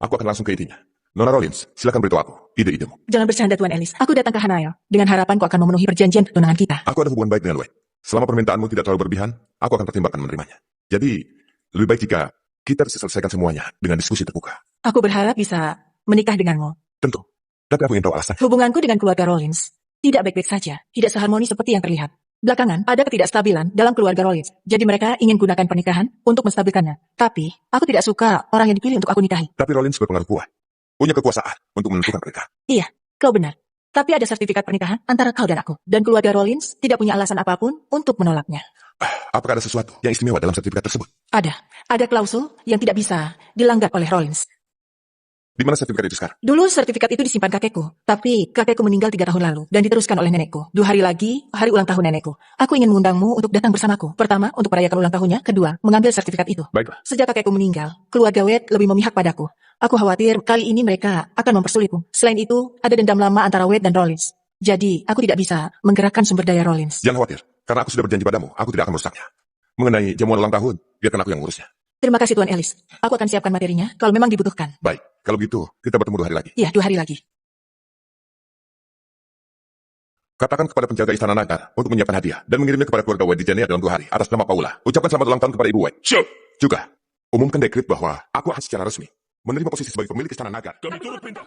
aku akan langsung ke intinya. Nona Rollins, silakan beritahu aku ide-idemu. Jangan bercanda, Tuan Ellis. Aku datang ke Hanael dengan harapan kau akan memenuhi perjanjian pertunangan kita. Aku ada hubungan baik dengan Wade. Selama permintaanmu tidak terlalu berlebihan, aku akan pertimbangkan menerimanya. Jadi, lebih baik jika kita bisa selesaikan semuanya dengan diskusi terbuka. Aku berharap bisa menikah denganmu. Tentu. Tapi aku ingin tahu alasan. Hubunganku dengan keluarga Rollins tidak baik-baik saja, tidak seharmoni seperti yang terlihat. Belakangan, ada ketidakstabilan dalam keluarga Rollins. Jadi mereka ingin gunakan pernikahan untuk menstabilkannya. Tapi, aku tidak suka orang yang dipilih untuk aku nikahi. Tapi Rollins berpengaruh kuat. Punya kekuasaan untuk menentukan mereka. Iya, kau benar. Tapi ada sertifikat pernikahan antara kau dan aku. Dan keluarga Rollins tidak punya alasan apapun untuk menolaknya. Apakah ada sesuatu yang istimewa dalam sertifikat tersebut? Ada. Ada klausul yang tidak bisa dilanggar oleh Rollins. Di mana sertifikat itu sekarang? Dulu sertifikat itu disimpan kakekku. Tapi kakekku meninggal 3 tahun lalu. Dan diteruskan oleh nenekku. 2 hari lagi, hari ulang tahun nenekku. Aku ingin mengundangmu untuk datang bersamaku. Pertama, untuk merayakan ulang tahunnya. Kedua, mengambil sertifikat itu. Baiklah. Sejak kakekku meninggal, keluarga Wade lebih memihak padaku. Aku khawatir kali ini mereka akan mempersulitku. Selain itu, ada dendam lama antara Wade dan Rollins. Jadi, aku tidak bisa menggerakkan sumber daya Rollins. Jangan khawatir, karena aku sudah berjanji padamu, aku tidak akan merusaknya. Mengenai jamuan ulang tahun, biarkan aku yang mengurusnya. Terima kasih Tuan Ellis. Aku akan siapkan materinya kalau memang dibutuhkan. Baik, kalau gitu, kita bertemu 2 hari lagi. Iya, 2 hari lagi. Katakan kepada penjaga Istana Naga untuk menyiapkan hadiah dan mengirimnya kepada keluarga White di Jania dalam 2 hari atas nama Paula. Ucapkan selamat ulang tahun kepada Ibu White. Siap. Juga, umumkan dekret bahwa aku akan secara resmi menerima posisi sebagai pemilik Istana Naga. Kami turut perintah.